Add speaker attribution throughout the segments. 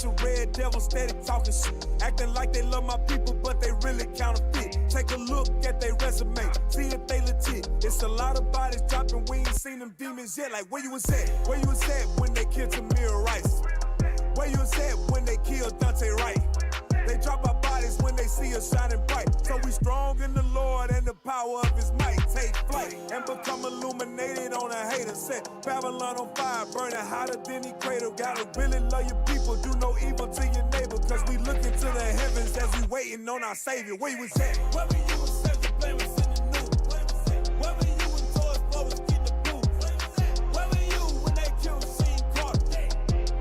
Speaker 1: bunch of red devils steady talking shit. Acting like they love my people, but they really counterfeit. Take a look at their resume, see if they legit. It's a lot of bodies dropping, we ain't seen them demons yet. Like where you was at? Where you was at when they killed Tamir Rice? Where you was at when they killed Dante Wright? They drop our bodies when they see us shining bright. So we strong in the Lord and the power of his might. Take flight and become illuminated on a hater set. Babylon on fire, burning hotter than the cradle. Gotta really love your people, do no evil to your neighbor. Cause we look into the heavens as we waiting on our Savior. Where you was at? Where were you when Sergeant Blame was in the news? Where were you when George Floyd was getting the boot? Where were you when they killed Sheen Carter?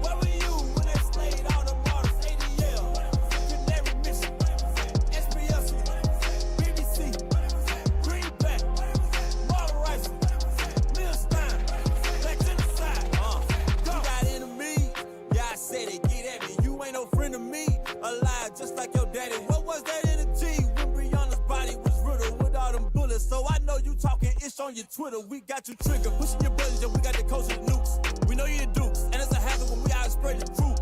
Speaker 1: Where were you when they slayed all the martyrs? ADL, Canary Mission, SBS, BBC, Greenback, Marlon Rice, Millstein, Black Genocide. You got enemies? Yeah, I said it, get at me. You ain't no friend of me. Alive just like your daddy. What was that energy when Breonna's body was riddled with all them bullets? So I know you talking ish on your Twitter. We got you triggered, pushing your buttons, and we got the coast of the nukes. We know you the dukes, and it's a habit when we out spreading the truth.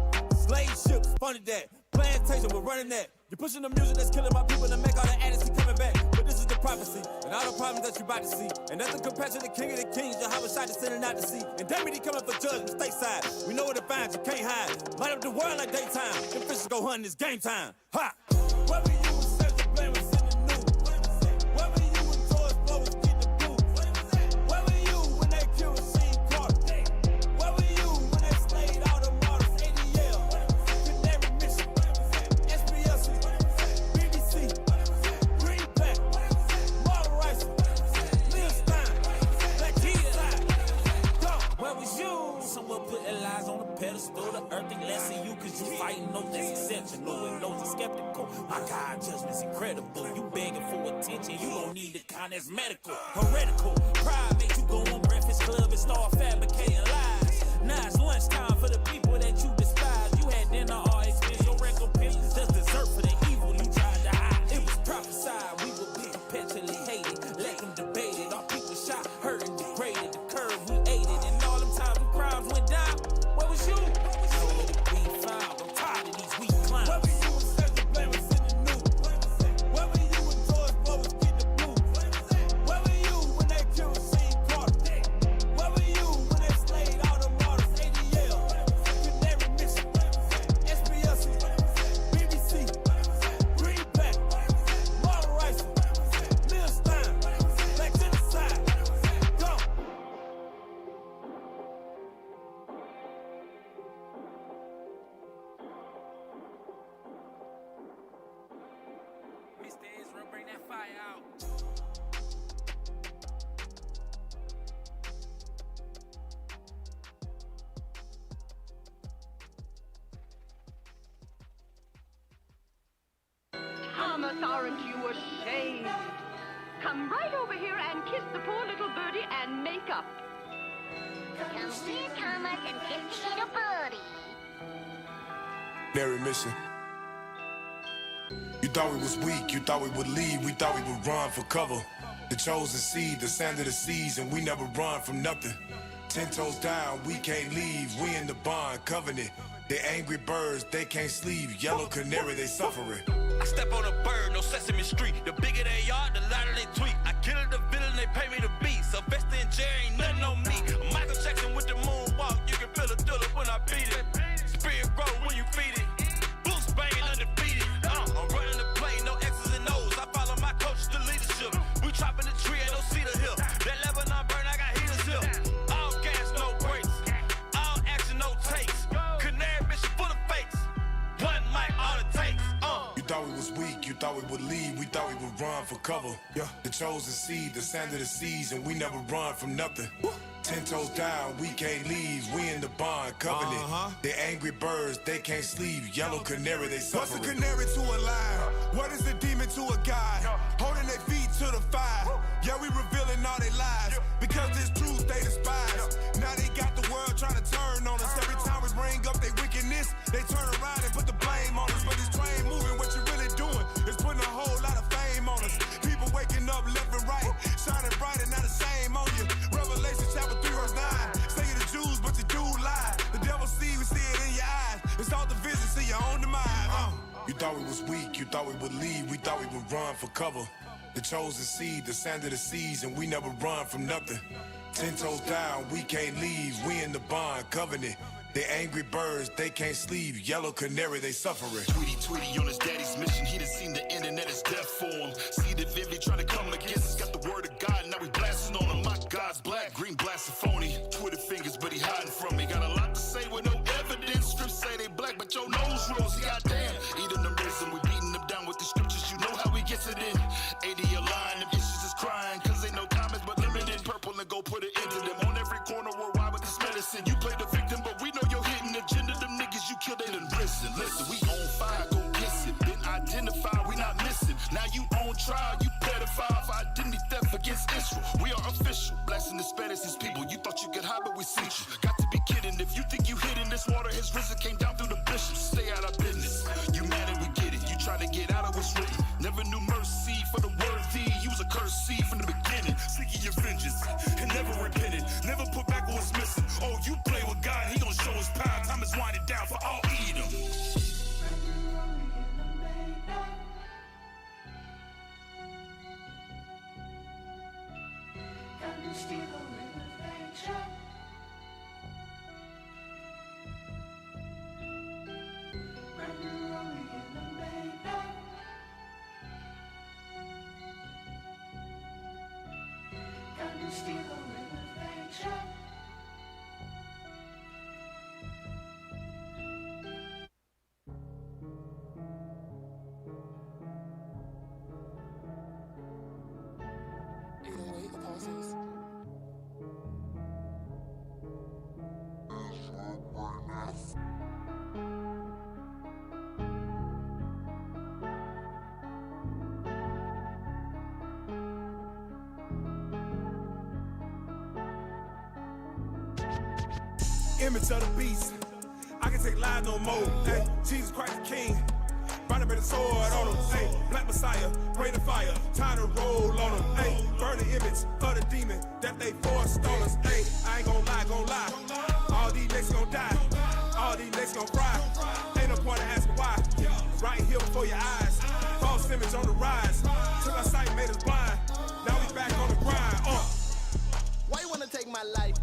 Speaker 1: Slave ships, funded that. Plantation, we're running that. You're pushing the music that's killing my people and make all the addicts keep coming back. But this is the prophecy, and all the problems that you about to see. And nothing compared to the King of the Kings, Jehovah Shai sending out to sea. And damn it, he coming for judgment stateside. We know where to find you, can't hide. Light up the world like daytime. Them fishes go hunting, it's game time. Ha! Where were you when Sergeant Blame was in the news? Where were you when George Floyd was getting the boot? Where were you when they killed Sheen Carter? Where were you when they slayed all the martyrs? ADL, Canary Mission, SBS, BBC, Greenback, Marlon Rice, Millstein, Black Genocide. Go! Where was you? Someone put their lies on a pedestal. The earth ain't less than you cause you fighting no that's exceptional. And those are skeptical. My God, judgment's incredible. You begging for attention, you don't need the kind that's medical. Heretical, pride made you go on Breakfast Club and start fabricating lies. Now it's lunchtime for the people that you despise. You had dinner or experience your recompense. Just dessert for the evil you tried to hide. It was prophesied we would be perpetually hated. Let them debate it. Our people shot, hurt, and degraded. The curve we ate it. And all them times when crimes went down, where was you? Nowhere to be found. I'm tired of these weak clowns. Where were you when Sergeant Blame was in the news? Where were you when George Floyd was getting the boot? Where were you when they killed Sheen Carter? Where were you when they slayed all the martyrs? ADL, Canary Mission, SBS, BBC, Greenback, Marlon Rice, Millstein, Black Genocide. Go! Mr. Israel, bring that fire out.
Speaker 2: Thomas, aren't you ashamed? Come right over here and kiss the poor little birdie and make up.
Speaker 3: Come here, Thomas, and kiss the little birdie.
Speaker 4: Mary Mission. You thought we was weak, you thought we would leave, we thought we would run for cover. The chosen seed, the sand of the seas, and we never run from nothing. 10 toes down, we can't leave, we in the bond covenant. They angry birds, they can't sleep, yellow canary, they suffering.
Speaker 5: I step on a bird, no Sesame Street. The bigger they are, the louder they tweet. I kill the villain, they pay me the beat. Sylvester and Jerry ain't nothing on me. Michael Jackson with the moonwalk, you can feel the tulip when I beat it. Spirit grow when you feed it. Boots banging undefeated. I'm running the play, no X's and O's. I follow my coach to leadership. We chopping the tree, ain't no cedar hill. That Lebanon burn, I got heaters here. All gas, no brakes. All action, no takes. Canary mission full of fakes. One mic, all it takes.
Speaker 4: You thought we was weak, you thought we would leave, we thought we would run for cover. Yeah. The chosen seed, the sand of the seas, and we never run from nothing. 10 toes down, we can't leave, we in the bond covenant. They angry birds, they can't sleep, yellow canary, they suffering.
Speaker 1: What's a canary to a lion? What is a demon to a god? Holding their feet to the fire. Yeah, we revealing all their lies. Because this truth they despise. Now they got the world trying to turn on us. Every time we bring up their wickedness, they turn around and put the blame on us. But this train moving, what you really doing is putting a whole lot of fame on us. People waking up left and right, shining bright and not the same on you. Revelation chapter 3 verse 9. Say you're the Jews, but you do lie. The devil see, we see it in your eyes. It's all the visions
Speaker 4: thought we was weak, you thought we would leave, we thought we would run for cover. The chosen seed, the sand of the seas, and we never run from nothing. 10 toes down, we can't leave, we in the bond covenant. They angry birds, they can't sleep. Yellow canary, they suffering.
Speaker 6: Tweety on his daddy's mission. He done seen the internet is death for him. See the Vivi trying to come against us. Got the word of God, now we blasting on him. My God's black, green blasting phony. Twitter fingers, but he hiding from me. Got a lot to say with no evidence. Strips say they black, but your nose rosy. Goddamn, eating them risen. We beating them down with the scriptures. You know how we gets it in. 80 a line, them issues is crying. Cause ain't no comments but limited. Purple and go put it into them. On every corner, we're wide with this medicine. You play the victim, but we know your hidden agenda. Them niggas you killed, they done risen. Listen, we on fire, go kiss it. Been identified, we not missing. Now you on trial, you pedophile for identity theft against Israel. We are official, blasting the Spanish people. You thought you could hide, but we see you. Got to be kidding. If you think you hidden this water, his risen came down through the bishops. Stay out of business. You mad and we get it. You trying to get out of what's written. Never knew mercy for the word thee. Use a cursed seed from the beginning. Seeking your vengeance and never repented. Never put back what's missing. Oh, you play with God, he gonna show his power. Time is winding down for all Edom.
Speaker 1: Image of the beast, I can take lies no more. Hey, Jesus Christ the King, burn him with the sword on him. Hey, Black Messiah, bring the fire, time to roll on him. Hey, burn the image of the demon that they forced on us. Hey, I ain't gon' lie. All these niggas gon' die, all these niggas gon' fry. Ain't no point in asking why. Right here before your eyes, false image on the rise. Took our sight, made us blind. Now we back on the grind.
Speaker 7: Why you wanna take my life?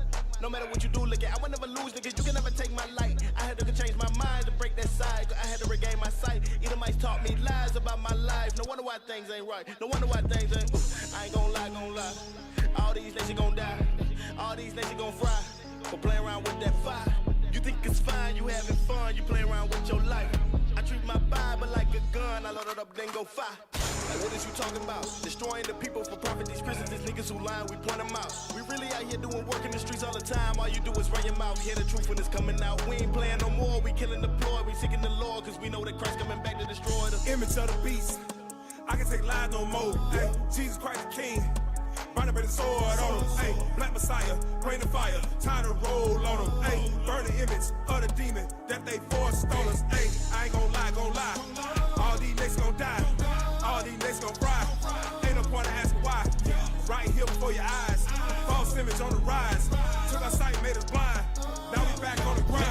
Speaker 7: No matter what you do, look at, I will never lose, niggas, you can never take my light. I had to change my mind to break that side, I had to regain my sight. Edomites taught me lies about my life. No wonder why things ain't right, no wonder why things ain't. I ain't gon' lie. All these niggas gon' die, all these niggas gon' fry. For playing around with that fire. You think it's fine, you having fun, you play around with your life. I treat my Bible like a gun, I load it up, then go fire. Like what is you talking about? Destroying the people for profit, these Christians, these niggas who lying, we point them out. We really out here doing work in the streets all the time, all you do is run your mouth, hear the truth when it's coming out. We ain't playing no more, we killing the ploy, we seeking the Lord, cause we know that Christ coming back to destroy the
Speaker 1: image of the beast, I can take lies no more. Hey, Jesus Christ the King, burn him with the sword on him. Hey, Black Messiah, bring the fire, time to roll on him. Hey, burn the image of the demon that they forced on us. Hey, I ain't gon' lie. All these niggas gon' die, all these niggas gon' fry. Ain't no point in asking why. Right here before your eyes, false image on the rise. Took our sight, made us blind. Now we back on the grind.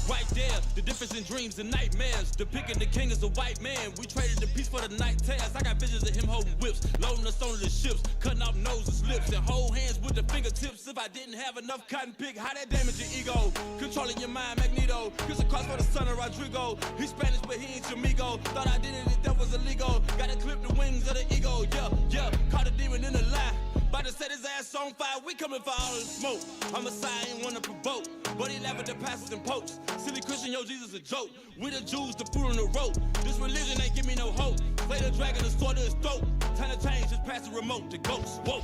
Speaker 5: Right there, the difference in dreams and nightmares. Depicting the king as a white man. We traded the peace for the night tears. I got visions of him holding whips, loading us on the ships, cutting off noses, lips, and hold hands with the fingertips. If I didn't have enough cotton pick, how that damage your ego? Controlling your mind, Magneto. Here's a cross for the son of Rodrigo. He's Spanish, but he ain't your amigo. Thought I did it, that was illegal. Gotta clip the wings of the ego. Yeah, caught a demon in a lie. About to set his ass on fire, we coming for all the smoke. I'm a side, ain't wanna provoke, but he laugh at the pastors and popes. Silly Christian, yo, Jesus a joke. We the Jews, the fruit on the rope. This religion ain't give me no hope. Play the dragon, the sword to his throat. Time to change, just pass the remote to ghosts. Whoa.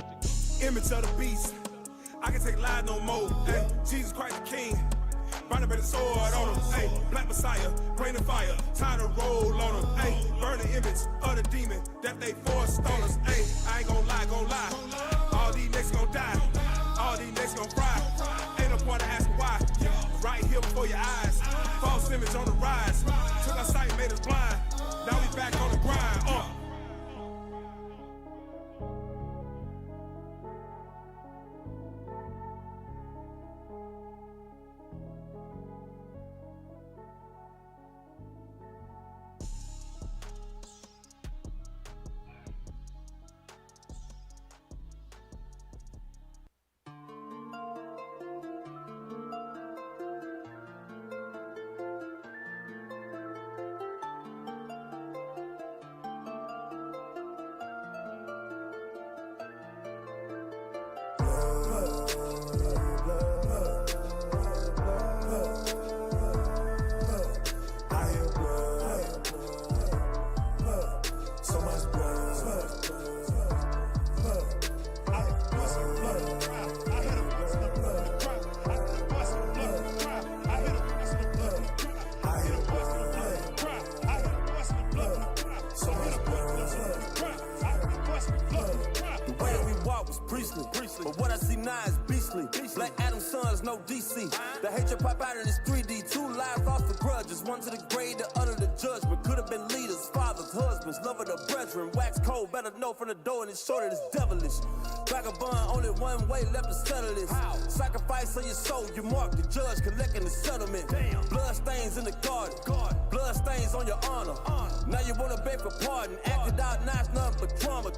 Speaker 1: Image of the beast, I can take lies no more. Hey, Jesus Christ the King, burn him with the sword on him. Hey, Black Messiah, bring the fire, time to roll on him. Hey, burn the image of the demon that they forced on us. Hey, I ain't gon' lie. All these niggas gon' die, all these niggas gon' fry. Ain't no point in asking why. Right here before your eyes, false image on the rise. Took our sight, made us blind. Now we back on the grind.
Speaker 8: But what I see now is beastly. Black Adam sons, no DC. The hatred pop out in this 3D. 2 lives lost for grudges. One to the grave, the other the judgment. Could have been leaders, fathers, husbands, lover the brethren. Wax cold, better know from the door, and it's short that it's devilish. Vagabond, only one way left to settle this. Sacrifice of your soul, you mark the judge, collecting the settlement. Blood stains in the garden. Blood stains on your honor. Now you wanna beg for pardon. Acted out, now it's nothing but drama.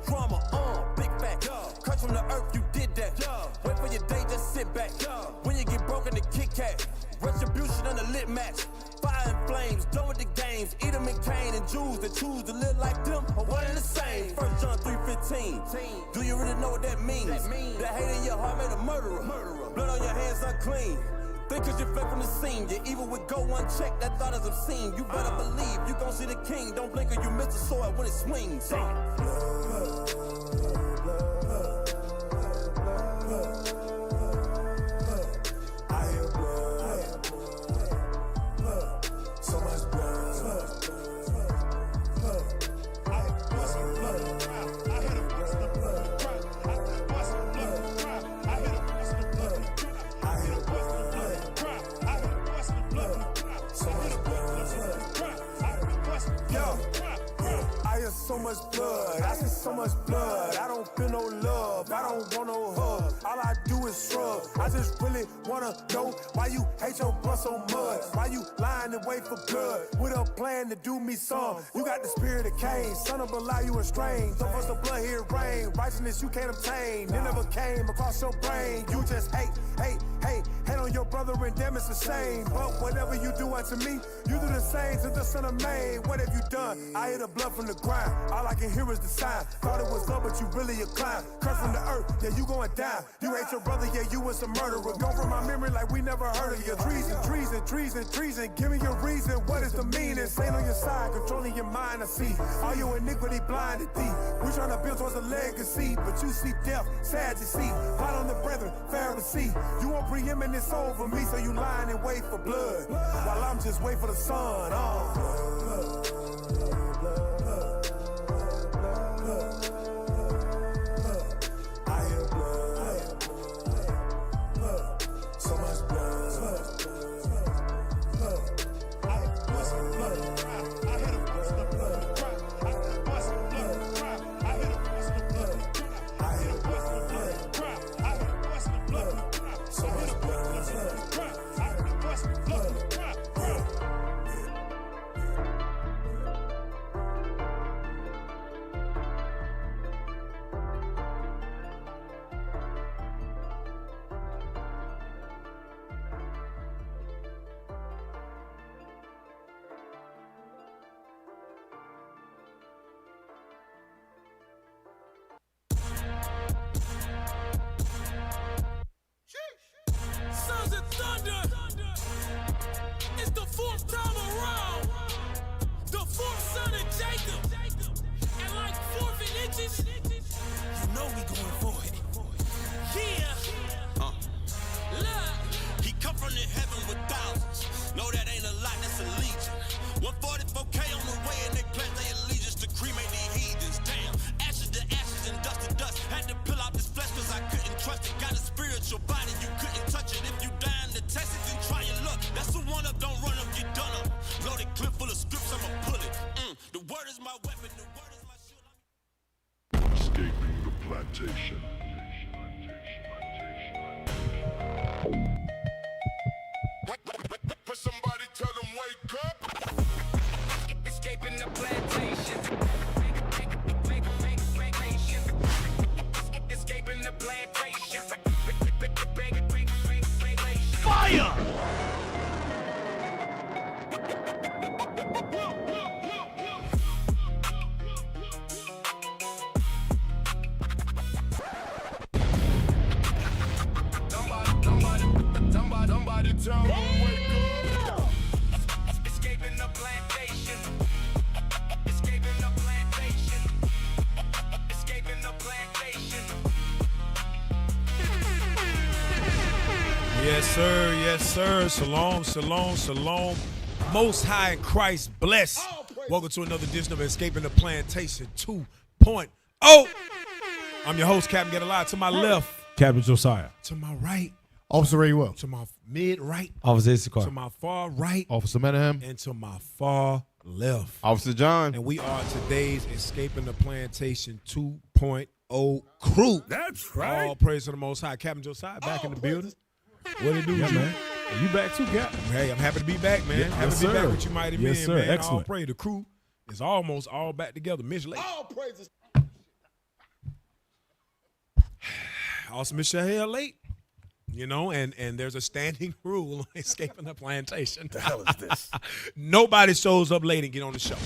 Speaker 8: Big fact. Cut from the earth, you did that. Wait for your day, just sit back. When you get broken, the Kit Kat. Retribution and a lit match. Fire and flames, done with the games. Edom and Cain and Jews that choose to live like them are one and the same. 1 John 3:15. Do you really know what that means? The hate in your heart made a murderer. Blood on your hands unclean. Think cause you fled from the scene. Your evil would go unchecked, that thought is obscene. You better believe you gon' see the king. Don't blink or you miss the sword when it swings.
Speaker 1: So much blood, I see so much blood. I don't feel no love, I don't want no hug. All I do is shrug. I just really wanna know why you hate your blood so much. Why you lying and wait for blood with a plan to do me some. You got the spirit of Cain, son of a lie you estranged. Don't force the blood here rain. Righteousness you can't obtain. It never came across your brain. You just hate on your brother and damn it's the same. But whatever you do unto me, you do the same to the son of man. What have you done? I hear the blood from the ground. All I can hear is the sign. Thought it was love, but you really a clown. Curse from the earth, yeah, you going down. You hate your brother, yeah, you was a murderer. Gone from my memory like we never heard of you. Treason. Give me your reason. What is the meaning? Saint on your side, controlling your mind. I see all your iniquity blinded thee. We trying to build towards a legacy, but you see death, sad to see. Fight on the brethren, Pharisee. You want preeminence over me, so you lying and wait for blood, while I'm just wait for the sun.
Speaker 9: Sons of thunder, it's the 4th time around. The 4th son of Jacob, and like 4th and inches, you know we going for it. Yeah, look,
Speaker 5: He come from the heaven with thousands. No, that ain't a lot, that's a legion. 144K on the way, and they pledge their allegiance to cremate these heathens. Damn, ashes to ashes and dust to dust. Had to peel out this flesh cause I couldn't trust it. Got a spiritual body, you couldn't touch it. If you dying to test it, then try your luck. That's the one up, don't run up, get done up. Loaded clip full of scripts, I'ma pull it. The word is my weapon, the word is my shield.
Speaker 10: Escaping the plantation.
Speaker 6: Somebody tell them wake up.
Speaker 9: escaping the plantation. Escaping the plantation. Fire!
Speaker 4: Somebody tell them wake up.
Speaker 5: Escaping the plantation. Escaping the plantation. Escaping the plantation.
Speaker 1: Yes, sir. Yes, sir. Shalom, shalom, shalom. Most High in Christ bless. Welcome to another edition of Escaping the Plantation 2.0. I'm your host, Captain Get Alive. To my left,
Speaker 11: Captain Josiah.
Speaker 1: to my right,
Speaker 11: Officer Ray Well.
Speaker 1: to my mid-right,
Speaker 11: Officer ESCP.
Speaker 1: to my far right,
Speaker 11: Officer Menahem.
Speaker 1: and to my far left.
Speaker 11: Officer John.
Speaker 1: And we are today's Escaping the Plantation 2.0 crew.
Speaker 11: That's
Speaker 1: All praise to the Most High. Captain Josiah back in the building. What it do,
Speaker 11: Yeah,
Speaker 1: G?
Speaker 11: man. And you back too, Cap.
Speaker 1: Hey, I'm happy to be back, man.
Speaker 11: Yeah,
Speaker 1: happy
Speaker 11: yes,
Speaker 1: to be back
Speaker 11: sir.
Speaker 1: with you mighty
Speaker 11: Yes,
Speaker 1: men,
Speaker 11: sir.
Speaker 1: man.
Speaker 11: Excellent.
Speaker 1: All praise. The crew is almost all back together. Miss late.
Speaker 7: All praises.
Speaker 1: Also, Miss Shahel late. You know, and there's a standing rule on Escaping the Plantation.
Speaker 11: The hell is this?
Speaker 1: Nobody shows up late and get on the show.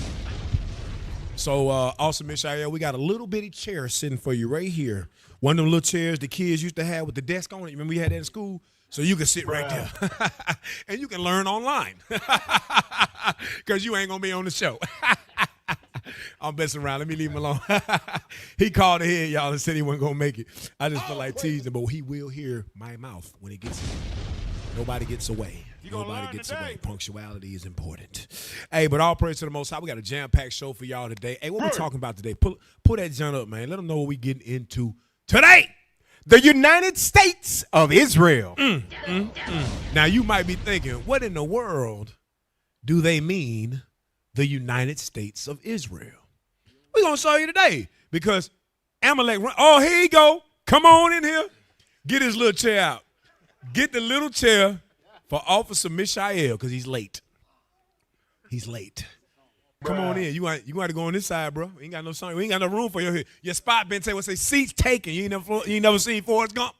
Speaker 1: So, also, Miss Shahel, we got a little bitty chair sitting for you right here. One of them little chairs the kids used to have with the desk on it. Remember we had that in school? So you can sit right there. And you can learn online. Because you ain't going to be on the show. I'm messing around. Let me leave him alone. He called ahead, y'all, and said he wasn't going to make it. I just feel like teasing, but he will hear my mouth when he gets here. Nobody gets away. Nobody gets away. Punctuality is important. Hey, but all praise to the Most High. We got a jam-packed show for y'all today. Hey, what we talking about today? Pull that junk up, man. Let them know what we getting into today.
Speaker 12: The United States of Israel.
Speaker 1: Now, you might be thinking, what in the world do they mean, the United States of Israel? We're going to show you today because Amalek, oh, here you go. Come on in here. Get his little chair out. Get the little chair for Officer Mishael because he's late. He's late. Come on in. You got to go on this side, bro. We ain't got no song. We ain't got no room for you. Your spot been taken. What's say seats taken? You ain't never seen Forrest Gump.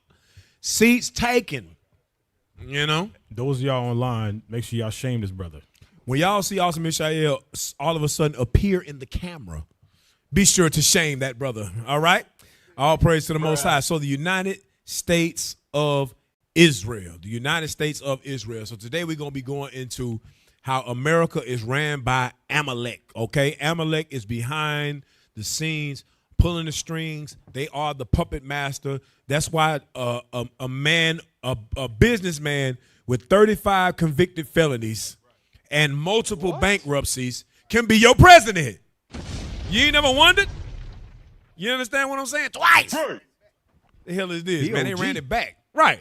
Speaker 1: Seats taken. You know.
Speaker 11: Those of y'all online, make sure y'all shame this brother.
Speaker 1: When y'all see Awesome Mishael all of a sudden appear in the camera, be sure to shame that brother. All right. All praise to the Most High. So the United States of Israel. The United States of Israel. So today we're gonna be going into how America is ran by Amalek, okay? Amalek is behind the scenes, pulling the strings. They are the puppet master. That's why a businessman with 35 convicted felonies and multiple bankruptcies can be your president. You ain't never wondered? You understand what I'm saying? Twice. The hell is this, man? They ran it back. Right.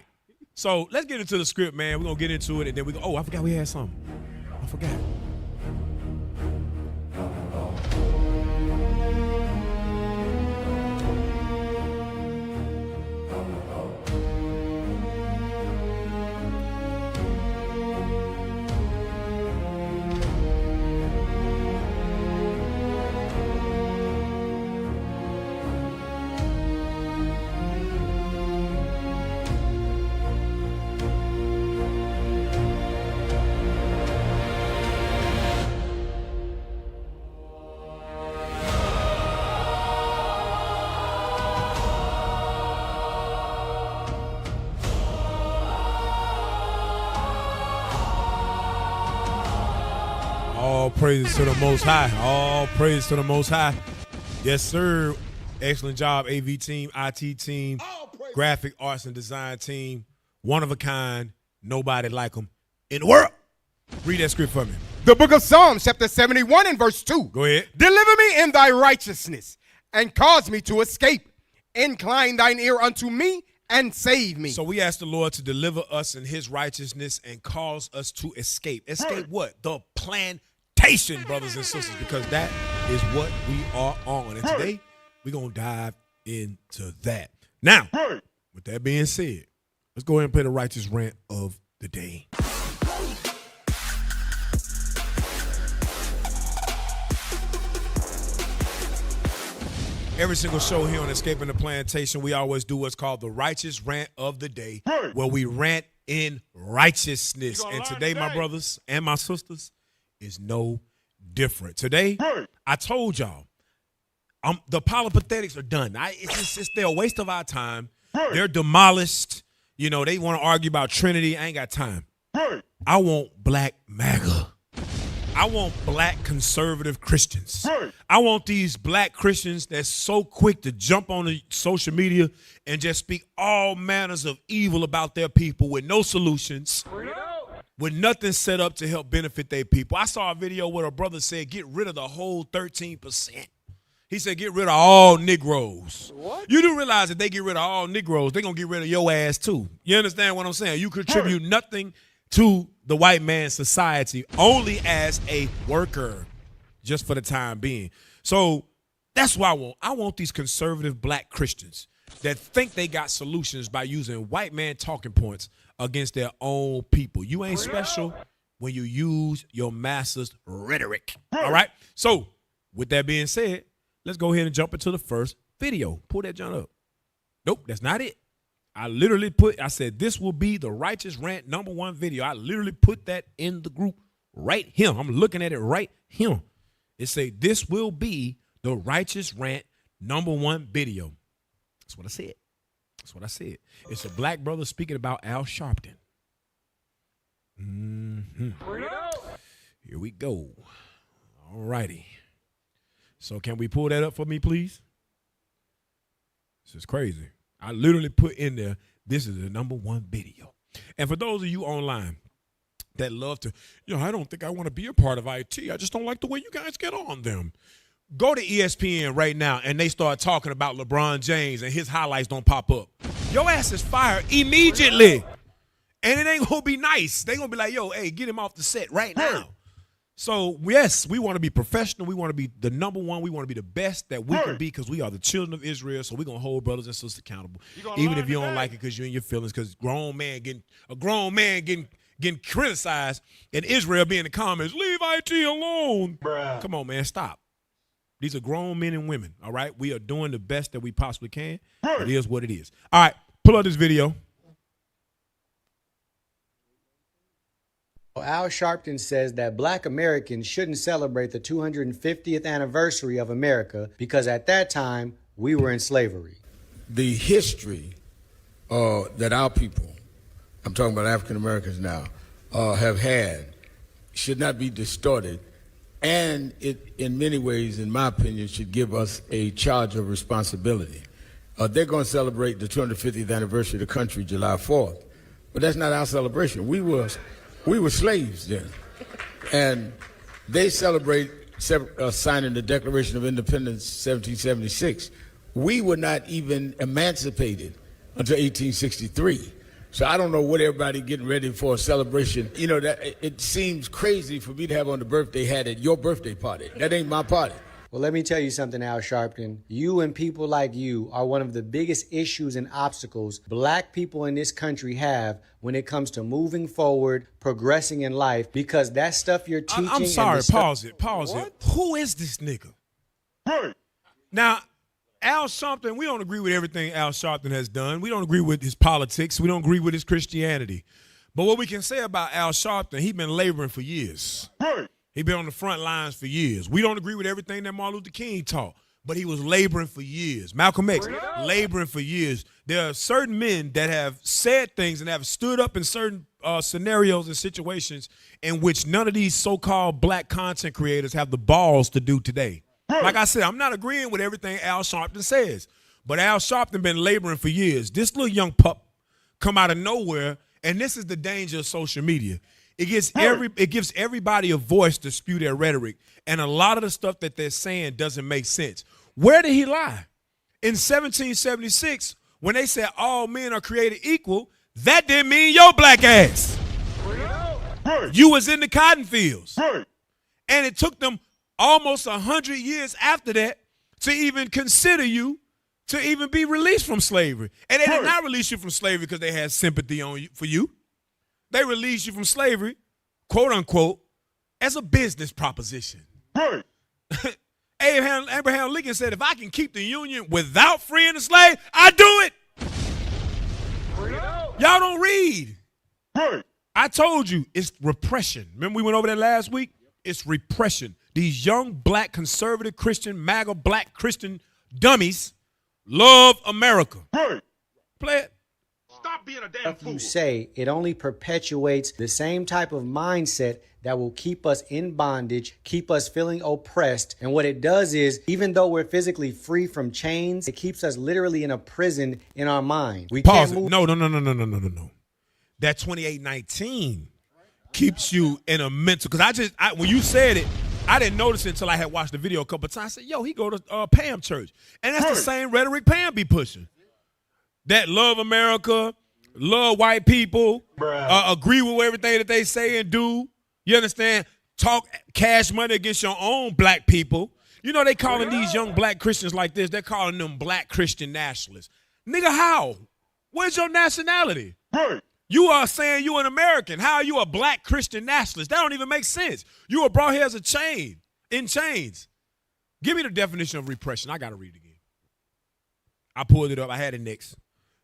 Speaker 1: So let's get into the script, man. We're going to get into it, and then we go, oh, I forgot we had something. I forgot. All praises to the Most High. All praises to the Most High. Yes, sir. Excellent job, AV team, IT team, graphic arts and design team. One of a kind. Nobody like them in the world. Read that script for me.
Speaker 12: The book of Psalms, chapter 71 and verse 2.
Speaker 1: Go ahead.
Speaker 12: Deliver me in thy righteousness and cause me to escape. Incline thine ear unto me and save me.
Speaker 1: So we ask the Lord to deliver us in his righteousness and cause us to escape. Escape what? The plantation, brothers and sisters, because that is what we are on. And today, we're going to dive into that. Now, with that being said, let's go ahead and play the righteous rant of the day. Every single show here on Escaping the Plantation, we always do what's called the righteous rant of the day, where we rant in righteousness. And today, my brothers and my sisters, is no different. Today, I told y'all, the polypathetics are done. They're a waste of our time. They're demolished.
Speaker 11: You know, they want to argue about Trinity. I ain't got time. I want black MAGA. I want black conservative Christians. I want these black Christians that's so quick to jump on the social media and just speak all manners of evil about their people with no solutions, with nothing set up to help benefit their people. I saw a video where a brother said, get rid of the whole 13%. He said, get rid of all Negroes. What? You do realize if they get rid of all Negroes, they're going to get rid of your ass too. You understand what I'm saying? You contribute nothing to the white man's society, only as a worker, just for the time being. So that's what I want. I want these conservative black Christians that think they got solutions by using white man talking points against their own people. You ain't special when you use your master's rhetoric. All right? So with that being said, let's go ahead and jump into the first video. Pull that John up. Nope, that's not it. I said, this will be the Righteous Rant #1 video. I literally put that in the group right here. I'm looking at it right here. It say, this will be the Righteous Rant #1 video. That's what I said. That's what I said. It's a black brother speaking about Al Sharpton. Here we go. All righty. So can we pull that up for me, please? This is crazy. I literally put in there, this is the #1 video. And for those of you online that love to, I don't think I want to be a part of IT. I just don't like the way you guys get on them. Go to ESPN right now and they start talking about LeBron James and his highlights don't pop up. Your ass is fired immediately. And it ain't going to be nice. They going to be like, yo, hey, get him off the set right now. So, yes, we want to be professional. We want to be the #1. We want to be the best that we can be because we are the children of Israel. So we're going to hold brothers and sisters accountable. Even if you don't like it because you're in your feelings, because a grown man getting criticized and Israel being in the comments, leave IT alone. Bruh. Come on, man, stop. These are grown men and women, all right? We are doing the best that we possibly can. It is what it is. All right, pull up this video.
Speaker 13: Al Sharpton says that black Americans shouldn't celebrate the 250th anniversary of America because at that time we were in slavery.
Speaker 14: The history that our people, I'm talking about African Americans now, have had should not be distorted, and it in many ways, in my opinion, should give us a charge of responsibility. They're going to celebrate the 250th anniversary of the country July 4th, but that's not our celebration. We were slaves then. And they celebrate signing the Declaration of Independence 1776. We were not even emancipated until 1863. So I don't know what everybody getting ready for a celebration. That it seems crazy for me to have on the birthday hat at your birthday party. That ain't my party.
Speaker 13: Well, let me tell you something, Al Sharpton. You and people like you are one of the biggest issues and obstacles black people in this country have when it comes to moving forward, progressing in life, because that stuff you're teaching.
Speaker 11: I'm sorry, pause it. Who is this nigga? Now, Al Sharpton, we don't agree with everything Al Sharpton has done. We don't agree with his politics. We don't agree with his Christianity. But what we can say about Al Sharpton, he's been laboring for years. He's been on the front lines for years. We don't agree with everything that Martin Luther King taught, but he was laboring for years. Malcolm X, laboring for years. There are certain men that have said things and have stood up in certain scenarios and situations in which none of these so-called black content creators have the balls to do today. Like I said, I'm not agreeing with everything Al Sharpton says, but Al Sharpton been laboring for years. This little young pup come out of nowhere, and this is the danger of social media. It gives everybody a voice to spew their rhetoric, and a lot of the stuff that they're saying doesn't make sense. Where did he lie? In 1776, when they said all men are created equal, that didn't mean your black ass. You was in the cotton fields. And it took them almost 100 years after that to even consider you to even be released from slavery. And they did not release you from slavery because they had sympathy for you. They released you from slavery, quote unquote, as a business proposition. Abraham Lincoln said, if I can keep the Union without freeing the slave, I do it. Y'all don't read. I told you, it's repression. Remember we went over that last week? It's repression. These young black conservative Christian, MAGA black Christian dummies love America. Play it.
Speaker 15: Stop
Speaker 12: Stop being a damn fool.
Speaker 13: You say it only perpetuates the same type of mindset that will keep us in bondage, keep us feeling oppressed. And what it does is, even though we're physically free from chains, it keeps us literally in a prison in our mind. We
Speaker 11: Pause
Speaker 13: can't
Speaker 11: it.
Speaker 13: move.
Speaker 11: No. That 2819 keeps you in a mental. Because when you said it, I didn't notice it until I had watched the video a couple of times. I said, yo, he go to Pam church. And that's the same rhetoric Pam be pushing. That love America, love white people, agree with everything that they say and do. You understand? Talk cash money against your own black people. You know they calling these young black Christians like this, they're calling them black Christian nationalists. Nigga, how? Where's your nationality? You are saying you an American. How are you a black Christian nationalist? That don't even make sense. You were brought here as a chain, in chains. Give me the definition of repression. I got to read it again. I pulled it up. I had it next.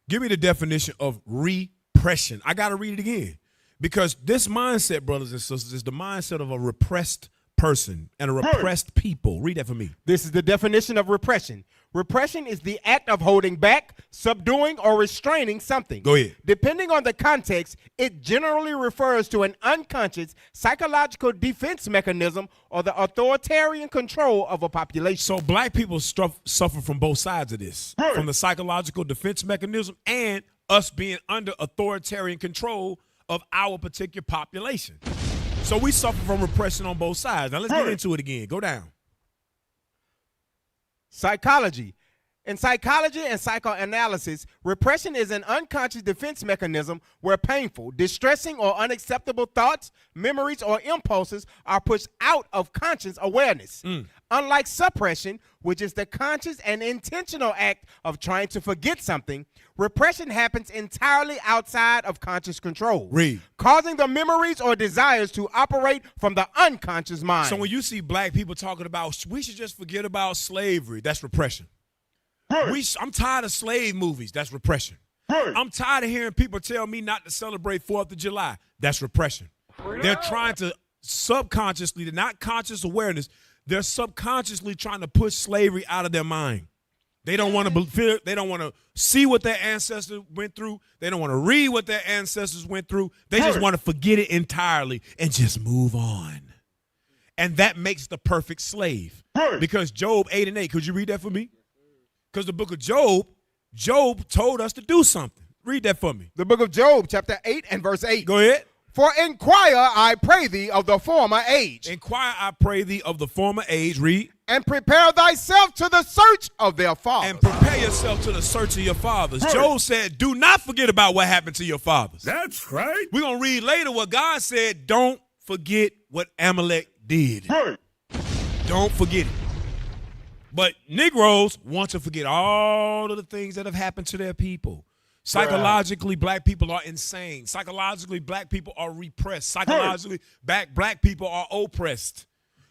Speaker 11: Give me the definition of repression. I got to read it again. Because this mindset, brothers and sisters, is the mindset of a repressed person and a repressed people. Read that for me.
Speaker 12: This is the definition of repression. Repression is the act of holding back, subduing, or restraining something.
Speaker 11: Go ahead.
Speaker 12: Depending on the context, it generally refers to an unconscious psychological defense mechanism or the authoritarian control of a population.
Speaker 11: So black people suffer from both sides of this, from the psychological defense mechanism and us being under authoritarian control of our particular population. So we suffer from repression on both sides. Now let's get into it again. Go down.
Speaker 12: Psychology. In psychology and psychoanalysis, repression is an unconscious defense mechanism where painful, distressing, or unacceptable thoughts, memories, or impulses are pushed out of conscious awareness. Unlike suppression, which is the conscious and intentional act of trying to forget something, repression happens entirely outside of conscious control, causing the memories or desires to operate from the unconscious mind.
Speaker 11: So when you see black people talking about we should just forget about slavery, that's repression. I'm tired of slave movies. That's repression. I'm tired of hearing people tell me not to celebrate 4th of July. That's repression. They're trying to subconsciously, not conscious awareness, they're subconsciously trying to push slavery out of their mind. They don't want to they don't want to see what their ancestors went through. They don't want to read what their ancestors went through. They just want to forget it entirely and just move on. And that makes the perfect slave. Because Job 8:8, could you read that for me? Because the book of Job told us to do something. Read that for me.
Speaker 12: The book of Job, chapter 8 and verse 8.
Speaker 11: Go ahead.
Speaker 12: For inquire, I pray thee, of the former age.
Speaker 11: Inquire, I pray thee, of the former age. Read.
Speaker 12: And prepare thyself to the search of their fathers.
Speaker 11: And prepare yourself to the search of your fathers. Job said, do not forget about what happened to your fathers.
Speaker 10: That's right.
Speaker 11: We're going to read later what God said. Don't forget what Amalek did. Don't forget it. But Negroes want to forget all of the things that have happened to their people. Psychologically, black people are insane. Psychologically, black people are repressed. Psychologically, black people are oppressed.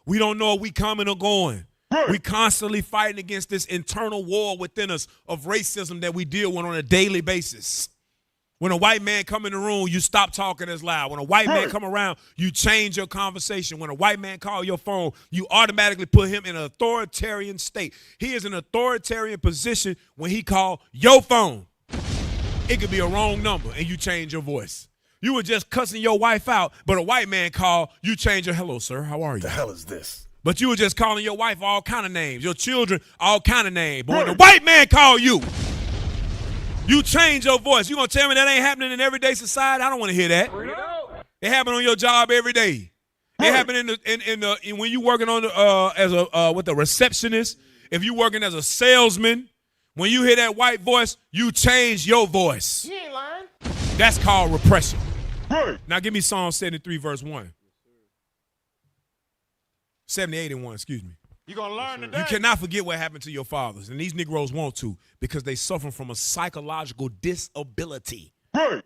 Speaker 11: We don't know if we coming or going. We constantly fighting against this internal war within us of racism that we deal with on a daily basis. When a white man come in the room, you stop talking as loud. When a white man come around, you change your conversation. When a white man call your phone, you automatically put him in an authoritarian state. He is in an authoritarian position when he call your phone. It could be a wrong number, and you change your voice. You were just cussing your wife out, but a white man called, you change your, hello, sir, how are you?
Speaker 10: The hell is this?
Speaker 11: But you were just calling your wife all kind of names, your children all kind of names. But when a white man call you, you change your voice. You gonna tell me that ain't happening in everyday society? I don't want to hear that. It happen on your job every day. It happen in when you working on as a with a receptionist. If you working as a salesman, when you hear that white voice, you change your voice.
Speaker 12: You ain't lying.
Speaker 11: That's called repression. Now give me Psalm 73 verse 1. 78 and 1. Excuse me.
Speaker 12: You're going to learn today.
Speaker 11: You cannot forget what happened to your fathers. And these Negroes want to because they suffer from a psychological disability.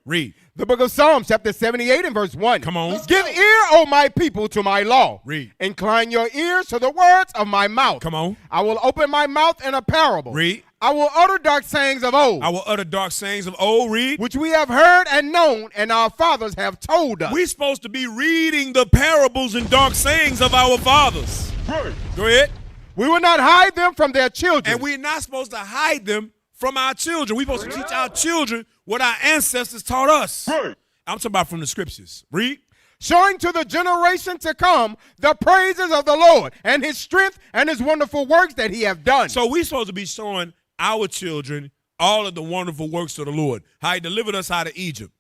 Speaker 11: Read.
Speaker 12: The book of Psalms, chapter 78 and verse 1.
Speaker 11: Come on.
Speaker 12: Give ear, O my people, to my law.
Speaker 11: Read.
Speaker 12: Incline your ears to the words of my mouth.
Speaker 11: Come on.
Speaker 12: I will open my mouth in a parable.
Speaker 11: Read.
Speaker 12: I will utter dark sayings of old.
Speaker 11: I will utter dark sayings of old. Read.
Speaker 12: Which we have heard and known, and our fathers have told us.
Speaker 11: We're supposed to be reading the parables and dark sayings of our fathers. Go ahead.
Speaker 12: We will not hide them from their children.
Speaker 11: And we're not supposed to hide them from our children. We're supposed to teach our children what our ancestors taught us. I'm talking about from the scriptures. Read.
Speaker 12: Showing to the generation to come the praises of the Lord and his strength and his wonderful works that he have done.
Speaker 11: So we're supposed to be showing our children all of the wonderful works of the Lord. How he delivered us out of Egypt.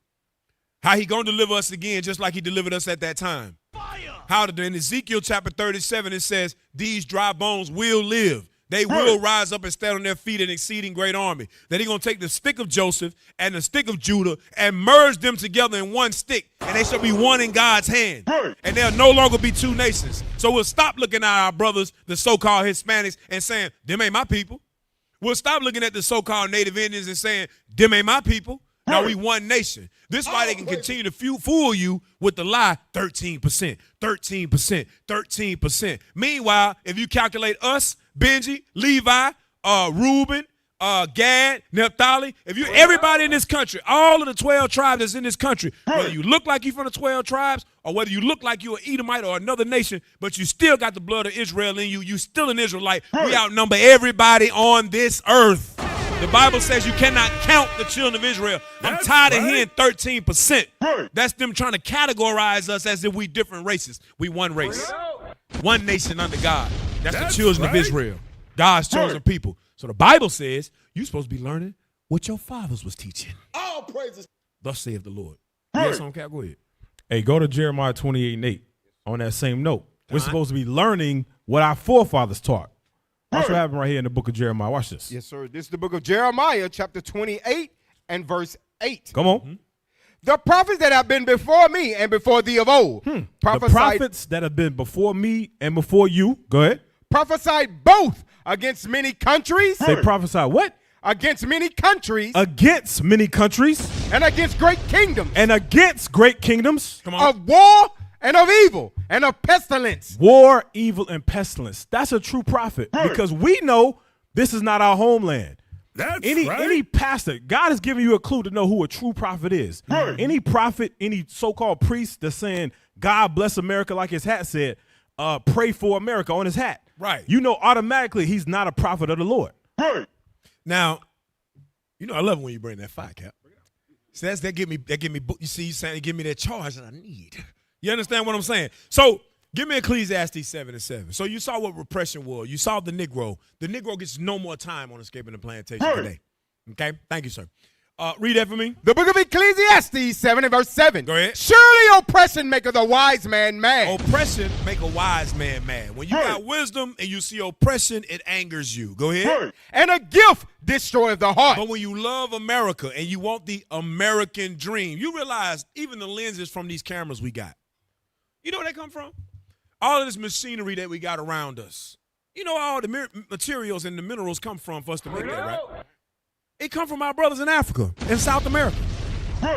Speaker 11: How he going to deliver us again just like he delivered us at that time. Fire! How in Ezekiel chapter 37 it says, these dry bones will live. They will rise up and stand on their feet, an exceeding great army. That he's going to take the stick of Joseph and the stick of Judah and merge them together in one stick. And they shall be one in God's hand. And there'll no longer be two nations. So we'll stop looking at our brothers, the so-called Hispanics, and saying, them ain't my people. We'll stop looking at the so-called Native Indians and saying, them ain't my people. Now we one nation. This is why they can continue to fool you with the lie, 13%, 13%, 13%. Meanwhile, if you calculate us, Benji, Levi, Reuben, Gad, Naphtali, if you everybody in this country, all of the 12 tribes that's in this country, whether you look like you from the 12 tribes or whether you look like you're an Edomite or another nation, but you still got the blood of Israel in you, you still an Israelite, we outnumber everybody on this earth. The Bible says you cannot count the children of Israel. I'm tired of hearing 13%. That's them trying to categorize us as if we different races. We one race. One nation under God. That's the children of Israel. God's chosen people. So the Bible says you're supposed to be learning what your fathers was teaching.
Speaker 7: All praises.
Speaker 11: Thus saith the Lord. Yes, on Cap, go ahead.
Speaker 15: Hey, go to Jeremiah 28:8. On that same note, we're supposed to be learning what our forefathers taught. Watch what happened right here in the book of Jeremiah. Watch this.
Speaker 12: Yes, sir. This is the book of Jeremiah, chapter 28 and verse 8.
Speaker 15: Come on.
Speaker 12: The prophets that have been before me and before thee of old.
Speaker 15: The prophets that have been before me and before you. Go ahead.
Speaker 12: Prophesied both against many countries.
Speaker 15: They prophesied what?
Speaker 12: Against many countries.
Speaker 15: Against many countries.
Speaker 12: And against great kingdoms.
Speaker 15: And against great kingdoms.
Speaker 11: Come on.
Speaker 12: Of war and of evil and of pestilence.
Speaker 15: War, evil, and pestilence. That's a true prophet because we know this is not our homeland. Any pastor, God has given you a clue to know who a true prophet is. Any prophet, any so-called priest that's saying, God bless America like his hat said, pray for America on his hat.
Speaker 11: Right.
Speaker 15: You know automatically he's not a prophet of the Lord.
Speaker 11: Now, you know I love when you bring that fire, Cap. So that give me you see you saying give me that charge that I need. You understand what I'm saying? So give me Ecclesiastes 7:7. So you saw what repression was. You saw the Negro. The Negro gets no more time on escaping the plantation today. Okay? Thank you, sir. Read that for me.
Speaker 12: The book of Ecclesiastes 7 and verse 7.
Speaker 11: Go ahead.
Speaker 12: Surely oppression maketh a wise man mad.
Speaker 11: Oppression make a wise man mad. When you got wisdom and you see oppression, it angers you. Go ahead.
Speaker 12: And a gift destroyeth the heart.
Speaker 11: But when you love America and you want the American dream, you realize even the lenses from these cameras we got, you know where they come from? All of this machinery that we got around us. You know all the materials and the minerals come from for us to make that, right? It come from our brothers in Africa and South America.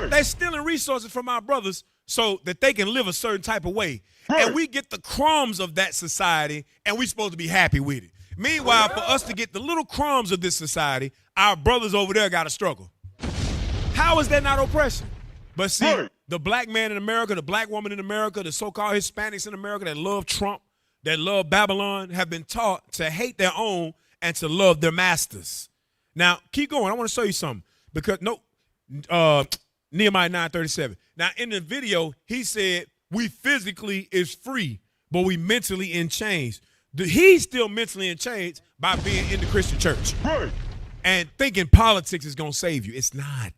Speaker 11: They're stealing resources from our brothers so that they can live a certain type of way. And we get the crumbs of that society, and we're supposed to be happy with it. Meanwhile, for us to get the little crumbs of this society, our brothers over there got to struggle. How is that not oppression? But see, the black man in America, the black woman in America, the so-called Hispanics in America that love Trump, that love Babylon, have been taught to hate their own and to love their masters. Now, keep going. I want to show you something. Because, Nehemiah 9:37. Now, in the video, he said, we physically is free, but we mentally in chains. He's still mentally in chains by being in the Christian church. And thinking politics is going to save you. It's not.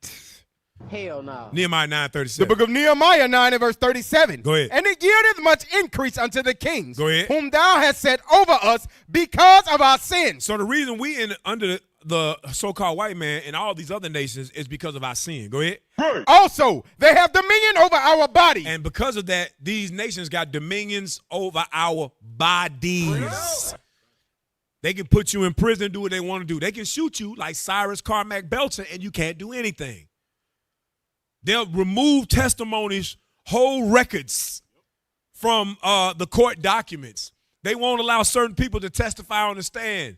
Speaker 12: Hell no.
Speaker 11: Nehemiah 9:37.
Speaker 12: The book of Nehemiah 9 and verse 37.
Speaker 11: Go ahead.
Speaker 12: And it yieldeth much increase unto the kings,
Speaker 11: Go ahead.
Speaker 12: whom thou hast set over us because of our sins.
Speaker 11: So the reason we under the so-called white man and all these other nations is because of our sin. Go ahead.
Speaker 12: Also, they have dominion over our body.
Speaker 11: And because of that, these nations got dominions over our bodies. They can put you in prison and do what they want to do. They can shoot you like Cyrus Carmack Belcher and you can't do anything. They'll remove testimonies, whole records from the court documents. They won't allow certain people to testify on the stand.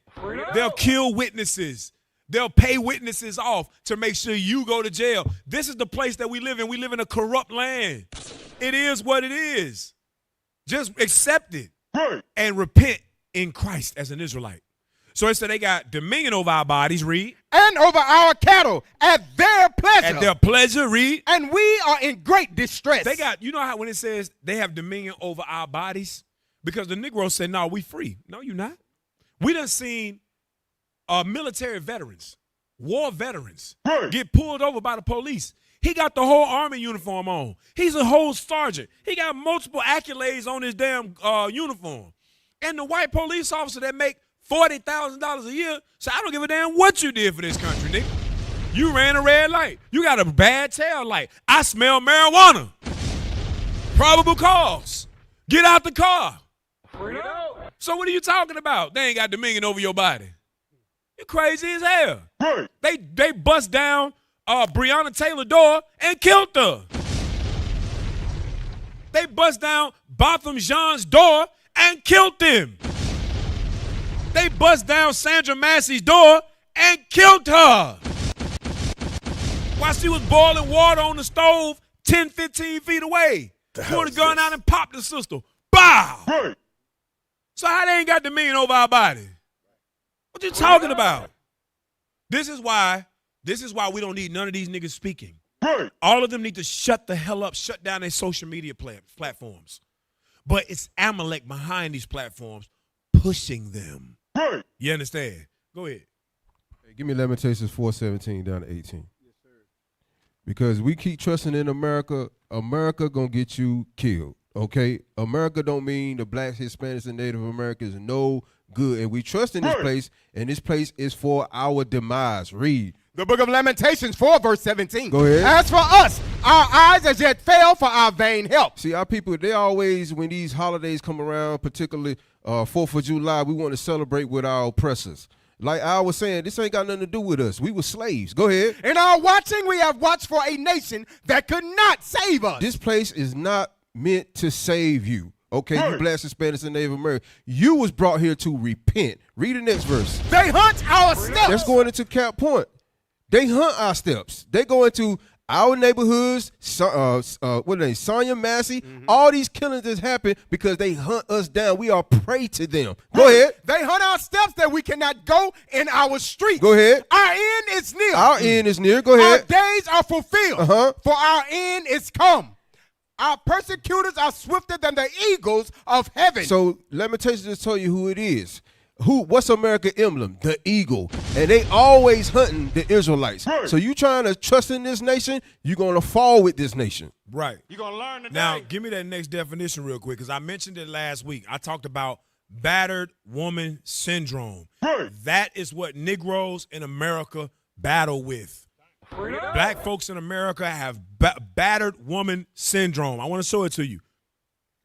Speaker 11: They'll kill witnesses. They'll pay witnesses off to make sure you go to jail. This is the place that we live in. We live in a corrupt land. It is what it is. Just accept it and repent in Christ as an Israelite. So it said they got dominion over our bodies, read.
Speaker 12: And over our cattle at their pleasure.
Speaker 11: At their pleasure, read.
Speaker 12: And we are in great distress.
Speaker 11: They got, you know how when it says they have dominion over our bodies? Because the Negroes said, no, we free. No, you're not. We done seen military veterans, war veterans, get pulled over by the police. He got the whole Army uniform on. He's a whole sergeant. He got multiple accolades on his damn uniform. And the white police officer that make $40,000 a year said, I don't give a damn what you did for this country, nigga. You ran a red light. You got a bad tail light. I smell marijuana. Probable cause. Get out the car. So what are you talking about? They ain't got dominion over your body. You crazy as hell. They bust down Breonna Taylor door and killed her. They bust down Botham Jean's door and killed him. They bust down Sandra Massey's door and killed her. While she was boiling water on the stove 10, 15 feet away. Pulled a gun out and popped the sister. Bow! So how they ain't got dominion over our body? What you talking about? This is why we don't need none of these niggas speaking. All of them need to shut the hell up, shut down their social media platforms. But it's Amalek behind these platforms pushing them. You understand? Go ahead.
Speaker 16: Hey, give me Lamentations 4:17 down to 18. Yes, sir. Because we keep trusting in America, America gonna get you killed. Okay? America don't mean the blacks, Hispanics, and Native Americans no good. And we trust in this place, and this place is for our demise. Read.
Speaker 12: The book of Lamentations 4, verse 17.
Speaker 16: Go ahead.
Speaker 12: As for us, our eyes as yet fail for our vain help.
Speaker 16: See, our people, they always, when these holidays come around, particularly 4th of July, we want to celebrate with our oppressors. Like I was saying, this ain't got nothing to do with us. We were slaves. Go ahead.
Speaker 12: In our watching, we have watched for a nation that could not save us.
Speaker 16: This place is not meant to save you. Okay, you blacks, Hispanics, and Native Americans. You was brought here to repent. Read the next verse.
Speaker 12: They hunt our steps.
Speaker 16: That's going into Cap Point. They hunt our steps. They go into our neighborhoods, what are they, Sonya Massey, all these killings that happen because they hunt us down. We are prey to them. Go ahead.
Speaker 12: They hunt our steps that we cannot go in our streets.
Speaker 16: Go ahead.
Speaker 12: Our end is near.
Speaker 16: Our end is near. Go ahead.
Speaker 12: Our days are fulfilled, for our end is come. Our persecutors are swifter than the eagles of heaven.
Speaker 16: So let me just tell you who it is. What's America emblem? The eagle. And they always hunting the Israelites. So you trying to trust in this nation, you're going to fall with this nation.
Speaker 11: Right.
Speaker 12: You're going to learn today.
Speaker 11: Now, give me that next definition real quick, because I mentioned it last week. I talked about battered woman syndrome. That is what Negroes in America battle with. Black folks in America have battered woman syndrome. I want to show it to you.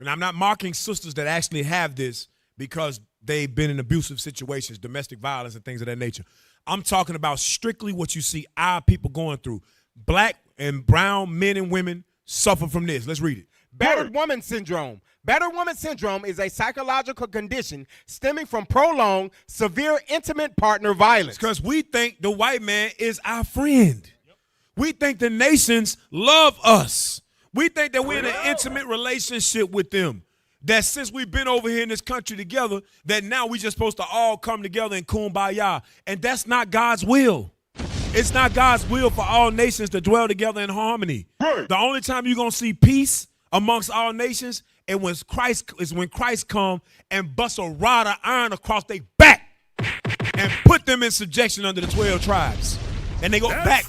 Speaker 11: And I'm not mocking sisters that actually have this because they've been in abusive situations, domestic violence and things of that nature. I'm talking about strictly what you see our people going through. Black and brown men and women suffer from this. Let's read it.
Speaker 12: Battered woman syndrome. Battered woman syndrome is a psychological condition stemming from prolonged, severe intimate partner violence.
Speaker 11: Because we think the white man is our friend. We think the nations love us. We think that we're in an intimate relationship with them. That since we've been over here in this country together, that now we just supposed to all come together and kumbaya. And that's not God's will. It's not God's will for all nations to dwell together in harmony. The only time you're going to see peace amongst all nations is when Christ come and bust a rod of iron across their back and put them in subjection under the 12 tribes. And they go back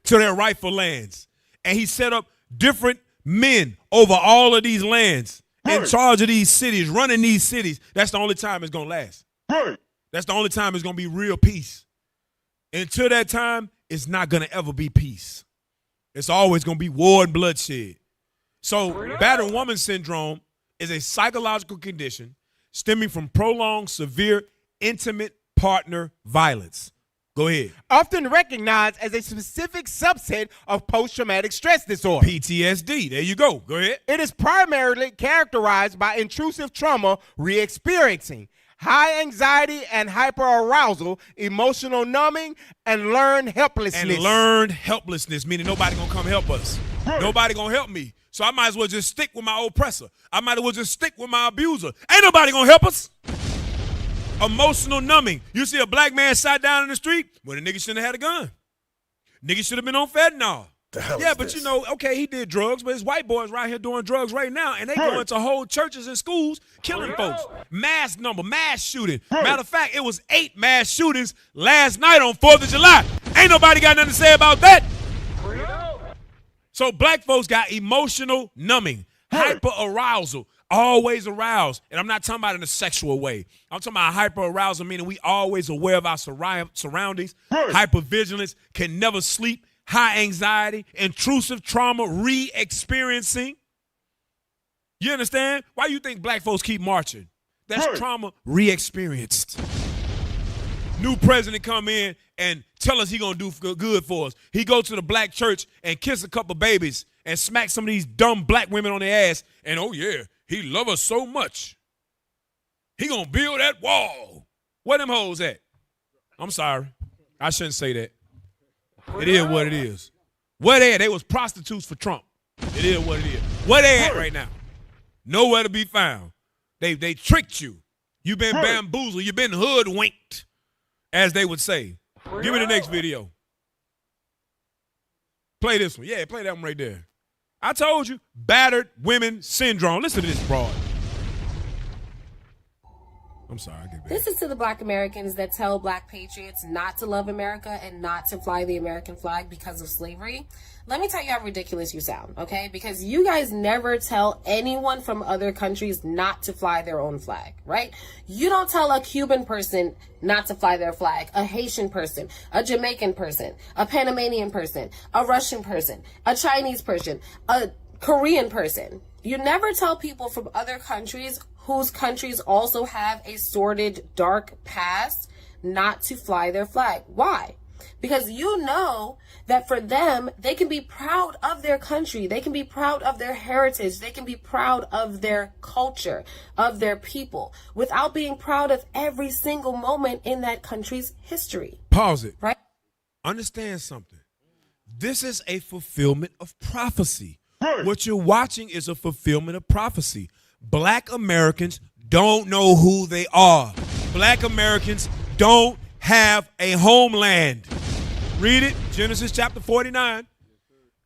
Speaker 11: to their rightful lands. And he set up different men over all of these lands. In charge of these cities, running these cities. That's the only time it's going to last. That's the only time it's going to be real peace. Until that time, it's not going to ever be peace. It's always going to be war and bloodshed. So battered woman syndrome is a psychological condition stemming from prolonged, severe, intimate partner violence. Go ahead.
Speaker 12: Often recognized as a specific subset of post-traumatic stress disorder.
Speaker 11: PTSD. There you go. Go ahead.
Speaker 12: It is primarily characterized by intrusive trauma re-experiencing, high anxiety and hyperarousal, emotional numbing, and learned helplessness.
Speaker 11: And learned helplessness, meaning nobody going to come help us. Nobody going to help me. So I might as well just stick with my oppressor. I might as well just stick with my abuser. Ain't nobody going to help us. Emotional numbing. You see a black man sat down in the street, well, the nigga shouldn't have had a gun. Nigga should have been on fentanyl. Yeah, but you know, okay, he did drugs, but his white boys right here doing drugs right now, and they go into whole churches and schools killing folks. Mass shooting. Matter of fact, it was 8 mass shootings last night on 4th of July. Ain't nobody got nothing to say about that. So black folks got emotional numbing, hyper arousal, always aroused. And I'm not talking about in a sexual way. I'm talking about hyper arousal, meaning we always aware of our surroundings. Hypervigilance, can never sleep. High anxiety, intrusive trauma, re-experiencing. You understand? Why you think black folks keep marching? That's trauma re-experienced. New president come in and tell us he gonna do good for us. He go to the black church and kiss a couple babies and smack some of these dumb black women on their ass. And oh yeah, he love us so much. He gonna build that wall. Where them hoes at? I'm sorry, I shouldn't say that. It is what it is. Where they at? They was prostitutes for Trump. It is what it is. Where they at right now? Nowhere to be found. They tricked you. You've been bamboozled. You've been hoodwinked, as they would say. Give me the next video. Play this one. Yeah, play that one right there. I told you, battered women syndrome. Listen to this broad. I'm sorry, I get back.
Speaker 17: This is to the black Americans that tell black patriots not to love America and not to fly the American flag because of slavery. Let me tell you how ridiculous you sound, okay? Because you guys never tell anyone from other countries not to fly their own flag, right? You don't tell a Cuban person not to fly their flag, a Haitian person, a Jamaican person, a Panamanian person, a Russian person, a Chinese person, a Korean person. You never tell people from other countries whose countries also have a sordid, dark past not to fly their flag. Why? Because you know that for them, they can be proud of their country. They can be proud of their heritage. They can be proud of their culture, of their people, without being proud of every single moment in that country's history.
Speaker 11: Pause it.
Speaker 17: Right?
Speaker 11: Understand something. This is a fulfillment of prophecy. What you're watching is a fulfillment of prophecy. Black Americans don't know who they are. Black Americans don't have a homeland. Read it, Genesis chapter 49.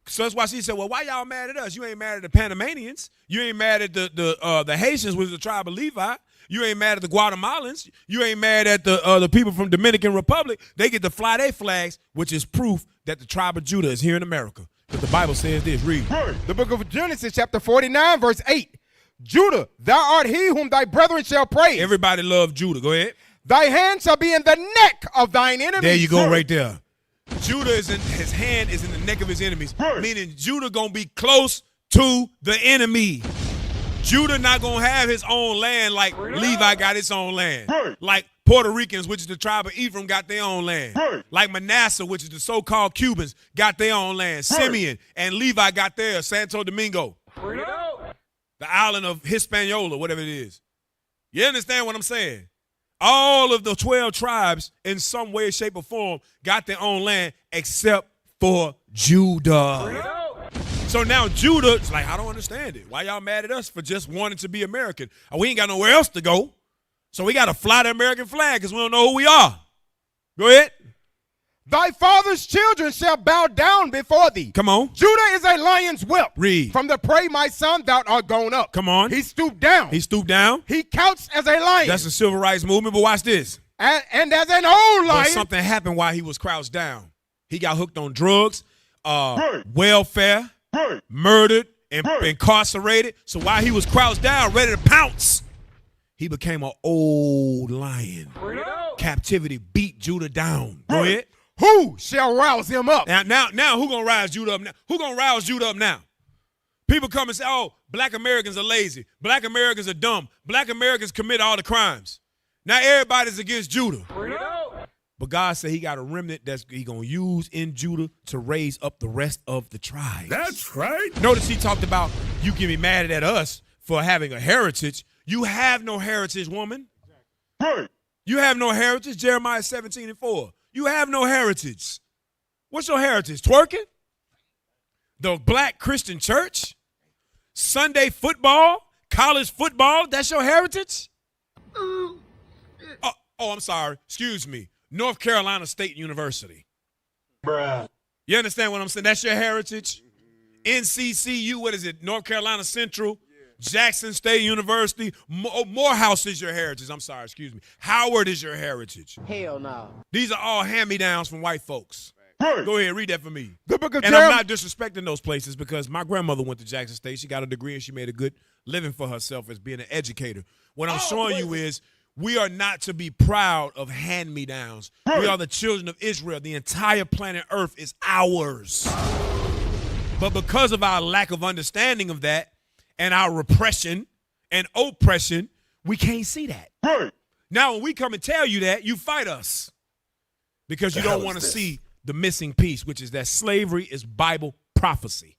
Speaker 11: So that's why she said, well, why y'all mad at us? You ain't mad at the Panamanians. You ain't mad at the Haitians, which is the tribe of Levi. You ain't mad at the Guatemalans. You ain't mad at the people from Dominican Republic. They get to fly their flags, which is proof that the tribe of Judah is here in America. But the Bible says this, read.
Speaker 12: The book of Genesis chapter 49, verse 8. Judah, thou art he whom thy brethren shall praise.
Speaker 11: Everybody love Judah. Go ahead.
Speaker 12: Thy hand shall be in the neck of thine enemies.
Speaker 11: There you go, right there. Judah is in his hand is in the neck of his enemies, meaning Judah gonna be close to the enemy. Judah not gonna have his own land like Levi got his own land, like Puerto Ricans, which is the tribe of Ephraim, got their own land, like Manasseh, which is the so-called Cubans, got their own land. Simeon and Levi got theirs. Santo Domingo. The island of Hispaniola, whatever it is. You understand what I'm saying? All of the 12 tribes in some way, shape, or form got their own land except for Judah. So now Judah's like, I don't understand it. Why y'all mad at us for just wanting to be American? We ain't got nowhere else to go. So we got to fly the American flag because we don't know who we are. Go ahead.
Speaker 12: Thy father's children shall bow down before thee.
Speaker 11: Come on.
Speaker 12: Judah is a lion's whelp.
Speaker 11: Read.
Speaker 12: From the prey, my son, thou art gone up.
Speaker 11: Come on.
Speaker 12: He stooped down.
Speaker 11: He stooped down.
Speaker 12: He couched as a lion.
Speaker 11: That's the civil rights movement, but watch this.
Speaker 12: And as an old lion.
Speaker 11: But something happened while he was crouched down. He got hooked on drugs, welfare, murdered, and incarcerated. So while he was crouched down, ready to pounce, he became an old lion. Captivity beat Judah down. Go ahead.
Speaker 12: Who shall rouse him up?
Speaker 11: Now who gonna rouse Judah up now? Who gonna rouse Judah up now? People come and say, oh, black Americans are lazy. Black Americans are dumb. Black Americans commit all the crimes. Now everybody's against Judah. But God said he got a remnant that's he gonna use in Judah to raise up the rest of the tribes.
Speaker 4: That's right.
Speaker 11: Notice he talked about you can be mad at us for having a heritage. You have no heritage, woman. You have no heritage, Jeremiah 17:4. You have no heritage. What's your heritage? Twerking? The black Christian church? Sunday football? College football? That's your heritage? I'm sorry. Excuse me. North Carolina State University.
Speaker 18: Bruh.
Speaker 11: You understand what I'm saying? That's your heritage. NCCU, what is it? North Carolina Central. Jackson State University. Morehouse is your heritage. I'm sorry, excuse me. Howard is your heritage.
Speaker 18: Hell no.
Speaker 11: These are all hand-me-downs from white folks. Go ahead, read that for me.
Speaker 12: The book of
Speaker 11: And I'm not disrespecting those places because my grandmother went to Jackson State. She got a degree and she made a good living for herself as being an educator. What I'm showing you is we are not to be proud of hand-me-downs. We are the children of Israel. The entire planet Earth is ours. But because of our lack of understanding of that and our repression and oppression, we can't see that. Now, when we come and tell you that, you fight us because you don't want to see the missing piece, which is that slavery is Bible prophecy.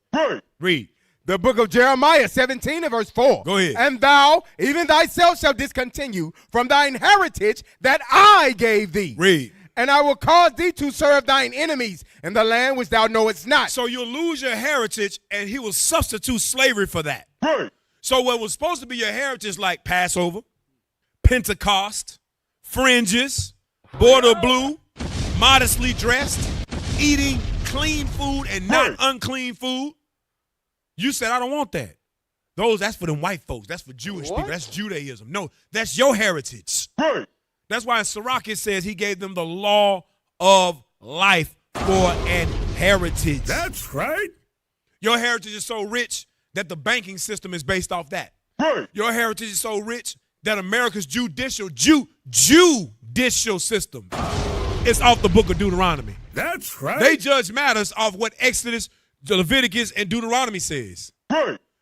Speaker 11: Read.
Speaker 12: The book of Jeremiah 17 and verse 4.
Speaker 11: Go ahead.
Speaker 12: And thou, even thyself, shalt discontinue from thine heritage that I gave thee.
Speaker 11: Read.
Speaker 12: And I will cause thee to serve thine enemies in the land which thou knowest not.
Speaker 11: So you'll lose your heritage, and he will substitute slavery for that. So what was supposed to be your heritage, like Passover, Pentecost, fringes, border blue, modestly dressed, eating clean food and not unclean food, you said, I don't want that. That's for them white folks. That's for Jewish people. That's Judaism. No, that's your heritage. That's why in Sirach it says he gave them the law of life for an heritage.
Speaker 10: That's right.
Speaker 11: Your heritage is so rich that the banking system is based off that. Your heritage is so rich that America's judicial system is off the book of Deuteronomy.
Speaker 10: That's right.
Speaker 11: They judge matters off what Exodus, Leviticus, and Deuteronomy says.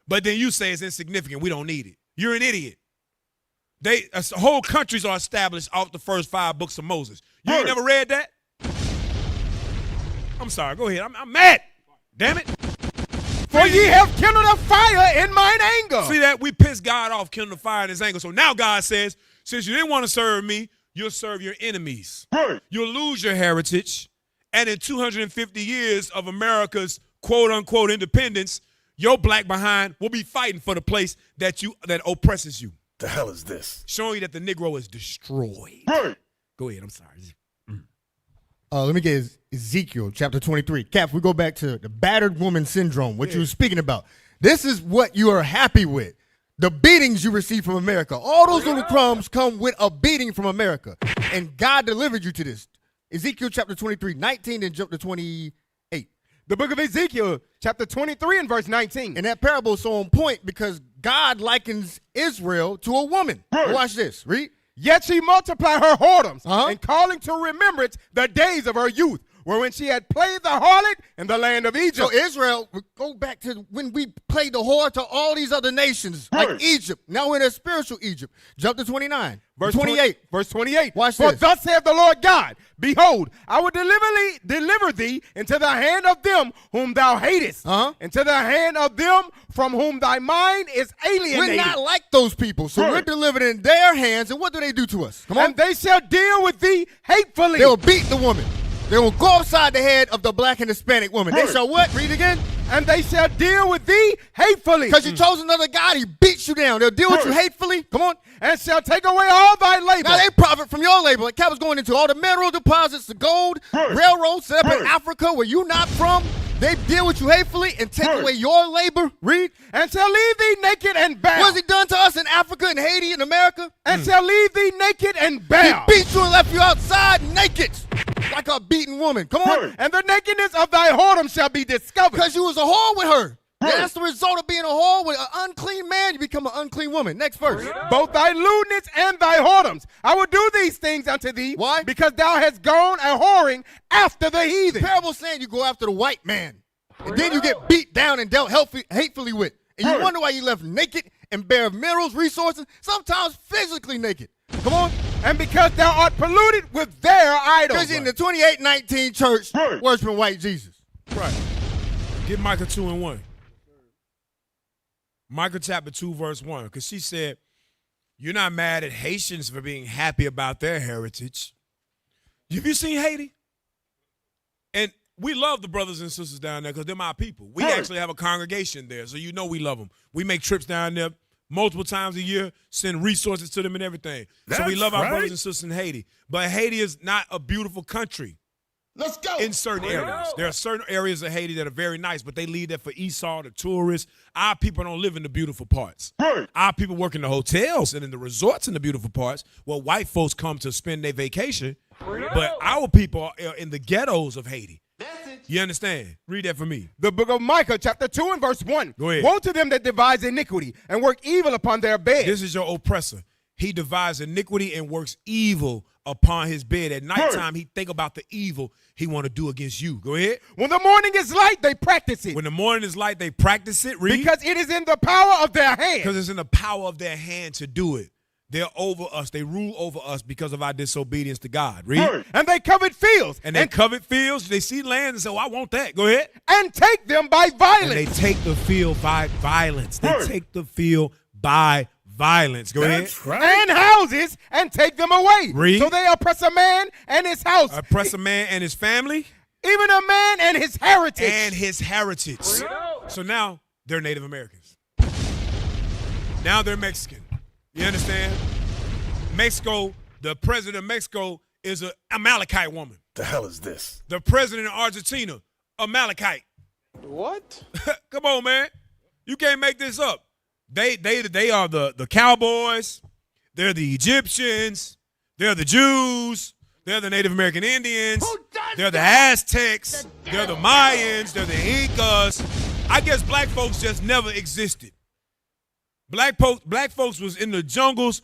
Speaker 11: But then you say it's insignificant. We don't need it. You're an idiot. Whole countries are established off the first 5 books of Moses. You ain't never read that? I'm sorry. Go ahead. I'm mad. Damn it.
Speaker 12: For ye have kindled a fire in mine anger.
Speaker 11: See that? We pissed God off, kindled a fire in his anger. So now God says, since you didn't want to serve me, you'll serve your enemies. You'll lose your heritage. And in 250 years of America's quote-unquote independence, your black behind will be fighting for the place that oppresses you.
Speaker 10: The hell is this?
Speaker 11: Showing you that the Negro is destroyed. Go ahead. I'm sorry.
Speaker 19: Let me get Ezekiel chapter 23. Cap, we go back to the battered woman syndrome, what you were speaking about. This is what you are happy with. The beatings you receive from America. All those little crumbs come with a beating from America. And God delivered you to this. Ezekiel chapter 23, 19 and jump to 28.
Speaker 12: The book of Ezekiel chapter 23 and verse 19.
Speaker 19: And that parable is so on point because God likens Israel to a woman. Watch this. Read.
Speaker 12: Yet she multiplied her whoredoms and calling to remembrance the days of her youth, wherein she had played the harlot in the land of Egypt.
Speaker 19: So Israel, go back to when we played the whore to all these other nations, like Egypt. Now we're in a spiritual Egypt. Jump to 29.
Speaker 12: Verse
Speaker 19: 28.
Speaker 12: Verse 28.
Speaker 19: Watch
Speaker 12: For
Speaker 19: this.
Speaker 12: thus saith the Lord God, behold, I will deliver thee into the hand of them whom thou hatest, into the hand of them from whom thy mind is alienated.
Speaker 19: We're not like those people, so we're delivered in their hands, and what do they do to us? Come on.
Speaker 12: And they shall deal with thee hatefully.
Speaker 19: They will beat the woman. They will go upside the head of the black and Hispanic woman. They shall what? Read again.
Speaker 12: And they shall deal with thee hatefully.
Speaker 19: Because you chose another God, he beats you down. They'll deal with you hatefully. Come on.
Speaker 12: And shall take away all thy labor.
Speaker 19: Now they profit from your labor. Like Cap was going into all the mineral deposits, the gold, railroads set up in Africa where you not from. They deal with you hatefully and take away your labor. Read.
Speaker 12: And shall leave thee naked and bare.
Speaker 19: What has he done to us in Africa and Haiti and America?
Speaker 12: And shall leave thee naked and bare.
Speaker 19: He beat you and left you outside naked. Like a beaten woman. Come on.
Speaker 12: And the nakedness of thy whoredom shall be discovered.
Speaker 19: Because you was a whore with her. Yeah, that's the result of being a whore with an unclean man. You become an unclean woman. Next verse.
Speaker 12: Both thy lewdness and thy whoredoms. I will do these things unto thee.
Speaker 19: Why?
Speaker 12: Because thou hast gone a whoring after the heathen.
Speaker 19: The parable saying you go after the white man. And then you get beat down and dealt hatefully with. And you wonder why you left naked and bare of minerals, resources, sometimes physically naked. Come on.
Speaker 12: And because thou art polluted with their idols.
Speaker 19: Because in the 2819 church, worshiping white Jesus.
Speaker 11: Right. Get Micah 2 and 1. Micah chapter 2, verse 1. Because she said, you're not mad at Haitians for being happy about their heritage. Have you seen Haiti? And we love the brothers and sisters down there because they're my people. We actually have a congregation there, so you know we love them. We make trips down there multiple times a year, send resources to them and everything. So we love our brothers and sisters in Haiti. But Haiti is not a beautiful country.
Speaker 6: Let's go.
Speaker 11: In certain areas. There are certain areas of Haiti that are very nice, but they leave that for Esau, the tourists. Our people don't live in the beautiful parts. Our people work in the hotels and in the resorts in the beautiful parts where white folks come to spend their vacation. But our people are in the ghettos of Haiti. You understand? Read that for me.
Speaker 12: The book of Micah, chapter 2 and verse 1.
Speaker 11: Go ahead.
Speaker 12: Woe to them that devise iniquity and work evil upon their bed.
Speaker 11: This is your oppressor. He devises iniquity and works evil upon his bed. At nighttime, he think about the evil he want to do against you. Go ahead.
Speaker 12: When the morning is light, they practice it.
Speaker 11: When the morning is light, they practice it. Read.
Speaker 12: Because it is in the power of their hand.
Speaker 11: Because it's in the power of their hand to do it. They're over us. They rule over us because of our disobedience to God. Read.
Speaker 12: And they covet fields.
Speaker 11: And they covet fields. They see land and say, oh, I want that. Go ahead.
Speaker 12: And take them by violence.
Speaker 11: And they take the field by violence. They take the field by violence. Go ahead.
Speaker 12: Right. And houses and take them away.
Speaker 11: Read.
Speaker 12: So they oppress a man and his house.
Speaker 11: Oppress a man and his family.
Speaker 12: Even a man and his heritage.
Speaker 11: And his heritage. So now they're Native Americans. Now they're Mexican. You understand? Mexico, the president of Mexico is an Amalekite woman.
Speaker 10: The hell is this?
Speaker 11: The president of Argentina, Amalekite.
Speaker 12: What?
Speaker 11: Come on, man. You can't make this up. They are the cowboys. They're the Egyptians. They're the Jews. They're the Native American Indians. They're the Aztecs. They're the Mayans. They're the Incas. I guess black folks just never existed. Black folks was in the jungles,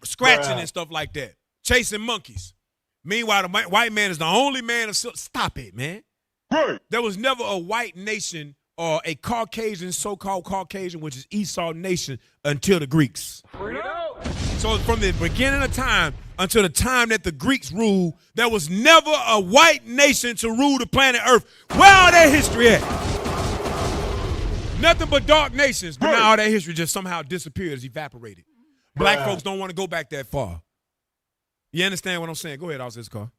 Speaker 11: scratching and stuff like that, chasing monkeys. Meanwhile, the white man is the only man of stop it, man. There was never a white nation or a Caucasian, so-called Caucasian, which is Esau nation, until the Greeks. So from the beginning of time until the time that the Greeks ruled, there was never a white nation to rule the planet Earth. Where are their history at? Nothing but dark nations, but now all that history just somehow disappeared, evaporated. Black folks don't want to go back that far. You understand what I'm saying? Go ahead, Officer Carr.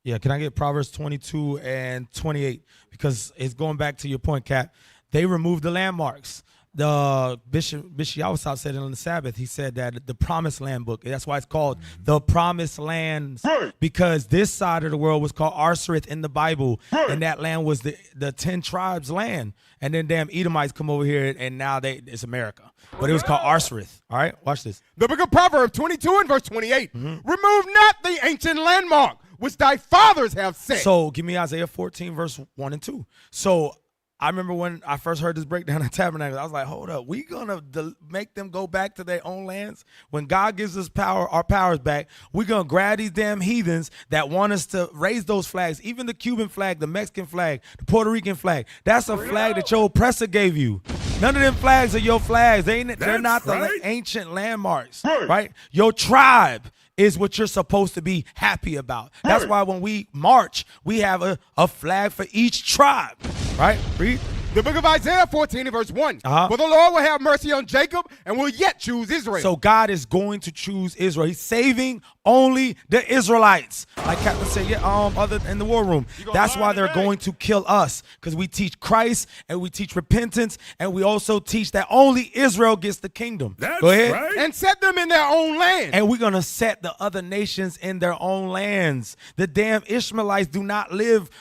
Speaker 18: Yeah, can I get Proverbs 22 and 28? Because it's going back to your point, Cap. They removed the landmarks. The Bishop Yawasop said it on the Sabbath. He said that the Promised Land book, that's why it's called the Promised Lands, because this side of the world was called Arsareth in the Bible, and that land was the 10 tribes land. And then damn Edomites come over here, and now it's America. But it was called Arsareth. All right, watch this.
Speaker 12: The book of Proverbs 22 and verse 28. Remove not the ancient landmark which thy fathers have set.
Speaker 18: So give me Isaiah 14, verse 1 and 2. So I remember when I first heard this breakdown at Tabernacle, I was like, hold up, we gonna make them go back to their own lands? When God gives us power, our powers back, we're gonna grab these damn heathens that want us to raise those flags, even the Cuban flag, the Mexican flag, the Puerto Rican flag. That's a flag that your oppressor gave you. None of them flags are your flags. They're not the ancient landmarks, right? Your tribe is what you're supposed to be happy about. That's why when we march, we have a flag for each tribe, right? Read.
Speaker 12: The book of Isaiah 14 and verse 1. For the Lord will have mercy on Jacob and will yet choose Israel.
Speaker 18: So God is going to choose Israel. He's saving only the Israelites. Like Captain said, other in the war room. That's why they're going to kill us, because we teach Christ and we teach repentance, and we also teach that only Israel gets the kingdom. Go ahead.
Speaker 12: Right. And set them in their own land.
Speaker 18: And we're going to set the other nations in their own lands. The damn Ishmaelites do not live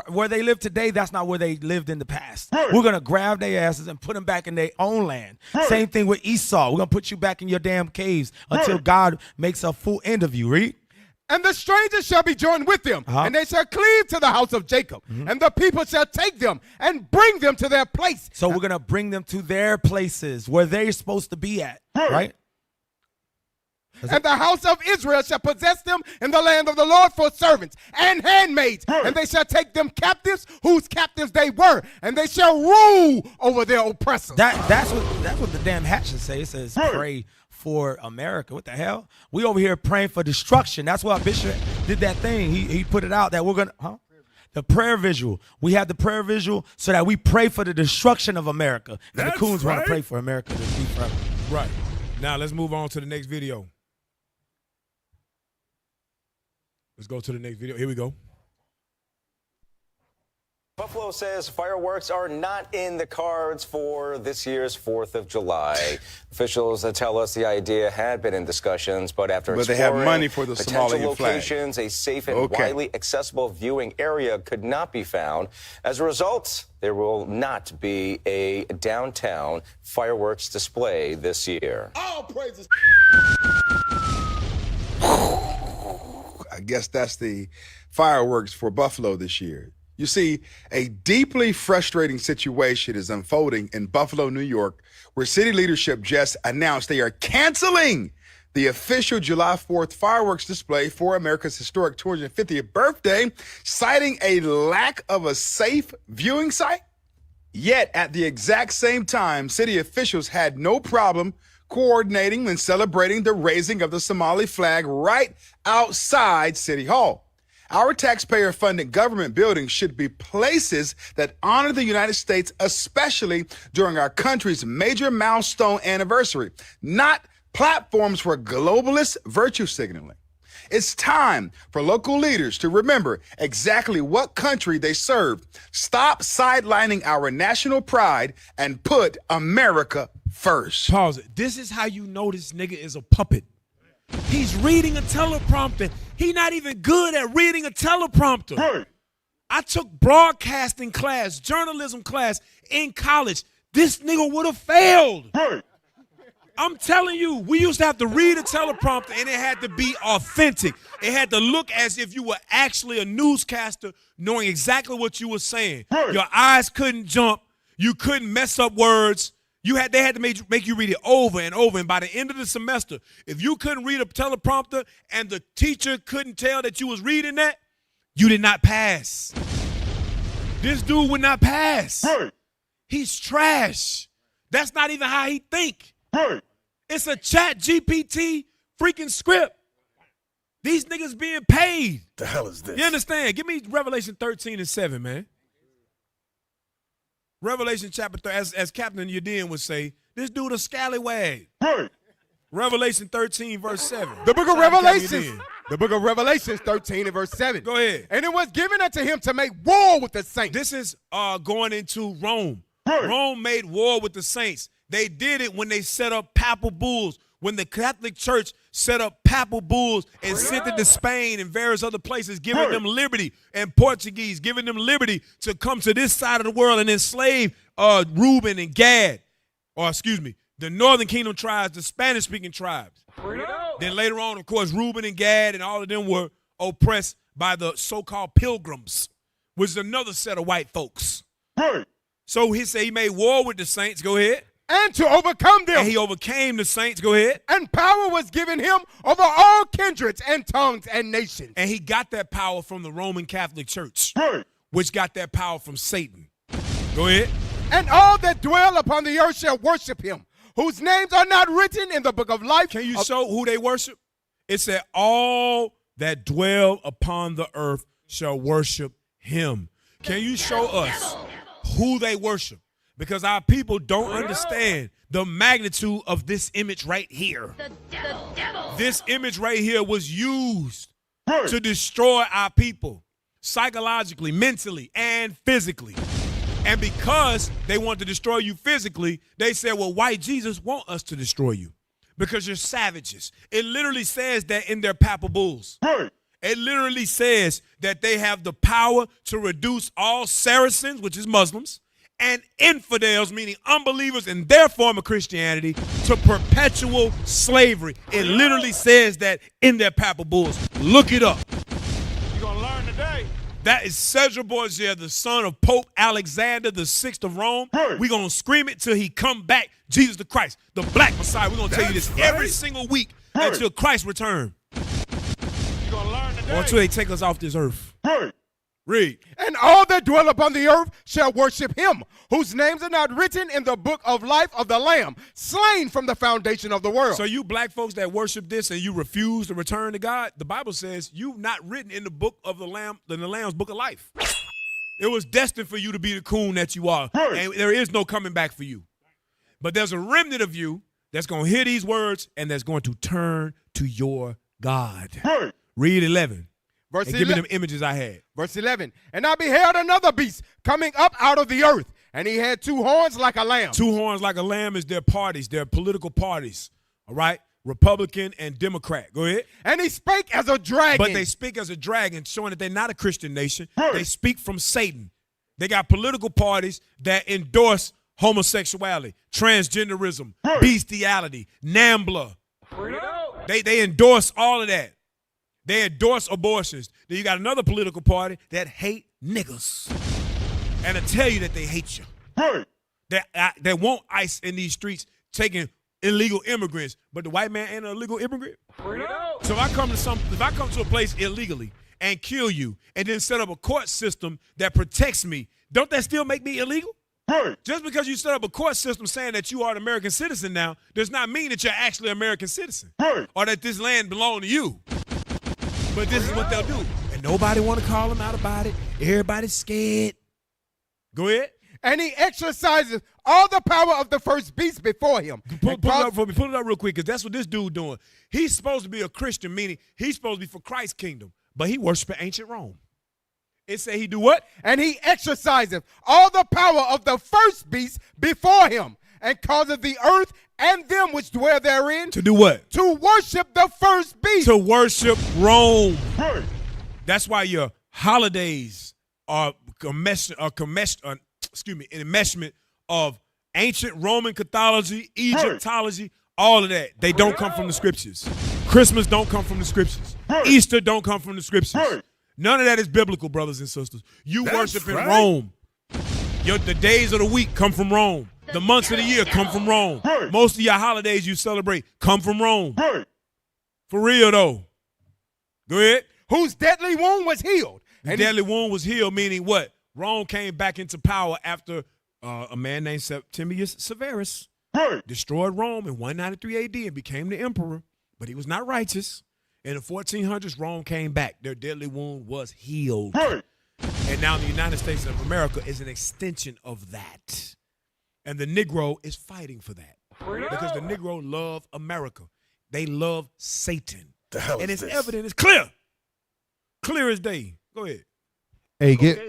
Speaker 18: where they live today. That's not where they lived in the past. We're going to grab their asses and put them back in their own land. Same thing with Esau. We're going to put you back in your damn caves until God makes a full end of you. Read.
Speaker 12: And the strangers shall be joined with them, and they shall cleave to the house of Jacob. And the people shall take them and bring them to their place.
Speaker 18: So we're going to bring them to their places where they're supposed to be at, right?
Speaker 12: And the house of Israel shall possess them in the land of the Lord for servants and handmaids. And they shall take them captives, whose captives they were, and they shall rule over their oppressors.
Speaker 18: That's what the damn hatchet say. It says pray for America. What the hell? We over here praying for destruction. That's why Bishop did that thing. He put it out that we're gonna the prayer visual. We have the prayer visual so that we pray for the destruction of America. And the Coons want to pray for America to be forever.
Speaker 11: Right. Now let's move on to the next video. Let's go to the next video. Here we go.
Speaker 20: Buffalo says fireworks are not in the cards for this year's 4th of July. Officials tell us the idea had been in discussions, but after
Speaker 21: But they have
Speaker 20: exploring
Speaker 21: money for the
Speaker 20: potential
Speaker 21: Somalian flag.
Speaker 20: locations, a safe and widely accessible viewing area could not be found. As a result, there will not be a downtown fireworks display this year.
Speaker 21: All praises. I guess that's the fireworks for Buffalo this year. You see, a deeply frustrating situation is unfolding in Buffalo, New York, where city leadership just announced they are canceling the official July 4th fireworks display for America's historic 250th birthday, citing a lack of a safe viewing site. Yet, at the exact same time, city officials had no problem coordinating and celebrating the raising of the Somali flag right outside City Hall. Our taxpayer-funded government buildings should be places that honor the United States, especially during our country's major milestone anniversary, not platforms for globalist virtue signaling. It's time for local leaders to remember exactly what country they serve. Stop sidelining our national pride and put America first.
Speaker 11: Pause it. This is how you know this nigga is a puppet. He's reading a teleprompter. He not even good at reading a teleprompter. Right. I took broadcasting class, journalism class in college. This nigga would have failed. Right. I'm telling you, we used to have to read a teleprompter and it had to be authentic. It had to look as if you were actually a newscaster knowing exactly what you were saying. Right. Your eyes couldn't jump. You couldn't mess up words. They had to make you read it over and over. And by the end of the semester, if you couldn't read a teleprompter and the teacher couldn't tell that you was reading that, you did not pass. This dude would not pass. Right. He's trash. That's not even how he think. Right. It's a chat GPT freaking script. These niggas being paid.
Speaker 10: The hell is this?
Speaker 11: You understand? Give me Revelation 13:7, man. Revelation chapter 3, as Captain Yadin would say, this dude a scallywag. Right. Revelation 13, verse 7.
Speaker 12: The book of Revelation. The book of Revelation 13 and verse 7.
Speaker 11: Go ahead.
Speaker 12: And it was given unto him to make war with the saints.
Speaker 11: This is going into Rome. Right. Rome made war with the saints. They did it when they set up papal bulls. When the Catholic Church set up papal bulls and sent it to Spain and various other places, giving them liberty, and Portuguese, giving them liberty to come to this side of the world and enslave Reuben and Gad, or excuse me, the Northern Kingdom tribes, the Spanish-speaking tribes. Then later on, of course, Reuben and Gad and all of them were oppressed by the so-called pilgrims, which is another set of white folks. So he said he made war with the saints. Go ahead.
Speaker 12: And to overcome them.
Speaker 11: And he overcame the saints. Go ahead.
Speaker 12: And power was given him over all kindreds and tongues and nations.
Speaker 11: And he got that power from the Roman Catholic Church, which got that power from Satan. Go ahead.
Speaker 12: And all that dwell upon the earth shall worship him, whose names are not written in the book of life.
Speaker 11: Can you show who they worship? It said, all that dwell upon the earth shall worship him. Can you show us who they worship? Because our people don't understand the magnitude of this image right here. The devil. This image right here was used to destroy our people psychologically, mentally, and physically. And because they want to destroy you physically, they said, well, white Jesus want us to destroy you because you're savages. It literally says that in their papal bulls. It literally says that they have the power to reduce all Saracens, which is Muslims, and infidels, meaning unbelievers in their form of Christianity, to perpetual slavery. It literally says that in their papal bulls. Look it up.
Speaker 21: You're going to learn today.
Speaker 11: That is Cesar Borgia, the son of Pope Alexander VI of Rome. We're going to scream it till he come back, Jesus the Christ, the black Messiah. We're going to tell you this every single week until Christ return.
Speaker 21: You're going to learn today.
Speaker 11: Or until they take us off this earth. Read.
Speaker 12: And all that dwell upon the earth shall worship him, whose names are not written in the book of life of the Lamb, slain from the foundation of the world.
Speaker 11: So you black folks that worship this and you refuse to return to God, the Bible says you've not written in the book of the Lamb, in the Lamb's book of life. It was destined for you to be the coon that you are, and there is no coming back for you. But there's a remnant of you that's going to hear these words and that's going to turn to your God. Read 11.
Speaker 12: Verse
Speaker 11: and give me them images I had.
Speaker 12: Verse 11. And I beheld another beast coming up out of the earth, and he had 2 horns like a lamb.
Speaker 11: 2 horns like a lamb is their parties, their political parties. All right? Republican and Democrat. Go ahead.
Speaker 12: And he spake as a dragon.
Speaker 11: But they speak as a dragon, showing that they're not a Christian nation. They speak from Satan. They got political parties that endorse homosexuality, transgenderism, bestiality, NAMBLA. They endorse all of that. They endorse abortions. Then you got another political party that hate niggas. And to tell you that they hate you. They want ICE in these streets taking illegal immigrants, but the white man ain't an illegal immigrant. So if I come to a place illegally and kill you and then set up a court system that protects me, don't that still make me illegal? Just because you set up a court system saying that you are an American citizen now does not mean that you're actually an American citizen or that this land belongs to you. But this is what they'll do. And nobody want to call them out about it. Everybody's scared. Go ahead.
Speaker 12: And he exercises all the power of the first beast before him.
Speaker 11: Pull it up for me. Pull it up real quick, because that's what this dude doing. He's supposed to be a Christian, meaning he's supposed to be for Christ's kingdom, but he worshiping ancient Rome. It say he do what?
Speaker 12: And he exerciseth all the power of the first beast before him, and causeth the earth and them which dwell therein
Speaker 11: to do what?
Speaker 12: To worship the first beast.
Speaker 11: To worship Rome. That's why your holidays are enmeshment of ancient Roman Catholicism, Egyptology, all of that. They don't come from the scriptures. Christmas don't come from the scriptures. Easter don't come from the scriptures. None of that is biblical, brothers and sisters. You worship in Rome. The days of the week come from Rome. The months of the year come from Rome. Most of your holidays you celebrate come from Rome. For real, though. Go ahead.
Speaker 12: Whose deadly wound was healed.
Speaker 11: The deadly wound was healed, meaning what? Rome came back into power after a man named Septimius Severus destroyed Rome in 193 AD and became the emperor, but he was not righteous. In the 1400s, Rome came back. Their deadly wound was healed. And now the United States of America is an extension of that. And the Negro is fighting for that. Because the Negro love America. They love Satan. And it's evident. It's clear. Clear as day. Go ahead.
Speaker 2: Hey, get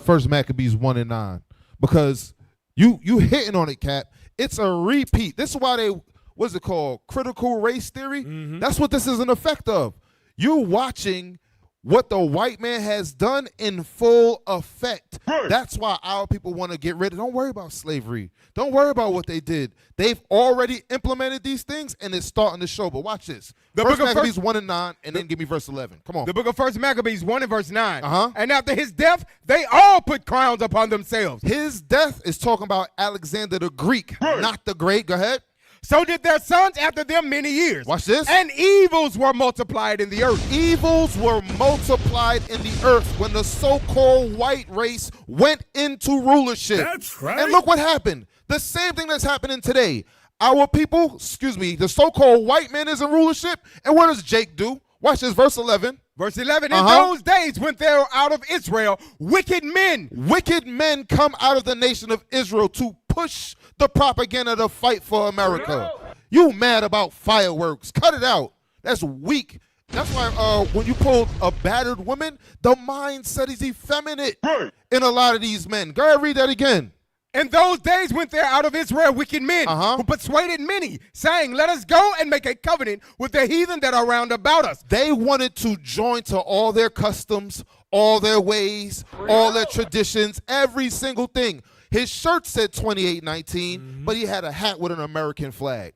Speaker 2: First Maccabees 1 and 9. Because you hitting on it, Cap. It's a repeat. This is why they, what's it called? Critical race theory? That's what this is an effect of. You're watching what the white man has done in full effect. That's why our people want to get rid of. Don't worry about slavery. Don't worry about what they did. They've already implemented these things, and it's starting to show. But watch this. First Maccabees 1 and 9, and then give me verse 11. Come on.
Speaker 12: The book of First Maccabees 1 and verse 9. And after his death, they all put crowns upon themselves.
Speaker 2: His death is talking about Alexander the Greek, not the Great. Go ahead.
Speaker 12: So did their sons after them many years.
Speaker 2: Watch this.
Speaker 12: And evils were multiplied in the earth.
Speaker 2: Evils were multiplied in the earth when the so-called white race went into rulership.
Speaker 10: That's right.
Speaker 2: And look what happened. The same thing that's happening today. Our people, the so-called white man is in rulership. And what does Jake do? Watch this, verse 11.
Speaker 12: Verse 11, in those days went there out of Israel wicked men.
Speaker 2: Wicked men come out of the nation of Israel to push the propaganda to fight for America. You mad about fireworks. Cut it out. That's weak. That's why when you pull a battered woman, the mindset is effeminate in a lot of these men. Go ahead, read that again.
Speaker 12: In those days went there out of Israel wicked men who persuaded many, saying, let us go and make a covenant with the heathen that are round about us.
Speaker 2: They wanted to join to all their customs, all their ways, all their traditions, every single thing. His shirt said 2819, but he had a hat with an American flag.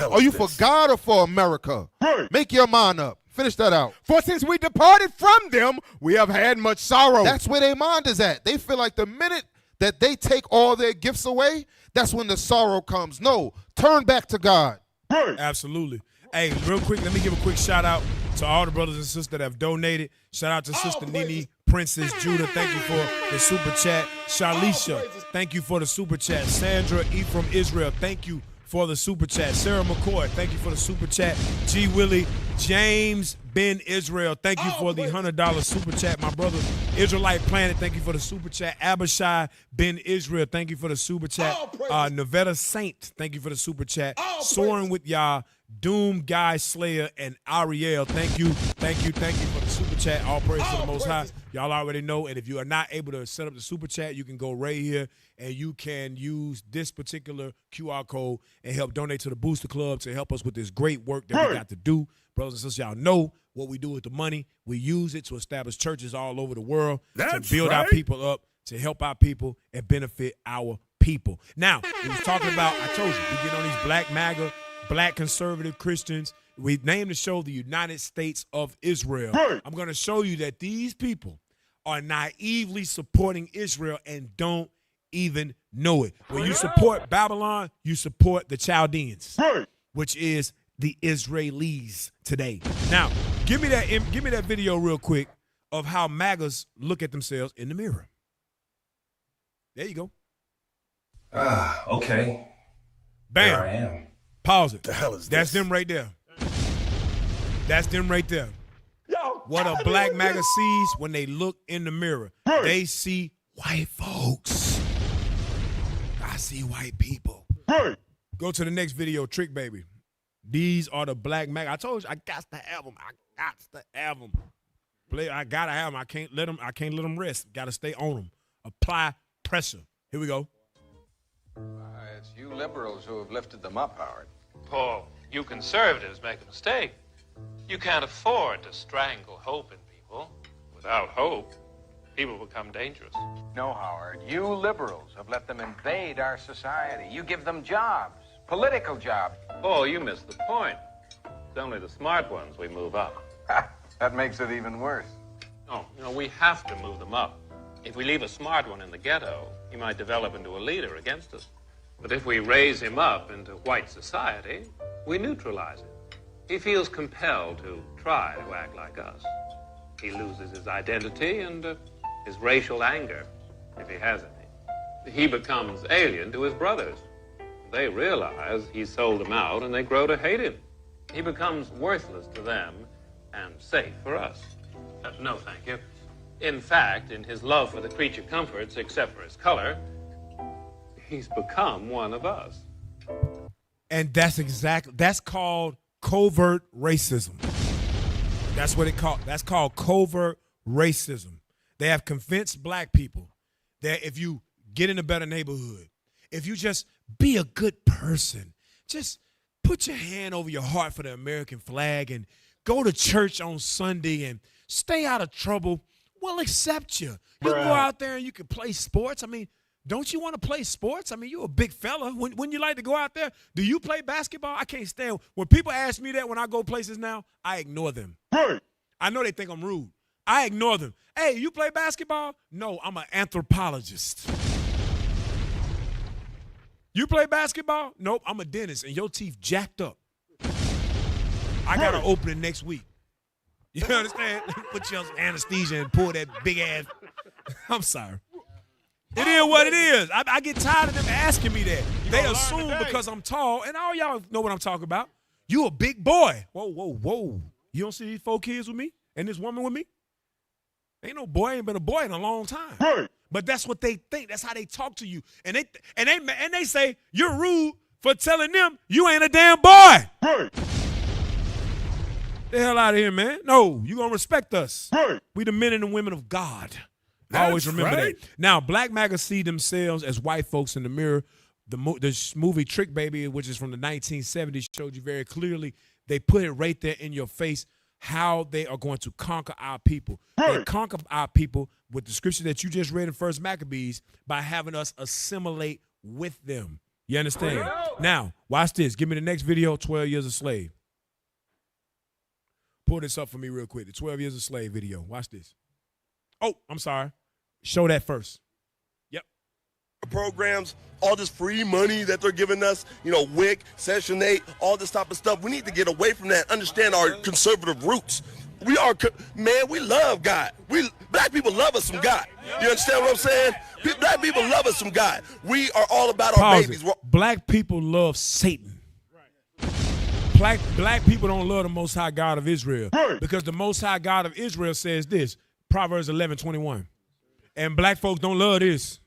Speaker 2: Are you for God or for America? Make your mind up. Finish that out.
Speaker 12: For since we departed from them, we have had much sorrow.
Speaker 2: That's where their mind is at. They feel like the minute that they take all their gifts away, that's when the sorrow comes. No, turn back to God.
Speaker 11: Absolutely. Hey, real quick, let me give a quick shout out to all the brothers and sisters that have donated. Shout out to Sister Nene, Princess Judah, thank you for the super chat. Shalisha, thank you for the super chat. Sandra E. from Israel, thank you for the super chat. Sarah McCoy, thank you for the super chat. G. Willie, James Ben Israel, thank you for the $100 super chat. My brother Israelite Planet, thank you for the super chat. Abishai Ben Israel, thank you for the super chat. Nevada Saint, thank you for the super chat. Soaring with Yah, Doom Guy Slayer, and Ariel, thank you for the super chat. All praise to the Most High. Y'all already know. And if you are not able to set up the super chat, you can go right here and you can use this particular QR code and help donate to the Booster Club to help us with this great work that we got to do. Brothers and sisters, y'all know what we do with the money. We use it to establish churches all over the world, to build our people up, to help our people and benefit our people. Now, we was talking about, I told you, we get on these black MAGA, black conservative Christians. We named the show the United States of Israel. I'm going to show you that these people are naively supporting Israel and don't even know it. When you support Babylon, you support the Chaldeans, which is the Israelis today. Now, give me that video real quick of how MAGAs look at themselves in the mirror. There you go.
Speaker 3: Okay.
Speaker 11: Bam.
Speaker 3: There I am.
Speaker 11: Pause it.
Speaker 3: The hell is
Speaker 11: That's
Speaker 3: this?
Speaker 11: them right there. That's them right there. What a black MAGA sees when they look in the mirror. They see white folks. I see white people. Go to the next video, Trick Baby. These are the black MAGA. I told you, I got to have them. I gotta have them. I can't let them rest. Gotta stay on them. Apply pressure. Here we go.
Speaker 22: It's you liberals who have lifted them up, Howard.
Speaker 23: Paul, you conservatives make a mistake. You can't afford to strangle hope in people. Without hope, people become dangerous.
Speaker 22: No, Howard, you liberals have let them invade our society. You give them jobs, political jobs.
Speaker 23: Paul, you missed the point. It's only the smart ones we move up.
Speaker 22: That makes it even worse.
Speaker 23: No, we have to move them up. If we leave a smart one in the ghetto, he might develop into a leader against us. But if we raise him up into white society, we neutralize him. He feels compelled to try to act like us. He loses his identity and his racial anger, if he has any. He becomes alien to his brothers. They realize he sold them out and they grow to hate him. He becomes worthless to them and safe for us. No, thank you. In fact, in his love for the creature comforts, except for his color, he's become one of us.
Speaker 11: And that's called covert racism. That's what that's called covert racism. They have convinced black people that if you get in a better neighborhood, if you just be a good person, just put your hand over your heart for the American flag and go to church on Sunday and stay out of trouble, we'll accept you. You can go out there and you can play sports. I mean, don't you want to play sports? I mean, you're a big fella. Wouldn't you like to go out there? Do you play basketball? I can't stand. When people ask me that when I go places now, I ignore them. I know they think I'm rude. I ignore them. Hey, you play basketball? No, I'm an anthropologist. You play basketball? Nope, I'm a dentist and your teeth jacked up. I got to open it next week. You understand? Put you on anesthesia and pull that big ass. I'm sorry. It is what it is. I get tired of them asking me that. They assume because I'm tall, and all y'all know what I'm talking about. You a big boy. Whoa. You don't see these 4 kids with me and this woman with me? Ain't no boy, ain't been a boy in a long time. But that's what they think. That's how they talk to you. And they say you're rude for telling them you ain't a damn boy. The hell out of here, man. No, you gonna respect us. We the men and the women of God. I always remember that. Now, black MAGA see themselves as white folks in the mirror. The movie Trick Baby, which is from the 1970s, showed you very clearly. They put it right there in your face how they are going to conquer our people. They conquer our people with the scripture that you just read in 1 Maccabees by having us assimilate with them. You understand? Now, watch this. Give me the next video, 12 Years a Slave. Pull this up for me real quick. The 12 Years a Slave video. Watch this. Oh, I'm sorry. Show that first. Yep.
Speaker 24: Programs, all this free money that they're giving us, WIC, Section 8, all this type of stuff. We need to get away from that, understand our conservative roots. We love God. Black people love us some God. You understand what I'm saying? Black people love us some God. We are all about our babies.
Speaker 11: Black people love Satan. Black people don't love the Most High God of Israel because the Most High God of Israel says this, Proverbs 11:21. And black folks don't love this.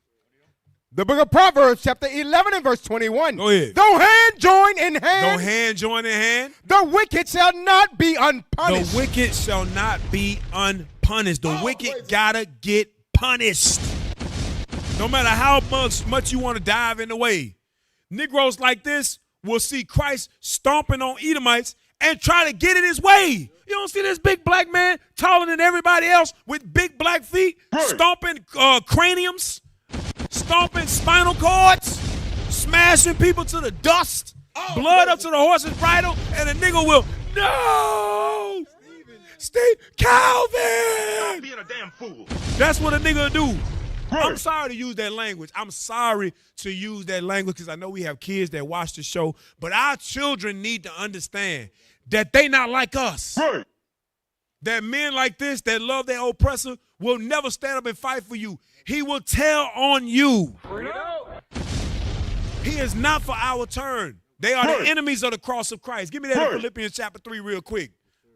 Speaker 12: The book of Proverbs, chapter 11 and verse 21.
Speaker 11: Go ahead.
Speaker 12: Though hand join in hand.
Speaker 11: Though hand join in hand.
Speaker 12: The wicked shall not be unpunished.
Speaker 11: The wicked shall not be unpunished. The wicked gotta get punished. No matter how much you want to dive in the way. Negroes like this will see Christ stomping on Edomites and try to get in his way. You don't see this big black man taller than everybody else with big black feet, stomping craniums, stomping spinal cords, smashing people to the dust, blood up to the horse's bridle, and a nigga will, no! Steve Calvin!
Speaker 3: Stop being a damn fool.
Speaker 11: That's what a nigga do. I'm sorry to use that language. I'm sorry to use that language because I know we have kids that watch the show, but our children need to understand that they not like us. That men like this that love their oppressor will never stand up and fight for you. He will tell on you. He is not for our turn. They are the enemies of the cross of Christ. Give me that in Philippians chapter 3 real quick.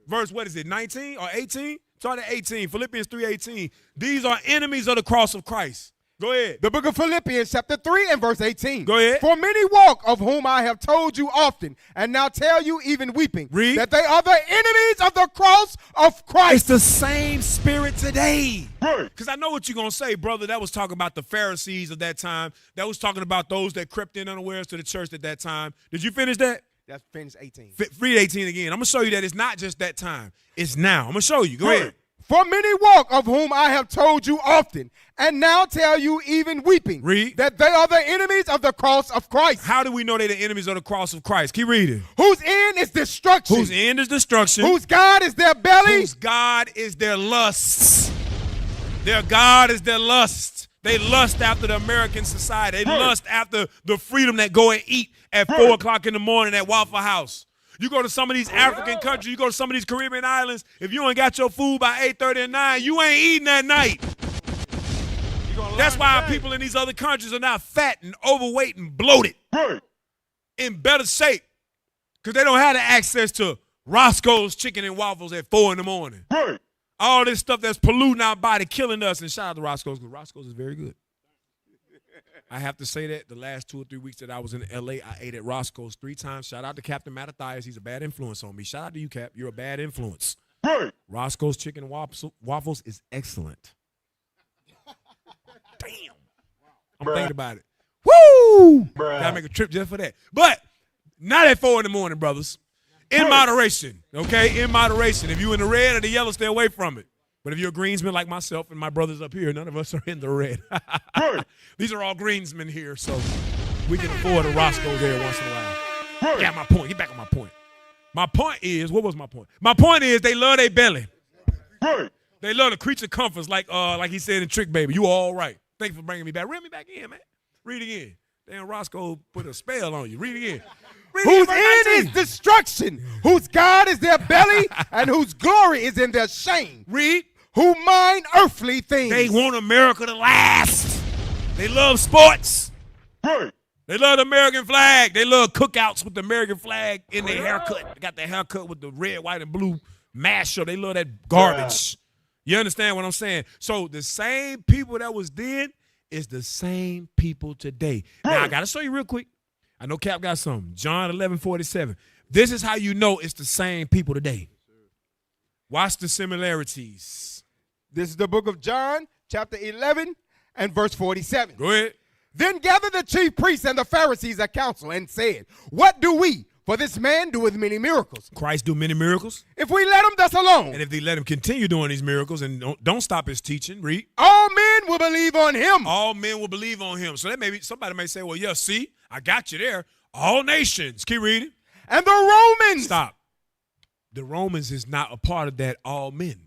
Speaker 11: Verse, what is it, 19 or 18? Start at 18, Philippians 3:18. These are enemies of the cross of Christ. Go ahead.
Speaker 12: The book of Philippians chapter 3 and verse 18.
Speaker 11: Go ahead.
Speaker 12: For many walk, of whom I have told you often, and now tell you even weeping, that they are the enemies of the cross of Christ.
Speaker 11: It's the same spirit today. Because I know what you're going to say, brother. That was talking about the Pharisees of that time. That was talking about those that crept in unawares to the church at that time. Did you finish that?
Speaker 12: That's finished 18.
Speaker 11: Read 18 again. I'm going to show you that it's not just that time. It's now. I'm going to show you. Go ahead.
Speaker 12: For many walk, of whom I have told you often, and now tell you even weeping, that they are the enemies of the cross of Christ.
Speaker 11: How do we know they're the enemies of the cross of Christ? Keep reading.
Speaker 12: Whose end is destruction.
Speaker 11: Whose end is destruction.
Speaker 12: Whose God is their belly.
Speaker 11: Whose God is their lusts. Their God is their lust. They lust after the American society. They lust after the freedom that go and eat at 4 o'clock in the morning at Waffle House. You go to some of these African countries, you go to some of these Caribbean islands, if you ain't got your food by 8:30 and 9, you ain't eating that night. That's why people in these other countries are not fat and overweight and bloated. In better shape. Because they don't have the access to Roscoe's chicken and waffles at 4 in the morning. All this stuff that's polluting our body, killing us. And shout out to Roscoe's, because Roscoe's is very good. I have to say that the last 2 or 3 weeks that I was in L.A., I ate at Roscoe's 3 times. Shout out to Captain Mattathias. He's a bad influence on me. Shout out to you, Cap. You're a bad influence. Roscoe's chicken and waffles is excellent. Damn. I'm thinking about it. Woo! Gotta make a trip just for that. But not at 4 in the morning, brothers. In moderation, okay? In moderation. If you're in the red or the yellow, stay away from it. But if you're a greensman like myself and my brothers up here, none of us are in the red. These are all greensmen here, so we can afford a Roscoe there once in a while. Got my point. Get back on my point. My point is, what was my point? My point is they love their belly. They love the creature comforts, like he said in Trick Baby. You all right. Thanks for bringing me back. Reel me back in, man. Read again. Damn, Roscoe put a spell on you. Read again.
Speaker 12: Whose end is destruction, whose God is their belly, and whose glory is in their shame.
Speaker 11: Read.
Speaker 12: Who mind earthly things.
Speaker 11: They want America to last. They love sports. They love the American flag. They love cookouts with the American flag in their haircut. They got their haircut with the red, white, and blue mashup. They love that garbage. You understand what I'm saying? So the same people that was then is the same people today. Now, I got to show you real quick. I know Cap got something. John 11:47. This is how you know it's the same people today. Watch the similarities.
Speaker 12: This is the book of John, chapter 11 and verse 47.
Speaker 11: Go ahead.
Speaker 12: Then gathered the chief priests and the Pharisees a council and said, what do we? For this man doeth many miracles.
Speaker 11: Christ do many miracles.
Speaker 12: If we let him thus alone.
Speaker 11: And if they let him continue doing these miracles and don't stop his teaching, read.
Speaker 12: All men will believe on him.
Speaker 11: All men will believe on him. So that maybe somebody may say, well, yeah, see, I got you there. All nations. Keep reading.
Speaker 12: And the Romans.
Speaker 11: Stop. The Romans is not a part of that all men.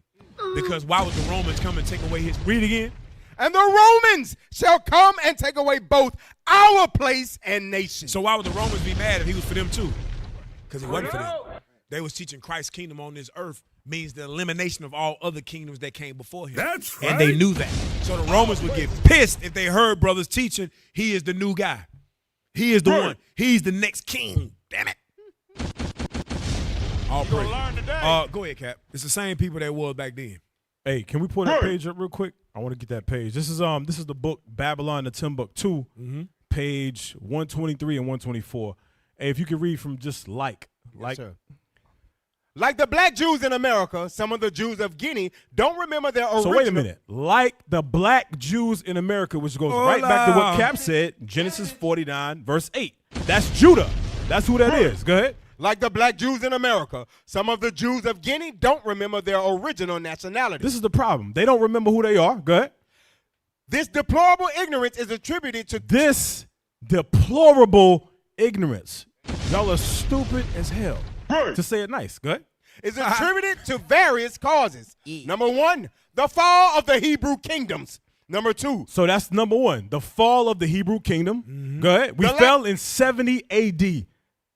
Speaker 11: Because why would the Romans come and take away his... Read again.
Speaker 12: And the Romans shall come and take away both our place and nation.
Speaker 11: So why would the Romans be mad if he was for them too? Because he wasn't for them. They was teaching Christ's kingdom on this earth means the elimination of all other kingdoms that came before him.
Speaker 10: That's right.
Speaker 11: And they knew that. So the Romans would get pissed if they heard brothers teaching, he is the new guy. He is the one. He's the next king. Damn it. All praise. Go ahead, Cap. It's the same people that was back then.
Speaker 15: Hey, can we pull that page up real quick? I want to get that page. This is the book Babylon the Timbuktu, page 123 and 124. Hey, if you could read from just like.
Speaker 12: Sir. Like the black Jews in America, some of the Jews of Guinea don't remember their original.
Speaker 15: So wait a minute. Like the black Jews in America, which goes right back to what Cap said, Genesis 49, verse 8. That's Judah. That's who that is. Go ahead.
Speaker 12: Like the black Jews in America, some of the Jews of Guinea don't remember their original nationality.
Speaker 15: This is the problem. They don't remember who they are. Go ahead.
Speaker 12: This deplorable ignorance is attributed to
Speaker 15: this deplorable ignorance. Y'all are stupid as hell. To say it nice. Go ahead.
Speaker 12: Is attributed to various causes. Number one, the fall of the Hebrew kingdoms. Number two.
Speaker 15: So that's number one, the fall of the Hebrew kingdom. Go ahead. We fell in 70 AD.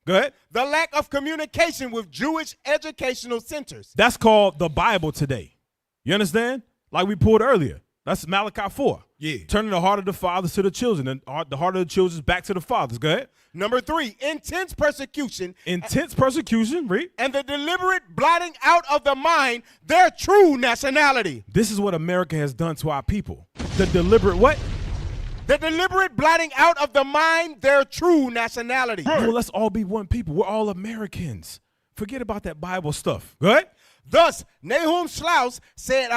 Speaker 15: Go ahead.
Speaker 12: The lack of communication with Jewish educational centers.
Speaker 15: That's called the Bible today. You understand? Like we pulled earlier. That's Malachi 4.
Speaker 11: Yeah.
Speaker 15: Turning the heart of the fathers to the children and the heart of the children back to the fathers. Go ahead.
Speaker 12: Number three, intense persecution.
Speaker 15: Intense persecution, read.
Speaker 12: And the deliberate blotting out of the mind their true nationality.
Speaker 15: This is what America has done to our people. The deliberate what?
Speaker 12: The deliberate blotting out of the mind their true nationality.
Speaker 15: Well, let's all be one people. We're all Americans. Forget about that Bible stuff. Go ahead.
Speaker 12: Thus, Nahum Strauss said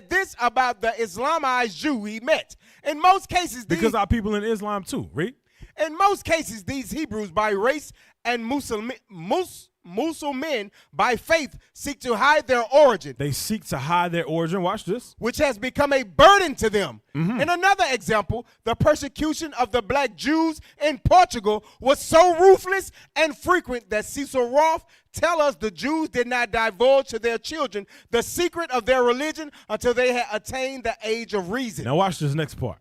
Speaker 12: this about the Islamized Jew he met. In most cases,
Speaker 15: because our people in Islam too, read.
Speaker 12: In most cases, these Hebrews by race and Muslim by faith seek to hide their origin.
Speaker 15: They seek to hide their origin. Watch this.
Speaker 12: Which has become a burden to them. In another example, the persecution of the black Jews in Portugal was so ruthless and frequent that Cecil Roth tell us the Jews did not divulge to their children the secret of their religion until they had attained the age of reason.
Speaker 15: Now watch this next part.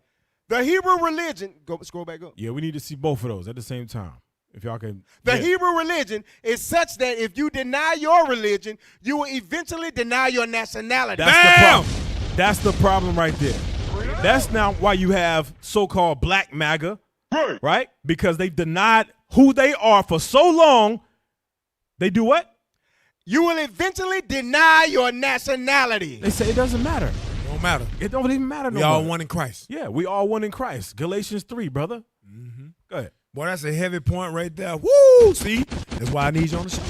Speaker 12: The Hebrew religion, scroll back up.
Speaker 15: Yeah, we need to see both of those at the same time. If y'all can.
Speaker 12: The Hebrew religion is such that if you deny your religion, you will eventually deny your nationality.
Speaker 15: That's the problem. That's the problem right there. That's now why you have so-called black MAGA, right? Because they've denied who they are for so long. They do what?
Speaker 12: You will eventually deny your nationality.
Speaker 15: They say it doesn't matter.
Speaker 11: It don't matter.
Speaker 15: It don't even matter no
Speaker 11: more. We all
Speaker 15: more.
Speaker 11: one in Christ.
Speaker 15: Yeah, we all one in Christ. Galatians 3, brother. Go ahead.
Speaker 11: Boy, that's a heavy point right there. Woo! See? That's why I need you on the show.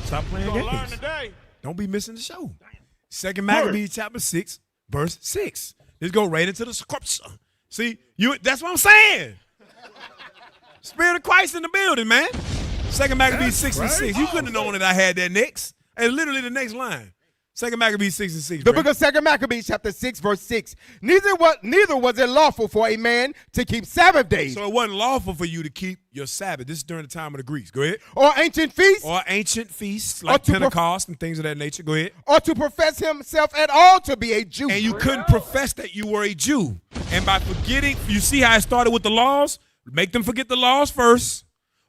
Speaker 11: Stop playing games.
Speaker 12: Learn today.
Speaker 11: Don't be missing the show. 2 Maccabees chapter 6, verse 6. Let's go right into the scripture. See? That's what I'm saying. Spirit of Christ in the building, man. 2 Maccabees 6 and 6. You couldn't have known that I had that next. And literally the next line. 2 Maccabees 6 and 6.
Speaker 12: The book of 2 Maccabees chapter 6 verse 6. Neither was it lawful for a man to keep Sabbath days.
Speaker 11: So it wasn't lawful for you to keep your Sabbath. This is during the time of the Greeks. Go ahead.
Speaker 12: Or ancient feasts.
Speaker 11: Or ancient feasts like Pentecost and things of that nature. Go ahead.
Speaker 12: Or to profess himself at all to be a Jew.
Speaker 11: And you couldn't profess that you were a Jew. And by forgetting, you see how it started with the laws? Make them forget the laws first.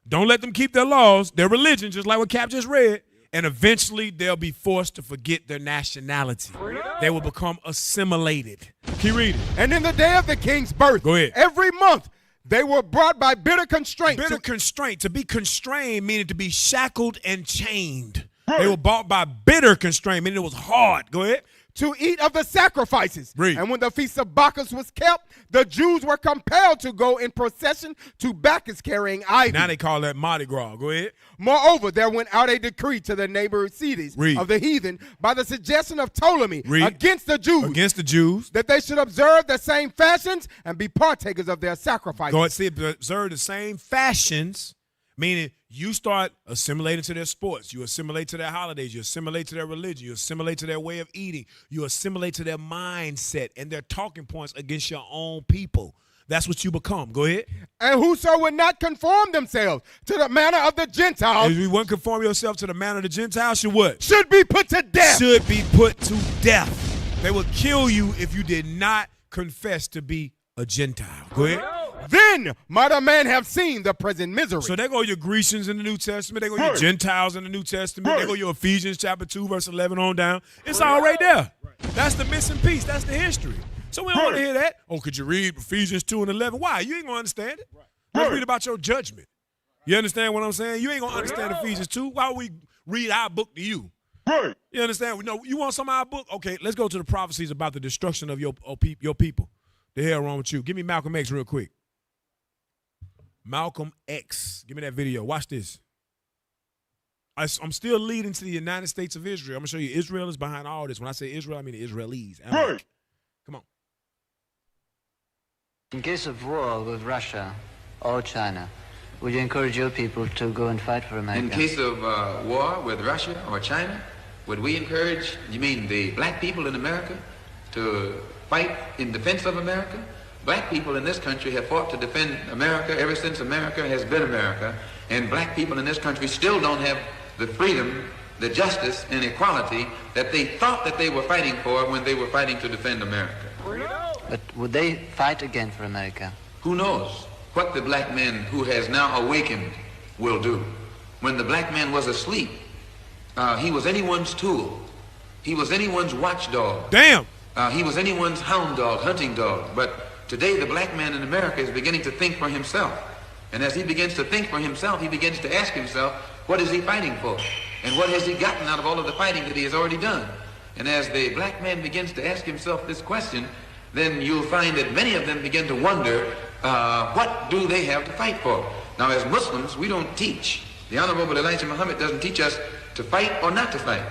Speaker 11: Don't let them keep their laws, their religion, just like what Cap just read. And eventually they'll be forced to forget their nationality. They will become assimilated. Keep reading.
Speaker 12: And in the day of the king's birth,
Speaker 11: go ahead.
Speaker 12: Every month they were brought by bitter constraint.
Speaker 11: Bitter constraint. To be constrained meaning to be shackled and chained. They were bought by bitter constraint, meaning it was hard. Go ahead.
Speaker 12: To eat of the sacrifices.
Speaker 11: Read.
Speaker 12: And when the feast of Bacchus was kept, the Jews were compelled to go in procession to Bacchus carrying ivy.
Speaker 11: Now they call that Mardi Gras. Go ahead.
Speaker 12: Moreover, there went out a decree to the neighboring cities of the heathen by the suggestion of Ptolemy against the Jews.
Speaker 11: Against the Jews.
Speaker 12: That they should observe the same fashions and be partakers of their sacrifices.
Speaker 11: Go ahead, see, observe the same fashions, meaning you start assimilating to their sports, you assimilate to their holidays, you assimilate to their religion, you assimilate to their way of eating, you assimilate to their mindset and their talking points against your own people. That's what you become. Go ahead.
Speaker 12: And whoso would not conform themselves to the manner of the Gentiles.
Speaker 11: If you wouldn't conform yourself to the manner of the Gentiles, should what?
Speaker 12: Should be put to death.
Speaker 11: Should be put to death. They would kill you if you did not confess to be a Gentile. Go ahead.
Speaker 12: Then might a man have seen the present misery.
Speaker 11: So there go your Grecians in the New Testament. There go your Gentiles in the New Testament. There go your Ephesians chapter 2, verse 11 on down. It's all right there. That's the missing piece. That's the history. So we don't want to hear that. Oh, could you read Ephesians 2 and 11? Why? You ain't going to understand it. Let's read about your judgment. You understand what I'm saying? You ain't going to understand Ephesians 2. Why would we read our book to you? You understand? No, you want some of our book? Okay, let's go to the prophecies about the destruction of your people. The hell wrong with you? Give me Malcolm X real quick. Malcolm X. Give me that video. Watch this. I'm still leading to the United States of Israel. I'm going to show you Israel is behind all this. When I say Israel, I mean the Israelis. Right. Come on.
Speaker 1: In case of war with Russia or China, would you encourage your people to go and fight for America?
Speaker 5: In case of war with Russia or China, would we encourage, you mean the black people in America, to fight in defense of America? Black people in this country have fought to defend America ever since America has been America, and black people in this country still don't have the freedom, the justice, and equality that they thought that they were fighting for when they were fighting to defend America.
Speaker 1: But would they fight again for America?
Speaker 5: Who knows what the black man who has now awakened will do? When the black man was asleep, he was anyone's tool. He was anyone's watchdog.
Speaker 11: Damn!
Speaker 5: He was anyone's hound dog, hunting dog. But today the black man in America is beginning to think for himself. And as he begins to think for himself, he begins to ask himself, what is he fighting for? And what has he gotten out of all of the fighting that he has already done? And as the black man begins to ask himself this question, then you'll find that many of them begin to wonder, what do they have to fight for? Now, as Muslims, we don't teach. The Honorable Elijah Muhammad doesn't teach us to fight or not to fight.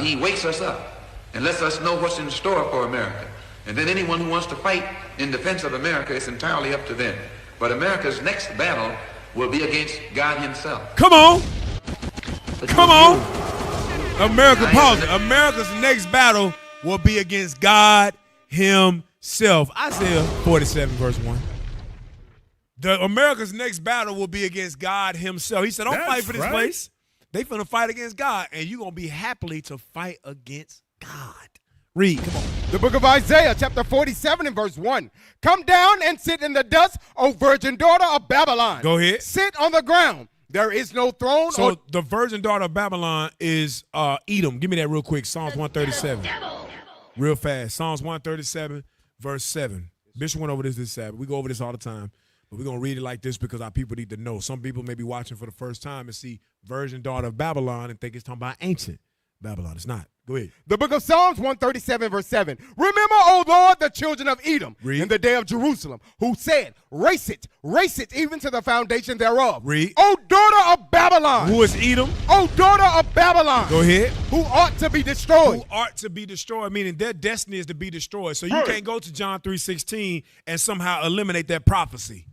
Speaker 5: He wakes us up and lets us know what's in store for America. And then anyone who wants to fight in defense of America, it's entirely up to them. But America's next battle will be against God himself.
Speaker 11: Come on. Come on. America, pause it. America's next battle will be against God himself. Isaiah 47 verse 1. America's next battle will be against God himself. He said, don't fight for this place. They finna fight against God, and you're going to be happily to fight against God. Read, come on.
Speaker 12: The book of Isaiah, chapter 47 and verse 1. Come down and sit in the dust, O virgin daughter of Babylon.
Speaker 11: Go ahead.
Speaker 12: Sit on the ground. There is no throne.
Speaker 11: So the virgin daughter of Babylon is Edom. Give me that real quick. Psalms 137. Real fast. Psalms 137, verse 7. Bishop went over this Sabbath. We go over this all the time. But we're going to read it like this because our people need to know. Some people may be watching for the first time and see virgin daughter of Babylon and think it's talking about ancient Babylon. It's not. Go ahead.
Speaker 12: The book of Psalms 137, verse 7. Remember, O Lord, the children of Edom in the day of Jerusalem, who said, race it, even to the foundation thereof.
Speaker 11: Read.
Speaker 12: O daughter of Babylon.
Speaker 11: Who is Edom?
Speaker 12: O daughter of Babylon.
Speaker 11: Go ahead.
Speaker 12: Who ought to be destroyed.
Speaker 11: Who ought to be destroyed, meaning their destiny is to be destroyed. So you can't go to John 3:16 and somehow eliminate that prophecy.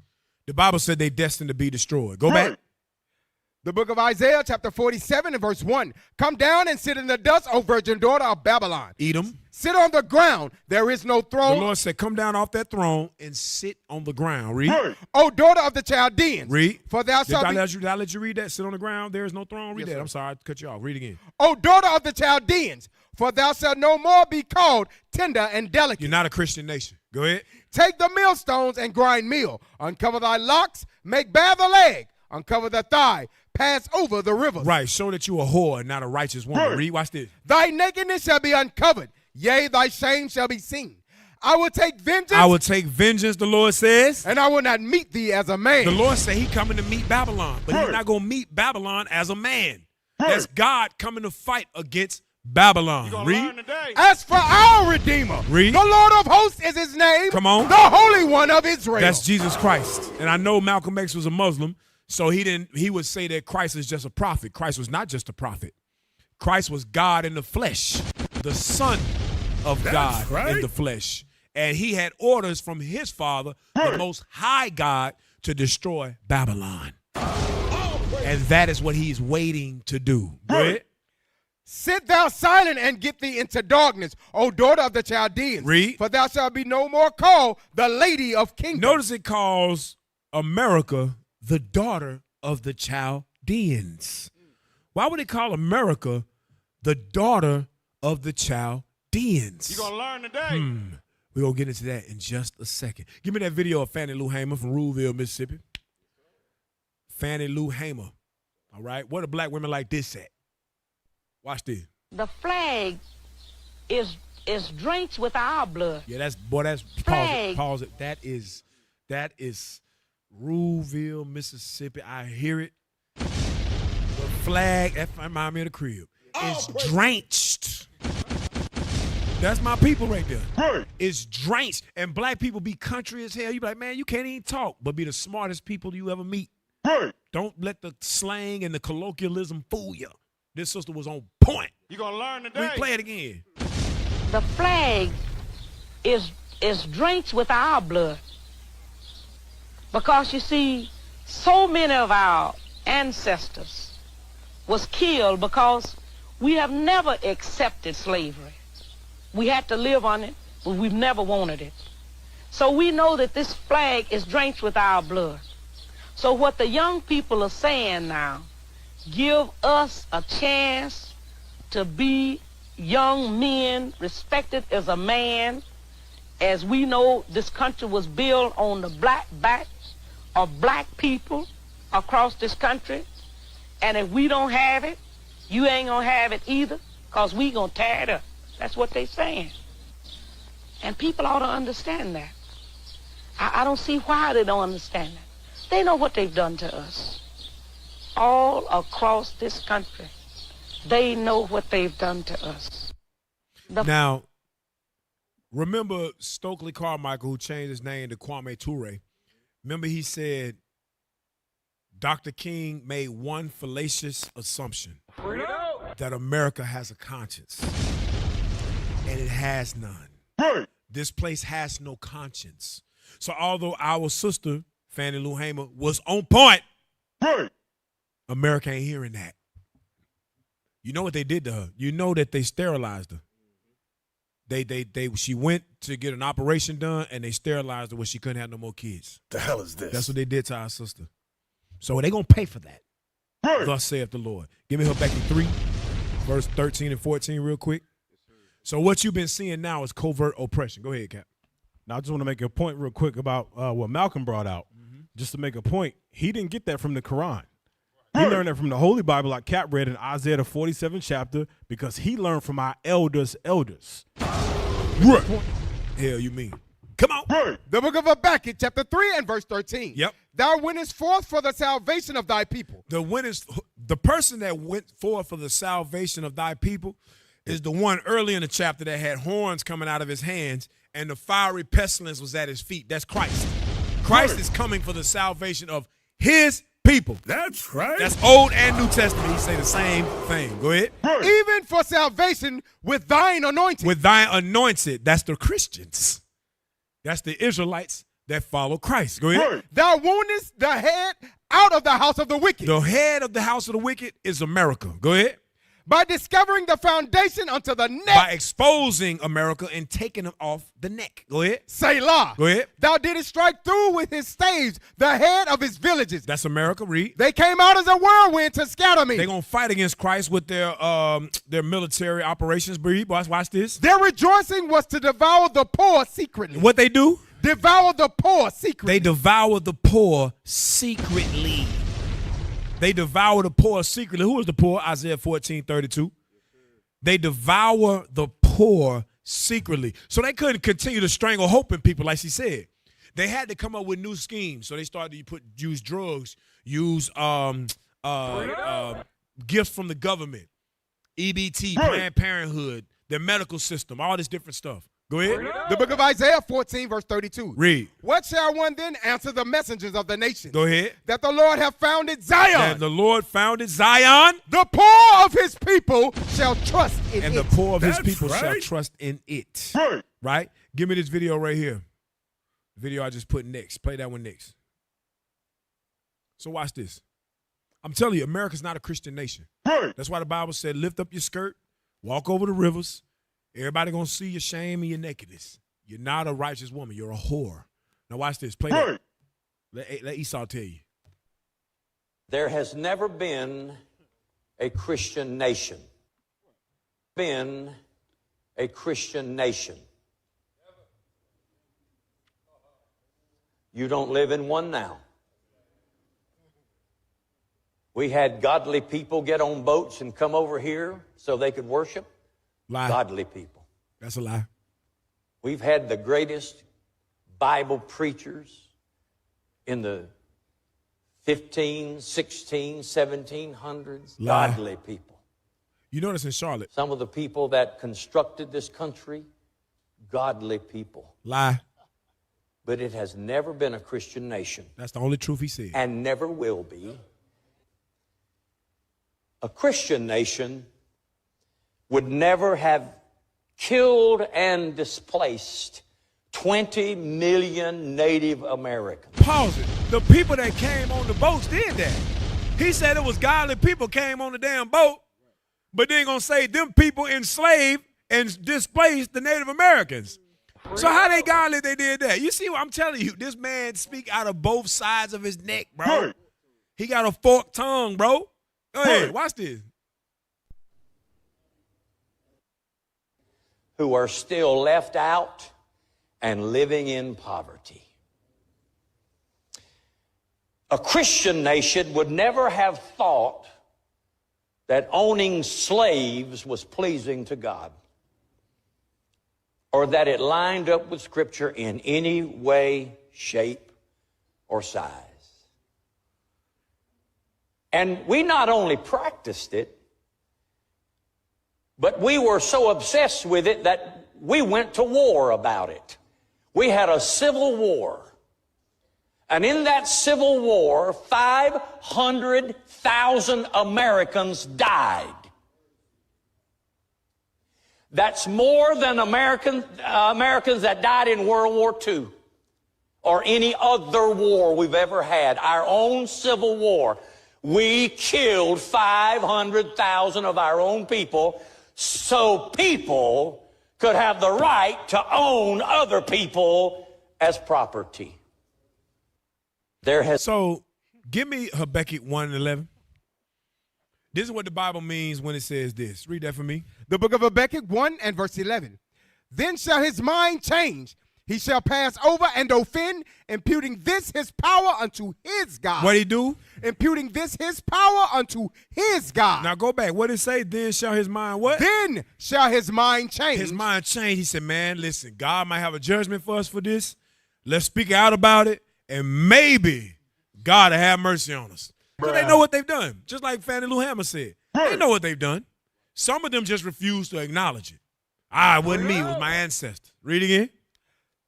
Speaker 11: The Bible said they destined to be destroyed. Go back.
Speaker 12: The book of Isaiah, chapter 47 and verse 1. Come down and sit in the dust, O virgin daughter of Babylon.
Speaker 11: Edom.
Speaker 12: Sit on the ground. There is no throne.
Speaker 11: The Lord said, come down off that throne and sit on the ground. Read.
Speaker 12: O daughter of the Chaldeans.
Speaker 11: Read.
Speaker 12: For thou shalt
Speaker 11: Did I let you read that? Sit on the ground. There is no throne. Read that. Sir. I'm sorry. I cut you off. Read again.
Speaker 12: O daughter of the Chaldeans. For thou shalt no more be called tender and delicate.
Speaker 11: You're not a Christian nation. Go ahead.
Speaker 12: Take the millstones and grind meal. Uncover thy locks. Make bare the leg. Uncover the thigh. Pass over the rivers.
Speaker 11: Right. Show that you a whore and not a righteous woman. Read. Watch this.
Speaker 12: Thy nakedness shall be uncovered. Yea, thy shame shall be seen. I will take vengeance.
Speaker 11: I will take vengeance, the Lord says.
Speaker 12: And I will not meet thee as a man.
Speaker 11: The Lord said he coming to meet Babylon. But he's not going to meet Babylon as a man. That's God coming to fight against Babylon. Read.
Speaker 12: As for our Redeemer,
Speaker 11: read.
Speaker 12: The Lord of hosts is his name.
Speaker 11: Come on.
Speaker 12: The Holy One of Israel.
Speaker 11: That's Jesus Christ. And I know Malcolm X was a Muslim, so he would say that Christ is just a prophet. Christ was not just a prophet. Christ was God in the flesh, the Son of God in the flesh. And he had orders from his Father, the Most High God, to destroy Babylon. And that is what he's waiting to do. Go ahead.
Speaker 12: Sit thou silent and get thee into darkness, O daughter of the Chaldeans.
Speaker 11: Read.
Speaker 12: For thou shalt be no more called the lady of kingdoms.
Speaker 11: Notice it calls America the daughter of the Chaldeans. Why would it call America the daughter of the Chaldeans?
Speaker 12: You're going to learn today.
Speaker 11: We're going to get into that in just a second. Give me that video of Fannie Lou Hamer from Ruleville, Mississippi. Fannie Lou Hamer. All right. Where do black women like this at? Watch this.
Speaker 8: The flag is drenched with our blood.
Speaker 11: Yeah, that's pause it. That is Ruleville, Mississippi. I hear it. The flag, that reminds me of the crib. It's drenched That's my people right there. Right. It's drenched. And black people be country as hell. You be like, man, you can't even talk, but be the smartest people you ever meet. Right. Don't let the slang and the colloquialism fool you. This sister was on point.
Speaker 18: You're going to learn today.
Speaker 11: Play it again.
Speaker 8: The flag is drenched with our blood. Because you see, so many of our ancestors was killed because we have never accepted slavery. We had to live on it, but we've never wanted it. So we know that this flag is drenched with our blood. So what the young people are saying now, give us a chance to be young men, respected as a man, as we know this country was built on the black back of black people across this country. And if we don't have it, you ain't gonna have it either, because we gonna tear it up. That's what they saying. And people ought to understand that. I don't see why they don't understand that. They know what they've done to us. All across this country, they know what they've done to us.
Speaker 11: Now, remember Stokely Carmichael, who changed his name to Kwame Ture? Remember he said Dr. King made one fallacious assumption, that America has a conscience, and it has none. Right. This place has no conscience. So although our sister, Fannie Lou Hamer, was on point, right, America ain't hearing that. You know what they did to her? You know that they sterilized her. She went to get an operation done, and they sterilized her where she couldn't have no more kids.
Speaker 10: The hell is this?
Speaker 11: That's what they did to our sister. So they gonna pay for that. Right. Thus saith the Lord. Give me Habakkuk 3, verse 13 and 14 real quick. So what you've been seeing now is covert oppression. Go ahead, Cap.
Speaker 15: Now, I just want to make a point real quick about what Malcolm brought out. Mm-hmm. Just to make a point, he didn't get that from the Quran. He learned that from the Holy Bible, like Cap read in Isaiah the 47th chapter, because he learned from our elders.
Speaker 11: Right. Hell, you mean? Come on.
Speaker 12: Right. The book of Habakkuk, chapter 3 and verse 13.
Speaker 11: Yep.
Speaker 12: Thou wentest forth for the salvation of thy people.
Speaker 11: The person that went forth for the salvation of thy people is the one early in the chapter that had horns coming out of his hands and the fiery pestilence was at his feet. That's Christ. Christ is coming for the salvation of his people.
Speaker 10: That's right.
Speaker 11: That's Old and New Testament. He say the same thing. Go ahead.
Speaker 12: Even for salvation with thine anointed.
Speaker 11: With thine anointed. That's the Christians. That's the Israelites that follow Christ. Go ahead.
Speaker 12: Thou woundest the head out of the house of the wicked.
Speaker 11: The head of the house of the wicked is America. Go ahead.
Speaker 12: By discovering the foundation unto the neck.
Speaker 11: By exposing America and taking them off the neck. Go ahead.
Speaker 12: Selah.
Speaker 11: Go ahead.
Speaker 12: Thou didst strike through with his staves the head of his villages.
Speaker 11: That's America. Read.
Speaker 12: They came out as a whirlwind to scatter me.
Speaker 11: They're going to fight against Christ with their military operations. Read. Watch this.
Speaker 12: Their rejoicing was to devour the poor secretly.
Speaker 11: What they do?
Speaker 12: Devour the poor secretly.
Speaker 11: They devour the poor secretly. They devour the poor secretly. Who is the poor? Isaiah 14:32. They devour the poor secretly. So they couldn't continue to strangle hope in people, like she said. They had to come up with new schemes. So they started to use drugs, use gifts from the government, EBT, Planned Parenthood, their medical system, all this different stuff. Go ahead.
Speaker 12: The book of Isaiah 14, verse 32.
Speaker 11: Read.
Speaker 12: What shall one then answer the messengers of the nation?
Speaker 11: Go ahead.
Speaker 12: That the Lord have founded Zion.
Speaker 11: That the Lord founded Zion.
Speaker 12: The poor of his people shall trust in it.
Speaker 11: And the poor of his people shall trust in it. Right? Give me this video right here. The video I just put next. Play that one next. So watch this. I'm telling you, America's not a Christian nation. That's why the Bible said, lift up your skirt, walk over the rivers. Everybody gonna see your shame and your nakedness. You're not a righteous woman. You're a whore. Now watch this. Play that. Let Esau tell you.
Speaker 7: There has never been a Christian nation. Been a Christian nation. You don't live in one now. We had godly people get on boats and come over here so they could worship.
Speaker 11: Lie.
Speaker 7: Godly people.
Speaker 11: That's a lie.
Speaker 7: We've had the greatest Bible preachers in the 15, 16, 1700s.
Speaker 11: Lie.
Speaker 7: Godly people.
Speaker 11: You notice in Charlotte.
Speaker 7: Some of the people that constructed this country, godly people.
Speaker 11: Lie.
Speaker 7: But it has never been a Christian nation.
Speaker 11: That's the only truth he said.
Speaker 7: And never will be. A Christian nation would never have killed and displaced 20 million Native Americans.
Speaker 11: Pause it. The people that came on the boats did that. He said it was godly people came on the damn boat, but they're going to say them people enslaved and displaced the Native Americans. So how they godly they did that? You see what I'm telling you? This man speak out of both sides of his neck, bro. He got a forked tongue, bro. Go ahead, watch this.
Speaker 7: Who are still left out and living in poverty. A Christian nation would never have thought that owning slaves was pleasing to God, or that it lined up with Scripture in any way, shape, or size. And we not only practiced it, but we were so obsessed with it that we went to war about it. We had a civil war. And in that civil war, 500,000 Americans died. That's more than Americans that died in World War II or any other war we've ever had. Our own civil war. We killed 500,000 of our own people so people could have the right to own other people as property.
Speaker 11: So give me Habakkuk 1:11. This is what the Bible means when it says this. Read that for me.
Speaker 12: The book of Habakkuk 1 and verse 11. Then shall his mind change. He shall pass over and offend, imputing this his power unto his God.
Speaker 11: What he do?
Speaker 12: Imputing this his power unto his God.
Speaker 11: Now go back. What did it say? Then shall his mind what?
Speaker 12: Then shall his mind change.
Speaker 11: His mind changed. He said, man, listen, God might have a judgment for us for this. Let's speak out about it. And maybe God will have mercy on us. Because they know what they've done. Just like Fannie Lou Hamer said. They know what they've done. Some of them just refuse to acknowledge it. It wasn't me. It was my ancestors. Read again.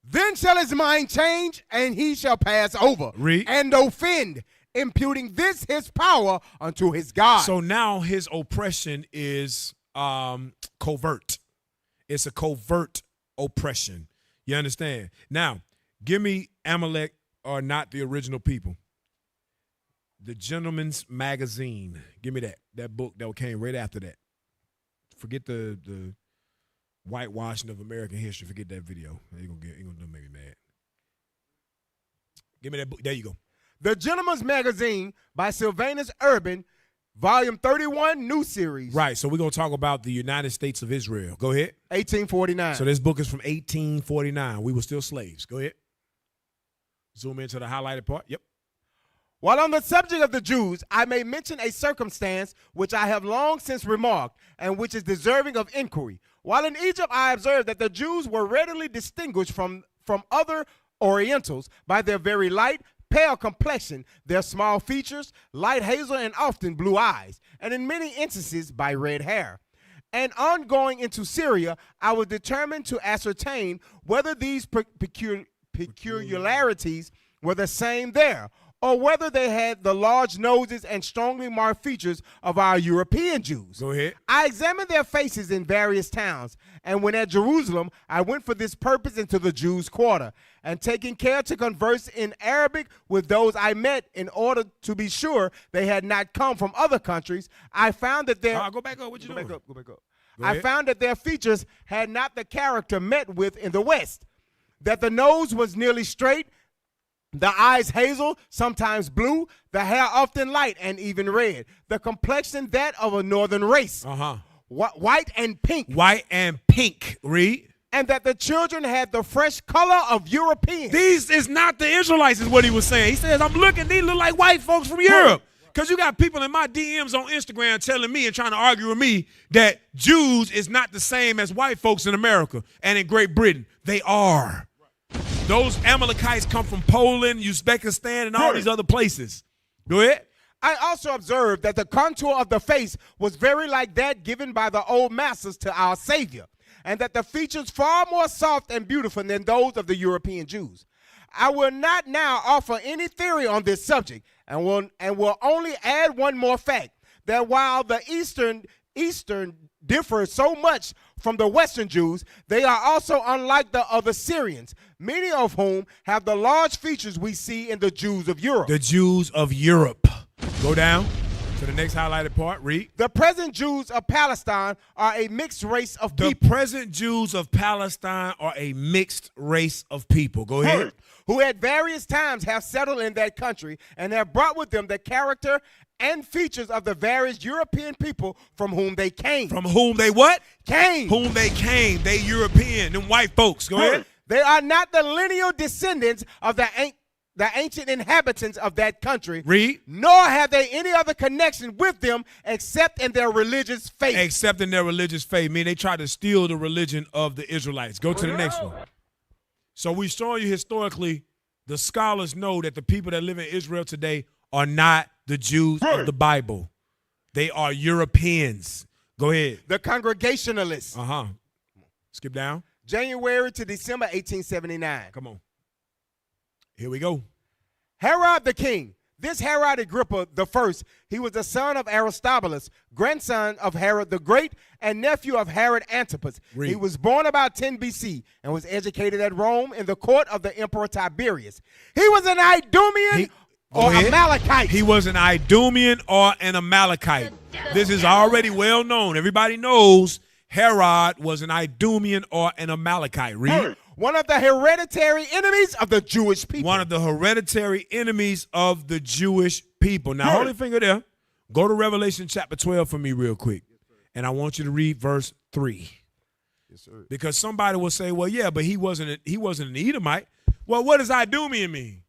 Speaker 12: Then shall his mind change, and he shall pass over.
Speaker 11: Read.
Speaker 12: And offend, imputing this his power unto his God.
Speaker 11: So now his oppression is covert. It's a covert oppression. You understand? Now, give me Amalek are not the original people. The Gentleman's Magazine. Give me that book that came right after that. Forget the whitewashing of American history. Forget that video. You're gonna make me mad. Give me that book. There you go.
Speaker 12: The Gentleman's Magazine by Sylvanus Urban, Volume 31, new series.
Speaker 11: Right. So we're gonna talk about the United States of Israel. Go ahead.
Speaker 12: 1849.
Speaker 11: So this book is from 1849. We were still slaves. Go ahead. Zoom into the highlighted part. Yep.
Speaker 12: While on the subject of the Jews, I may mention a circumstance which I have long since remarked and which is deserving of inquiry. While in Egypt, I observed that the Jews were readily distinguished from other Orientals by their very light, pale complexion, their small features, light hazel and often blue eyes, and in many instances by red hair. And on going into Syria, I was determined to ascertain whether these peculiarities were the same there, or whether they had the large noses and strongly marked features of our European Jews.
Speaker 11: Go ahead.
Speaker 12: I examined their faces in various towns, and when at Jerusalem, I went for this purpose into the Jews' quarter, and taking care to converse in Arabic with those I met in order to be sure they had not come from other countries, I found that their
Speaker 11: go back up. What you doing?
Speaker 12: Go back up. I found that their features had not the character met with in the West, that the nose was nearly straight, the eyes hazel, sometimes blue, the hair often light and even red, the complexion that of a northern race, white and pink.
Speaker 11: White and pink, read.
Speaker 12: And that the children had the fresh color of Europeans.
Speaker 11: These is not the Israelites is what he was saying. He says, I'm looking, these look like white folks from Europe. Because you got people in my DMs on Instagram telling me and trying to argue with me that Jews is not the same as white folks in America and in Great Britain. They are. Those Amalekites come from Poland, Uzbekistan, and all these other places. Go ahead.
Speaker 12: I also observed that the contour of the face was very like that given by the old masters to our Savior, and that the features far more soft and beautiful than those of the European Jews. I will not now offer any theory on this subject, and will only add one more fact, that while the Eastern differ so much from the Western Jews, they are also unlike the other Syrians, many of whom have the large features we see in the Jews of Europe.
Speaker 11: The Jews of Europe. Go down to the next highlighted part. Read.
Speaker 12: The present Jews of Palestine are a mixed race of people.
Speaker 11: The present Jews of Palestine are a mixed race of people. Go ahead.
Speaker 12: Who at various times have settled in that country and have brought with them the character and features of the various European people from whom they came.
Speaker 11: From whom they what?
Speaker 12: Came.
Speaker 11: Whom they came. They European. Them white folks. Go ahead.
Speaker 12: They are not the lineal descendants of the ancient inhabitants of that country.
Speaker 11: Read.
Speaker 12: Nor have they any other connection with them except in their religious faith.
Speaker 11: Except in their religious faith. Meaning they try to steal the religion of the Israelites. Go to the next one. So we show you historically, the scholars know that the people that live in Israel today are not the Jews of the Bible. They are Europeans. Go ahead.
Speaker 12: The Congregationalists.
Speaker 11: Skip down.
Speaker 12: January to December 1879.
Speaker 11: Come on. Here we go.
Speaker 12: Herod the king. This Herod Agrippa the first, he was the son of Aristobulus, grandson of Herod the Great, and nephew of Herod Antipas.
Speaker 11: Read.
Speaker 12: He was born about 10 BC and was educated at Rome in the court of the Emperor Tiberius. He was an Idumean or Amalekite.
Speaker 11: He was an Idumean or an Amalekite. This is already well known. Everybody knows Herod was an Idumean or an Amalekite. Read.
Speaker 12: One of the hereditary enemies of the Jewish people.
Speaker 11: One of the hereditary enemies of the Jewish people. Now, hold your finger there. Go to Revelation chapter 12 for me real quick. And I want you to read verse 3.
Speaker 2: Yes, sir.
Speaker 11: Because somebody will say, well, yeah, but he wasn't an Edomite. Well, what does Idumean mean?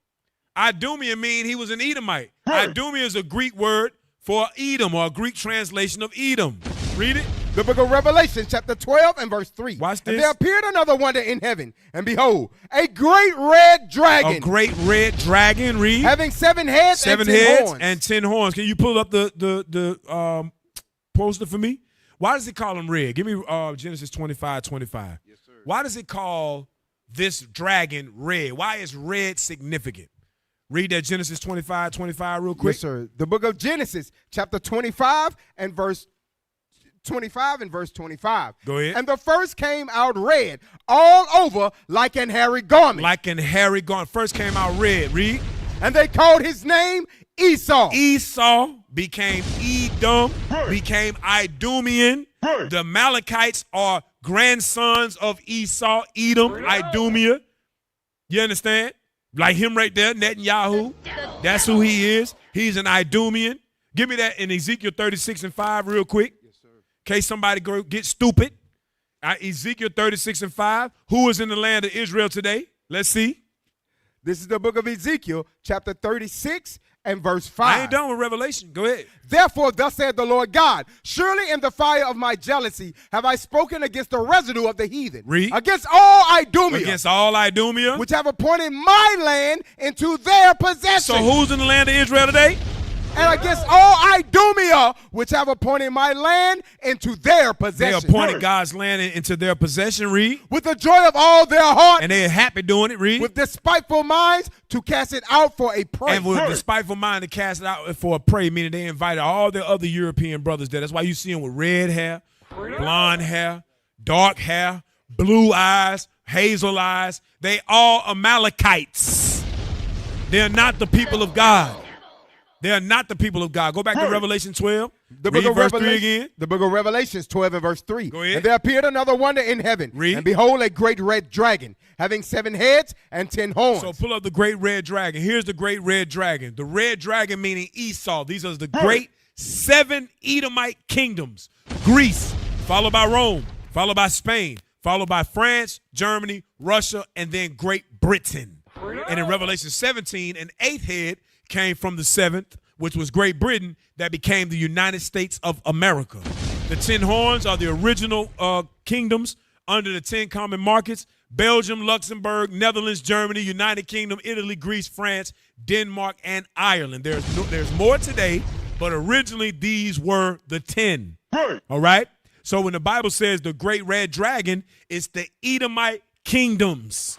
Speaker 11: Idumean mean he was an Edomite. Idumean is a Greek word for Edom, or a Greek translation of Edom. Read it.
Speaker 12: The book of Revelation, chapter 12 and verse 3.
Speaker 11: Watch this.
Speaker 12: And there appeared another wonder in heaven, and behold, a great red dragon.
Speaker 11: A great red dragon, read.
Speaker 12: Having 7 heads and 10 horns.
Speaker 11: And 10 horns. Can you pull up the poster for me? Why does it call him red? Give me Genesis 25:25.
Speaker 2: Yes, sir.
Speaker 11: Why does it call this dragon red? Why is red significant? Read that Genesis 25:25 real quick.
Speaker 12: Yes, sir. The book of Genesis, chapter 25 and verse 25.
Speaker 11: Go ahead.
Speaker 12: And the first came out red, all over like an hairy garment.
Speaker 11: Like an hairy garment. First came out red. Read.
Speaker 12: And they called his name Esau.
Speaker 11: Esau became Edom, became Idumean. The Amalekites are grandsons of Esau, Edom, Idumea. You understand? Like him right there, Netanyahu. That's who he is. He's an Idumean. Give me that in Ezekiel 36:5 real quick. In case somebody get stupid. Ezekiel 36:5. Who is in the land of Israel today? Let's see.
Speaker 12: This is the book of Ezekiel, chapter 36 and verse 5.
Speaker 11: I ain't done with Revelation. Go ahead.
Speaker 12: Therefore, thus saith the Lord God, surely in the fire of my jealousy have I spoken against the residue of the heathen.
Speaker 11: Read.
Speaker 12: Against all Idumea.
Speaker 11: Against all Idumea.
Speaker 12: Which have appointed my land into their possession.
Speaker 11: So who's in the land of Israel today?
Speaker 12: And against all Idumea, which have appointed my land into their possession.
Speaker 11: They appointed God's land into their possession. Read.
Speaker 12: With the joy of all their heart.
Speaker 11: And they're happy doing it. Read.
Speaker 12: With despiteful minds to cast it out for a prey.
Speaker 11: And with despiteful mind to cast it out for a prey, meaning they invited all their other European brothers there. That's why you see them with red hair, blonde hair, dark hair, blue eyes, hazel eyes. They all Amalekites. They're not the people of God. They are not the people of God. Go back to Revelation 12.
Speaker 12: The book of
Speaker 11: verse 3
Speaker 12: Revelation,
Speaker 11: again.
Speaker 12: The book of Revelations 12 and verse 3.
Speaker 11: Go ahead.
Speaker 12: And there appeared another wonder in heaven.
Speaker 11: Read.
Speaker 12: And behold, a great red dragon, having 7 heads and 10 horns.
Speaker 11: So pull up the great red dragon. Here's the great red dragon. The red dragon meaning Esau. These are the great 7 Edomite kingdoms. Greece, followed by Rome, followed by Spain, followed by France, Germany, Russia, and then Great Britain. And in Revelation 17, an 8th head came from the 7th, which was Great Britain, that became the United States of America. The 10 horns are the original kingdoms under the 10 common markets Belgium, Luxembourg, Netherlands, Germany, United Kingdom, Italy, Greece, France, Denmark, and Ireland. There's more today, but originally these were the 10. All right? So when the Bible says the great red dragon, it's the Edomite kingdoms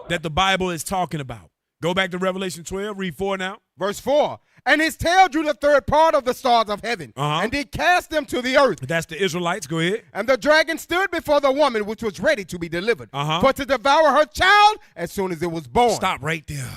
Speaker 11: that the Bible is talking about. Go back to Revelation 12, read 4 now.
Speaker 12: Verse 4. And his tail drew the third part of the stars of heaven, and did cast them to the earth.
Speaker 11: That's the Israelites. Go ahead.
Speaker 12: And the dragon stood before the woman which was ready to be delivered, for to devour her child as soon as it was born.
Speaker 11: Stop right there.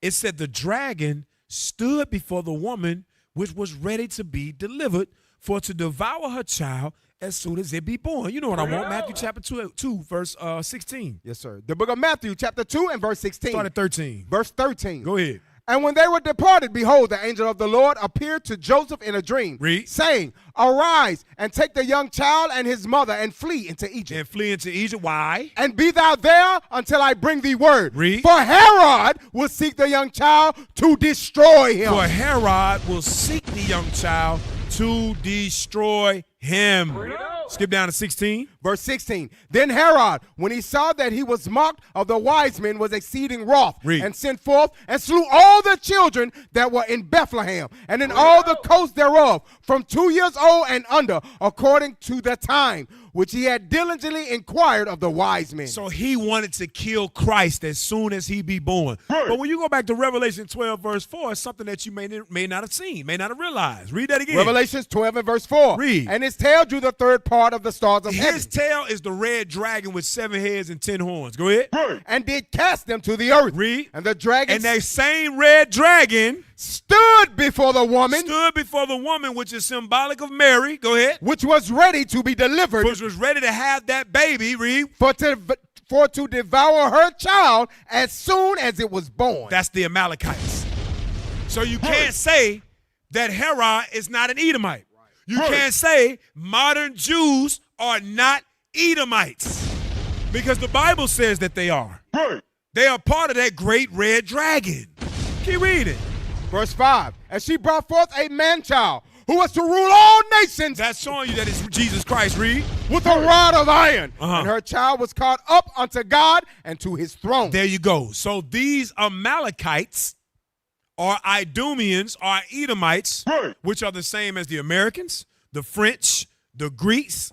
Speaker 11: It said the dragon stood before the woman which was ready to be delivered, for to devour her child as soon as it be born. You know what I want. Matthew chapter 2 verse 16.
Speaker 12: Yes, sir. The book of Matthew chapter 2 and verse 16.
Speaker 11: Start at 13.
Speaker 12: Verse 13.
Speaker 11: Go ahead.
Speaker 12: And when they were departed, behold, the angel of the Lord appeared to Joseph in a dream, saying, Arise and take the young child and his mother and flee into Egypt.
Speaker 11: And flee into Egypt. Why?
Speaker 12: And be thou there until I bring thee word.
Speaker 11: Read.
Speaker 12: For Herod will seek the young child to destroy him.
Speaker 11: For Herod will seek the young child to destroy him. Skip down to 16.
Speaker 12: Verse 16. Then Herod, when he saw that he was mocked of the wise men, was exceeding wroth, and sent forth and slew all the children that were in Bethlehem, and in all the coasts thereof, from 2 years old and under, according to the time which he had diligently inquired of the wise men.
Speaker 11: So he wanted to kill Christ as soon as he be born. But when you go back to Revelation 12, verse 4, it's something that you may not have seen, may not have realized. Read that again.
Speaker 12: Revelation 12 and verse 4.
Speaker 11: Read.
Speaker 12: And his tail drew the third part of the stars of heaven.
Speaker 11: His tail is the red dragon with 7 heads and 10 horns. Go ahead.
Speaker 12: And did cast them to the earth.
Speaker 11: Read.
Speaker 12: And the dragon.
Speaker 11: And that same red dragon
Speaker 12: stood before the woman.
Speaker 11: Stood before the woman, which is symbolic of Mary. Go ahead.
Speaker 12: Which was ready to be delivered.
Speaker 11: Which was ready to have that baby. Read.
Speaker 12: For to devour her child as soon as it was born.
Speaker 11: That's the Amalekites. So you can't say that Herod is not an Edomite. You can't say modern Jews are not Edomites, because the Bible says that they are. They are part of that great red dragon. Keep reading.
Speaker 12: Verse 5. And she brought forth a man-child who was to rule all nations.
Speaker 11: That's showing you that it's Jesus Christ. Read.
Speaker 12: With a rod of iron. And her child was caught up unto God and to his throne.
Speaker 11: There you go. So these Amalekites are Idumeans, are Edomites, which are the same as the Americans, the French, the Greeks.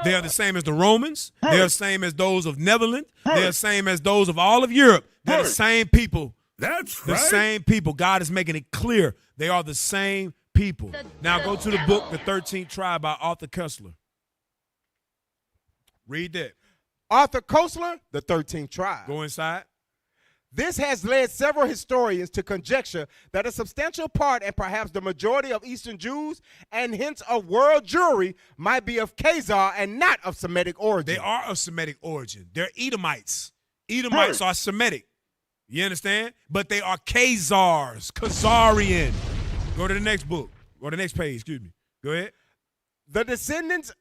Speaker 11: They are the same as the Romans. They are the same as those of Netherlands. They are the same as those of all of Europe. They're the same people.
Speaker 10: That's
Speaker 11: the same people. God is making it clear. They are the same people. Now go to the book, The 13th Tribe by Arthur Koestler. Read that.
Speaker 12: Arthur Koestler, The 13th Tribe.
Speaker 11: Go inside.
Speaker 12: This has led several historians to conjecture that a substantial part and perhaps the majority of Eastern Jews and hence of world Jewry might be of Khazar and not of Semitic origin.
Speaker 11: They are of Semitic origin. They're Edomites. Edomites are Semitic. You understand? But they are Khazars, Khazarian. Go to the next book. Or the next page, excuse me. Go ahead.
Speaker 12: The descendants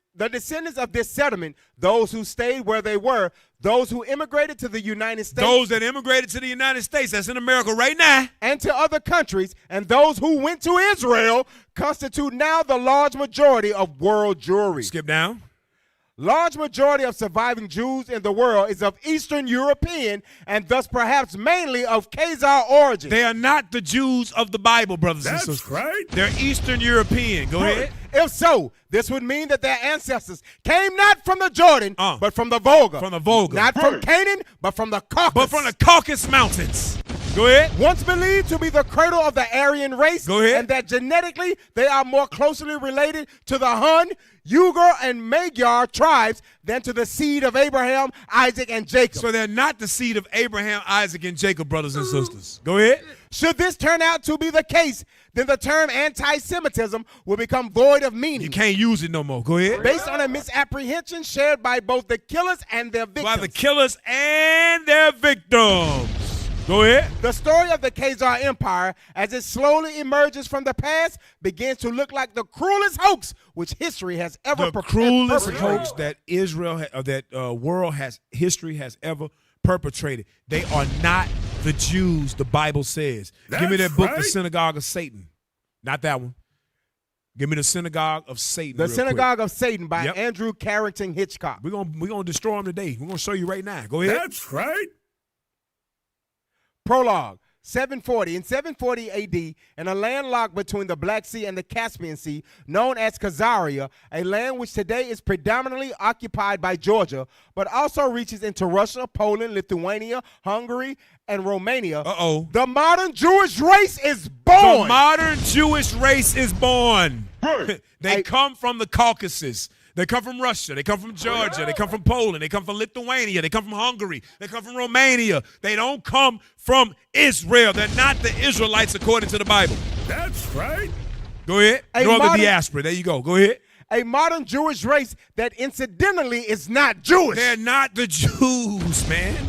Speaker 12: of this settlement, those who stayed where they were, those who immigrated to the United States.
Speaker 11: Those that immigrated to the United States, that's in America right now.
Speaker 12: And to other countries, and those who went to Israel constitute now the large majority of world Jewry.
Speaker 11: Skip down.
Speaker 12: Large majority of surviving Jews in the world is of Eastern European and thus perhaps mainly of Khazar origin.
Speaker 11: They are not the Jews of the Bible, brothers and sisters.
Speaker 10: That's right.
Speaker 11: They're Eastern European. Go ahead.
Speaker 12: If so, this would mean that their ancestors came not from the Jordan, but from the Volga.
Speaker 11: From the Volga.
Speaker 12: Not from Canaan, but from the Caucasus.
Speaker 11: But from the Caucasus Mountains. Go ahead.
Speaker 12: Once believed to be the cradle of the Aryan race.
Speaker 11: Go ahead.
Speaker 12: And that genetically they are more closely related to the Hun, Uyghur, and Magyar tribes than to the seed of Abraham, Isaac, and Jacob.
Speaker 11: So they're not the seed of Abraham, Isaac, and Jacob, brothers and sisters. Go ahead.
Speaker 12: Should this turn out to be the case, then the term anti-Semitism will become void of meaning.
Speaker 11: You can't use it no more. Go ahead.
Speaker 12: Based on a misapprehension shared by both the killers and their victims.
Speaker 11: By the killers and their victims. Go ahead.
Speaker 12: The story of the Khazar Empire, as it slowly emerges from the past, begins to look like the cruelest hoax which history has ever
Speaker 11: perpetrated. The cruelest hoax that history has ever perpetrated. They are not the Jews, the Bible says. Give me that book, The Synagogue of Satan. Not that one. Give me the Synagogue of Satan.
Speaker 12: The
Speaker 11: real
Speaker 12: Synagogue
Speaker 11: quick.
Speaker 12: of Satan by
Speaker 11: Yep.
Speaker 12: Andrew Carrington Hitchcock.
Speaker 11: We're gonna destroy them today. We're gonna show you right now. Go ahead.
Speaker 10: That's right.
Speaker 12: Prologue. 740. In 740 AD, in a landlocked between the Black Sea and the Caspian Sea, known as Khazaria, a land which today is predominantly occupied by Georgia, but also reaches into Russia, Poland, Lithuania, Hungary, and Romania. The modern Jewish race is born.
Speaker 11: The modern Jewish race is born. They come from the Caucasus. They come from Russia. They come from Georgia. They come from Poland. They come from Lithuania. They come from Hungary. They come from Romania. They don't come from Israel. They're not the Israelites according to the Bible.
Speaker 10: That's right.
Speaker 11: Go ahead. Northern diaspora. There you go. Go ahead.
Speaker 12: A modern Jewish race that incidentally is not Jewish.
Speaker 11: They're not the Jews, man.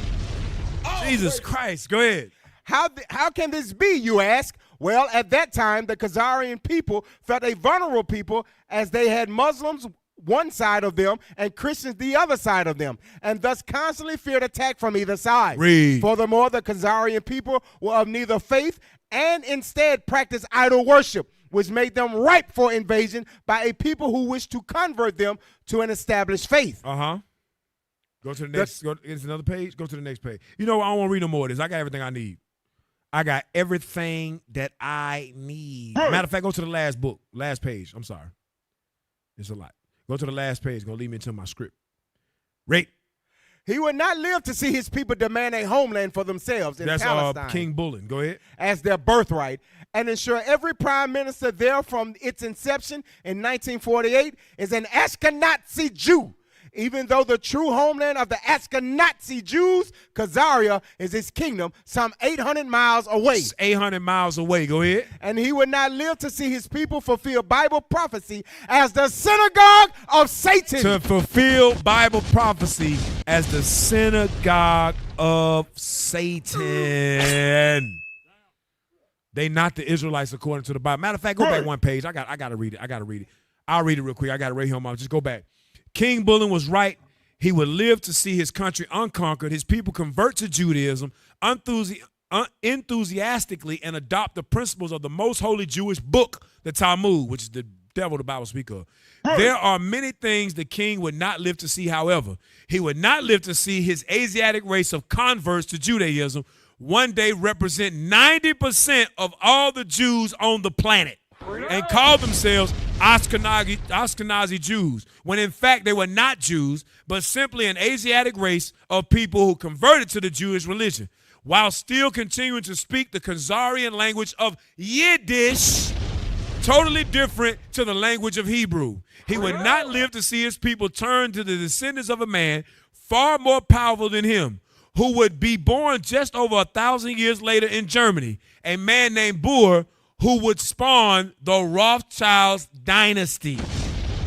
Speaker 11: Jesus Christ. Go ahead.
Speaker 12: How can this be, you ask? Well, at that time, the Khazarian people felt a vulnerable people as they had Muslims one side of them and Christians the other side of them, and thus constantly feared attack from either side.
Speaker 11: Read.
Speaker 12: Furthermore, the Khazarian people were of neither faith and instead practiced idol worship, which made them ripe for invasion by a people who wished to convert them to an established faith.
Speaker 11: Go to the next. It's another page. Go to the next page. You know, I don't want to read no more of this. I got everything I need. I got everything that I need. Matter of fact, go to the last page. I'm sorry. It's a lot. Go to the last page. It's going to lead me into my script. Rate.
Speaker 12: He would not live to see his people demand a homeland for themselves in Palestine.
Speaker 11: That's King Bullen. Go ahead.
Speaker 12: As their birthright, and ensure every prime minister there from its inception in 1948 is an Ashkenazi Jew. Even though the true homeland of the Ashkenazi Jews, Khazaria, is his kingdom some 800 miles away.
Speaker 11: It's 800 miles away. Go ahead.
Speaker 12: And he would not live to see his people fulfill Bible prophecy as the synagogue of Satan.
Speaker 11: To fulfill Bible prophecy as the synagogue of Satan. They not the Israelites according to the Bible. Matter of fact, go back one page. I gotta read it. I'll read it real quick. I got it right here, Mom. Just go back. King Bullen was right. He would live to see his country unconquered, his people convert to Judaism enthusiastically and adopt the principles of the most holy Jewish book, the Talmud, which is the devil the Bible speaks of. There are many things the king would not live to see, however. He would not live to see his Asiatic race of converts to Judaism one day represent 90% of all the Jews on the planet and call themselves Ashkenazi Jews, when in fact they were not Jews, but simply an Asiatic race of people who converted to the Jewish religion, while still continuing to speak the Khazarian language of Yiddish, totally different to the language of Hebrew. He would not live to see his people turn to the descendants of a man far more powerful than him, who would be born just over 1,000 years later in Germany, a man named Boer, who would spawn the Rothschilds dynasty.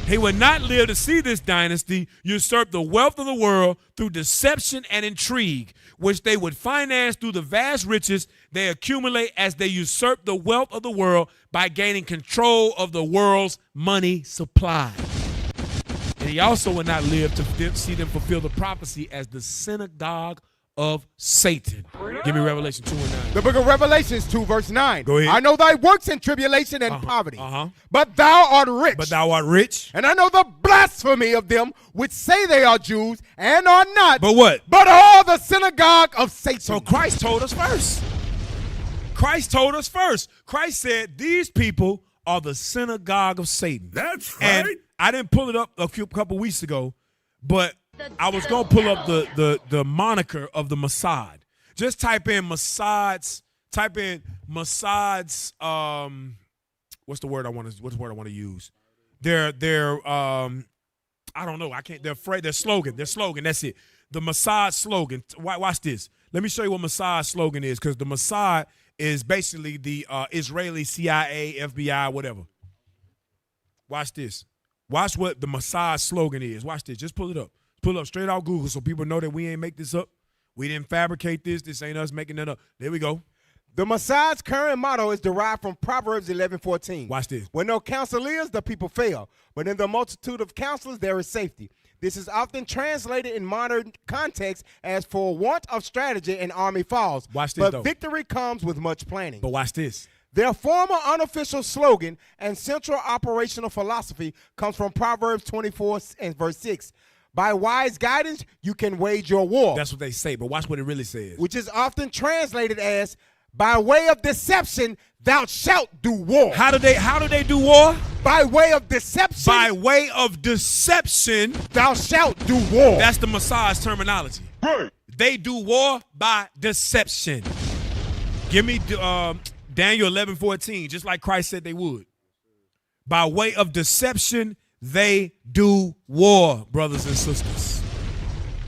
Speaker 11: He would not live to see this dynasty usurp the wealth of the world through deception and intrigue, which they would finance through the vast riches they accumulate as they usurp the wealth of the world by gaining control of the world's money supply. And he also would not live to see them fulfill the prophecy as the synagogue of Satan. Give me Revelation 2:9.
Speaker 12: The book of Revelations 2 verse 9.
Speaker 11: Go ahead.
Speaker 12: I know thy works in tribulation and poverty, but thou art rich.
Speaker 11: But thou art rich.
Speaker 12: And I know the blasphemy of them which say they are Jews and are not.
Speaker 11: But what?
Speaker 12: But are the synagogue of Satan.
Speaker 11: So Christ told us first. Christ told us first. Christ said these people are the synagogue of Satan.
Speaker 10: That's
Speaker 11: and
Speaker 10: right.
Speaker 11: I didn't pull it up a couple weeks ago, but I was going to pull up the moniker of the Mossad. Just type in Mossad's, what's the word I want to use? Their I don't know. Their slogan, that's it. The Mossad slogan. Watch this. Let me show you what Mossad's slogan is, because the Mossad is basically the Israeli CIA, FBI, whatever. Watch this. Watch what the Mossad slogan is. Watch this. Just pull it up. Pull up straight out Google so people know that we ain't make this up. We didn't fabricate this. This ain't us making it up. There we go.
Speaker 12: The Mossad's current motto is derived from Proverbs 11:14.
Speaker 11: Watch this.
Speaker 12: Where no counsel is, the people fail. But in the multitude of counselors, there is safety. This is often translated in modern context as for want of strategy, an army falls.
Speaker 11: Watch this,
Speaker 12: but
Speaker 11: though.
Speaker 12: victory comes with much planning.
Speaker 11: But watch this.
Speaker 12: Their former unofficial slogan and central operational philosophy comes from Proverbs 24 and verse 6. By wise guidance, you can wage your war.
Speaker 11: That's what they say, but watch what it really says.
Speaker 12: Which is often translated as, by way of deception, thou shalt do war.
Speaker 11: How do they do war?
Speaker 12: By way of deception.
Speaker 11: By way of deception,
Speaker 12: thou shalt do war.
Speaker 11: That's the Messiah's terminology.
Speaker 12: Right.
Speaker 11: They do war by deception. Give me Daniel 11:14, just like Christ said they would. By way of deception, they do war, brothers and sisters.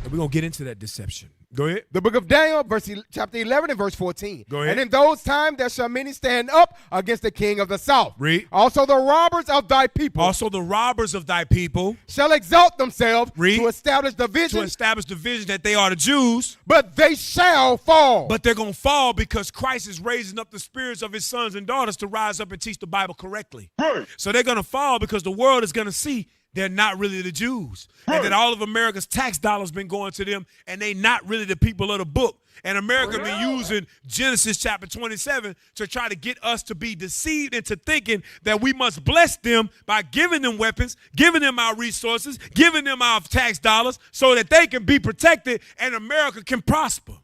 Speaker 11: And we're going to get into that deception. Go ahead.
Speaker 12: The book of Daniel, chapter 11 and verse 14.
Speaker 11: Go ahead.
Speaker 12: And in those times there shall many stand up against the king of the south.
Speaker 11: Read.
Speaker 12: Also the robbers of thy people.
Speaker 11: Also the robbers of thy people.
Speaker 12: Shall exalt themselves.
Speaker 11: Read.
Speaker 12: To establish division.
Speaker 11: To establish division that they are the Jews.
Speaker 12: But they shall fall.
Speaker 11: But they're going to fall because Christ is raising up the spirits of his sons and daughters to rise up and teach the Bible correctly.
Speaker 12: Right.
Speaker 11: So they're going to fall because the world is going to see they're not really the Jews. And that all of America's tax dollars been going to them, and they not really the people of the book. And America been using Genesis chapter 27 to try to get us to be deceived into thinking that we must bless them by giving them weapons, giving them our resources, giving them our tax dollars so that they can be protected and America can prosper.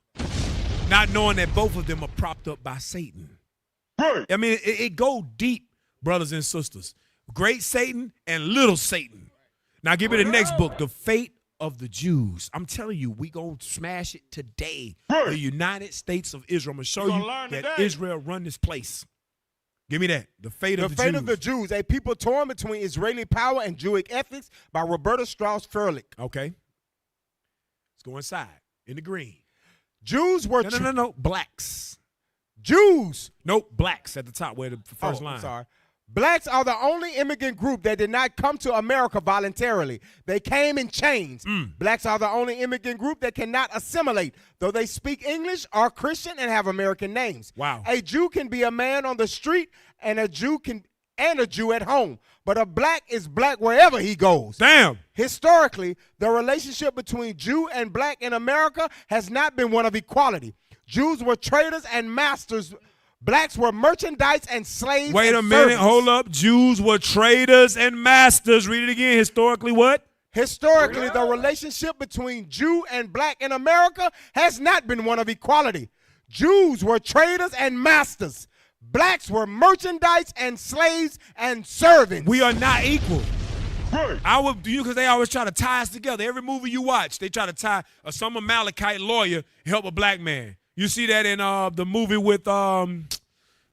Speaker 11: Not knowing that both of them are propped up by Satan. I mean, it go deep, brothers and sisters. Great Satan and little Satan. Now give me the next book, The Fate of the Jews. I'm telling you, we gonna smash it today. The United States of Israel. I'm gonna show you that Israel run this place. Give me that. The Fate of the Jews.
Speaker 12: The Fate of the Jews, a people torn between Israeli power and Jewish ethics by Roberta Strauss-Furlick.
Speaker 11: Okay. Let's go inside in the green.
Speaker 12: Jews were
Speaker 11: no. Blacks.
Speaker 12: Jews.
Speaker 11: Nope, blacks at the top where the first line.
Speaker 12: I'm sorry. Blacks are the only immigrant group that did not come to America voluntarily. They came in chains. Blacks are the only immigrant group that cannot assimilate, though they speak English, are Christian, and have American names.
Speaker 11: Wow.
Speaker 12: A Jew can be a man on the street, and a Jew at home. But a black is black wherever he goes.
Speaker 11: Damn.
Speaker 12: Historically, the relationship between Jew and black in America has not been one of equality. Jews were traders and masters. Blacks were merchandise and slaves.
Speaker 11: Wait a minute. Hold up. Jews were traders and masters. Read it again. Historically what?
Speaker 12: Historically, the relationship between Jew and black in America has not been one of equality. Jews were traders and masters. Blacks were merchandise and slaves and servants.
Speaker 11: We are not equal. Because they always try to tie us together. Every movie you watch, they try to tie some Amalekite lawyer help a black man. You see that in the movie with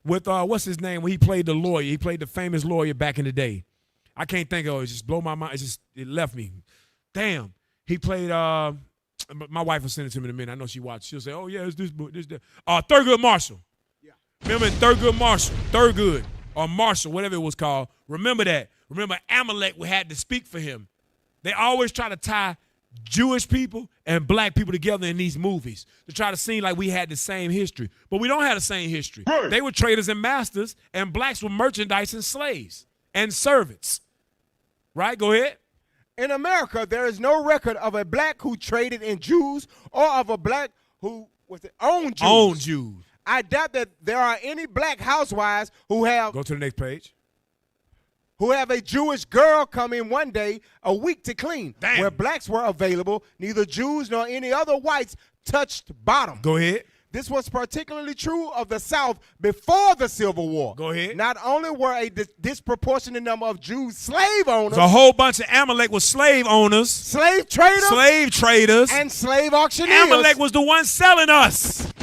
Speaker 11: what's his name when he played the lawyer. He played the famous lawyer back in the day. I can't think of it. It just blow my mind. It left me. Damn. He played my wife will send it to me in a minute. I know she watched. She'll say, "Oh yeah, it's this book, this that." Thurgood Marshall. Yeah. Remember Thurgood Marshall, Thurgood or Marshall, whatever it was called. Remember that. Remember Amalek had to speak for him. They always try to tie Jewish people and black people together in these movies to try to seem like we had the same history. But we don't have the same history. They were traders and masters, and blacks were merchandise and slaves and servants. Right? Go ahead.
Speaker 12: In America, there is no record of a black who traded in Jews or of a black who owned Jews.
Speaker 11: Owned Jews.
Speaker 12: I doubt that there are any black housewives who have...
Speaker 11: Go to the next page.
Speaker 12: Who have a Jewish girl come in one day a week to clean.
Speaker 11: Damn.
Speaker 12: Where blacks were available, neither Jews nor any other whites touched bottom.
Speaker 11: Go ahead.
Speaker 12: This was particularly true of the South before the Civil War.
Speaker 11: Go ahead.
Speaker 12: Not only were a disproportionate number of Jews slave owners.
Speaker 11: So a whole bunch of Amalek was slave owners.
Speaker 12: Slave traders.
Speaker 11: And
Speaker 12: slave auctioneers.
Speaker 11: Amalek was the one selling us.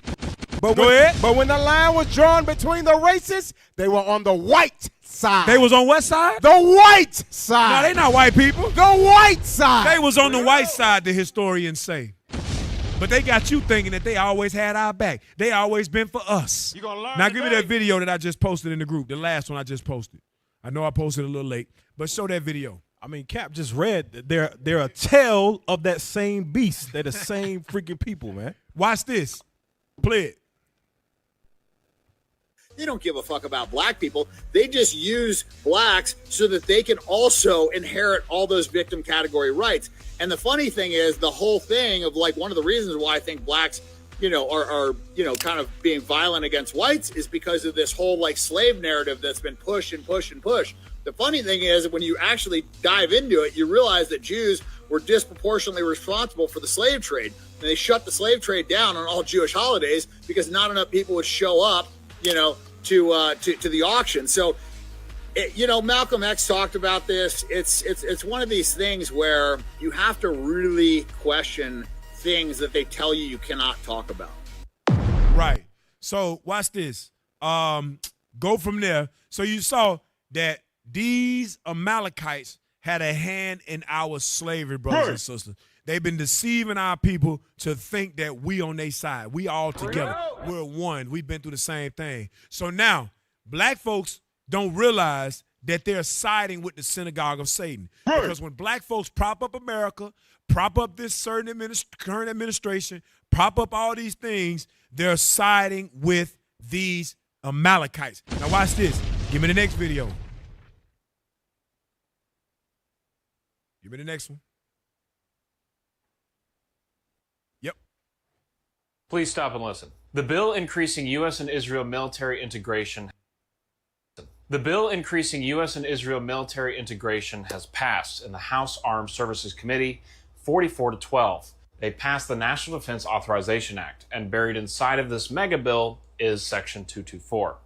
Speaker 12: Go ahead. But when the line was drawn between the races, they were on the white side.
Speaker 11: They was on what side?
Speaker 12: The white side.
Speaker 11: No, they not white people.
Speaker 12: The white side.
Speaker 11: They was on the white side, the historians say. But they got you thinking that they always had our back. They always been for us.
Speaker 12: You gonna learn
Speaker 11: now give me that video that I just posted in the group, the last one I just posted. I know I posted a little late, but show that video.
Speaker 15: I mean, Cap just read that they're a tale of that same beast. They're the same freaking people, man.
Speaker 11: Watch this. Play it.
Speaker 9: They don't give a fuck about black people. They just use blacks so that they can also inherit all those victim category rights. And the funny thing is the whole thing of like one of the reasons why I think blacks are kind of being violent against whites is because of this whole like slave narrative that's been pushed and pushed and pushed. The funny thing is, when you actually dive into it, you realize that Jews were disproportionately responsible for the slave trade. And they shut the slave trade down on all Jewish holidays because not enough people would show up, to the auction. So, Malcolm X talked about this. It's one of these things where you have to really question things that they tell you cannot talk about.
Speaker 11: Right. So watch this. Go from there. So you saw that these Amalekites had a hand in our slavery, brothers and sisters. They've been deceiving our people to think that we on their side. We all together. We're one. We've been through the same thing. So now, black folks don't realize that they're siding with the synagogue of Satan. Because when black folks prop up America, prop up this certain current administration, prop up all these things, they're siding with these Amalekites. Now watch this. Give me the next video. Give me the next one. Yep.
Speaker 13: Please stop and listen. The bill increasing U.S. and Israel military integration. The bill increasing U.S. and Israel military integration has passed in the House Armed Services Committee 44-12. They passed the National Defense Authorization Act, and buried inside of this mega bill is Section 224.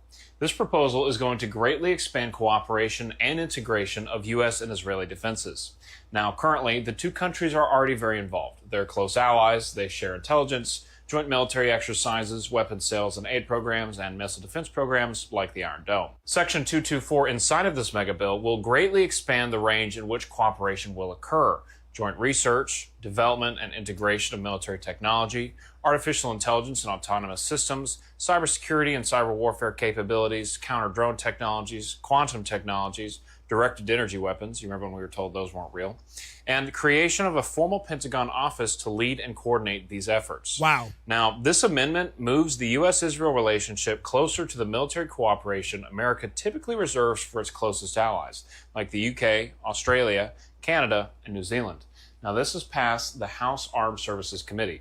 Speaker 13: This proposal is going to greatly expand cooperation and integration of U.S. and Israeli defenses. Now, currently, the two countries are already very involved. They're close allies, they share intelligence, joint military exercises, weapons sales and aid programs, and missile defense programs like the Iron Dome. Section 224 inside of this mega bill will greatly expand the range in which cooperation will occur. Joint research, development, and integration of military technology, artificial intelligence and autonomous systems, cybersecurity and cyber warfare capabilities, counter-drone technologies, quantum technologies, directed energy weapons, you remember when we were told those weren't real, and creation of a formal Pentagon office to lead and coordinate these efforts.
Speaker 11: Wow.
Speaker 13: Now, this amendment moves the U.S.-Israel relationship closer to the military cooperation America typically reserves for its closest allies, like the UK, Australia, Canada, and New Zealand. Now, this has passed the House Armed Services Committee.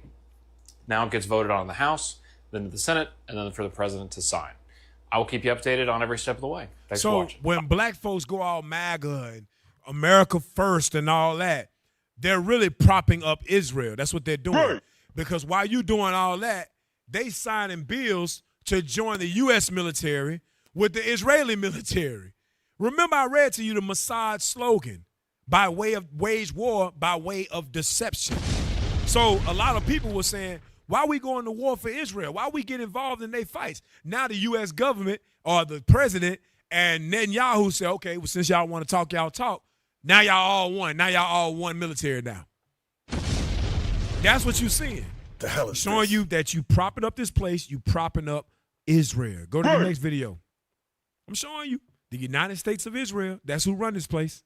Speaker 13: Now it gets voted on in the House, then to the Senate, and then for the President to sign. I will keep you updated on every step of the way. Thanks for watching.
Speaker 11: So when black folks go all MAGA and America first and all that, they're really propping up Israel. That's what they're doing. Right. Because while you doing all that, they signing bills to join the U.S. military with the Israeli military. Remember, I read to you the Mossad slogan, by way of wage war, by way of deception. So a lot of people were saying, why are we going to war for Israel? Why we get involved in their fights? Now the U.S. government or the president and Netanyahu say, okay, well, since y'all want to talk, y'all talk. Now y'all all one. Now y'all all one military now. That's what you're seeing.
Speaker 10: The hell is
Speaker 11: showing
Speaker 10: this?
Speaker 11: You that you propping up this place, you propping up Israel. Go to the next video. I'm showing you the United States of Israel. That's who run this place.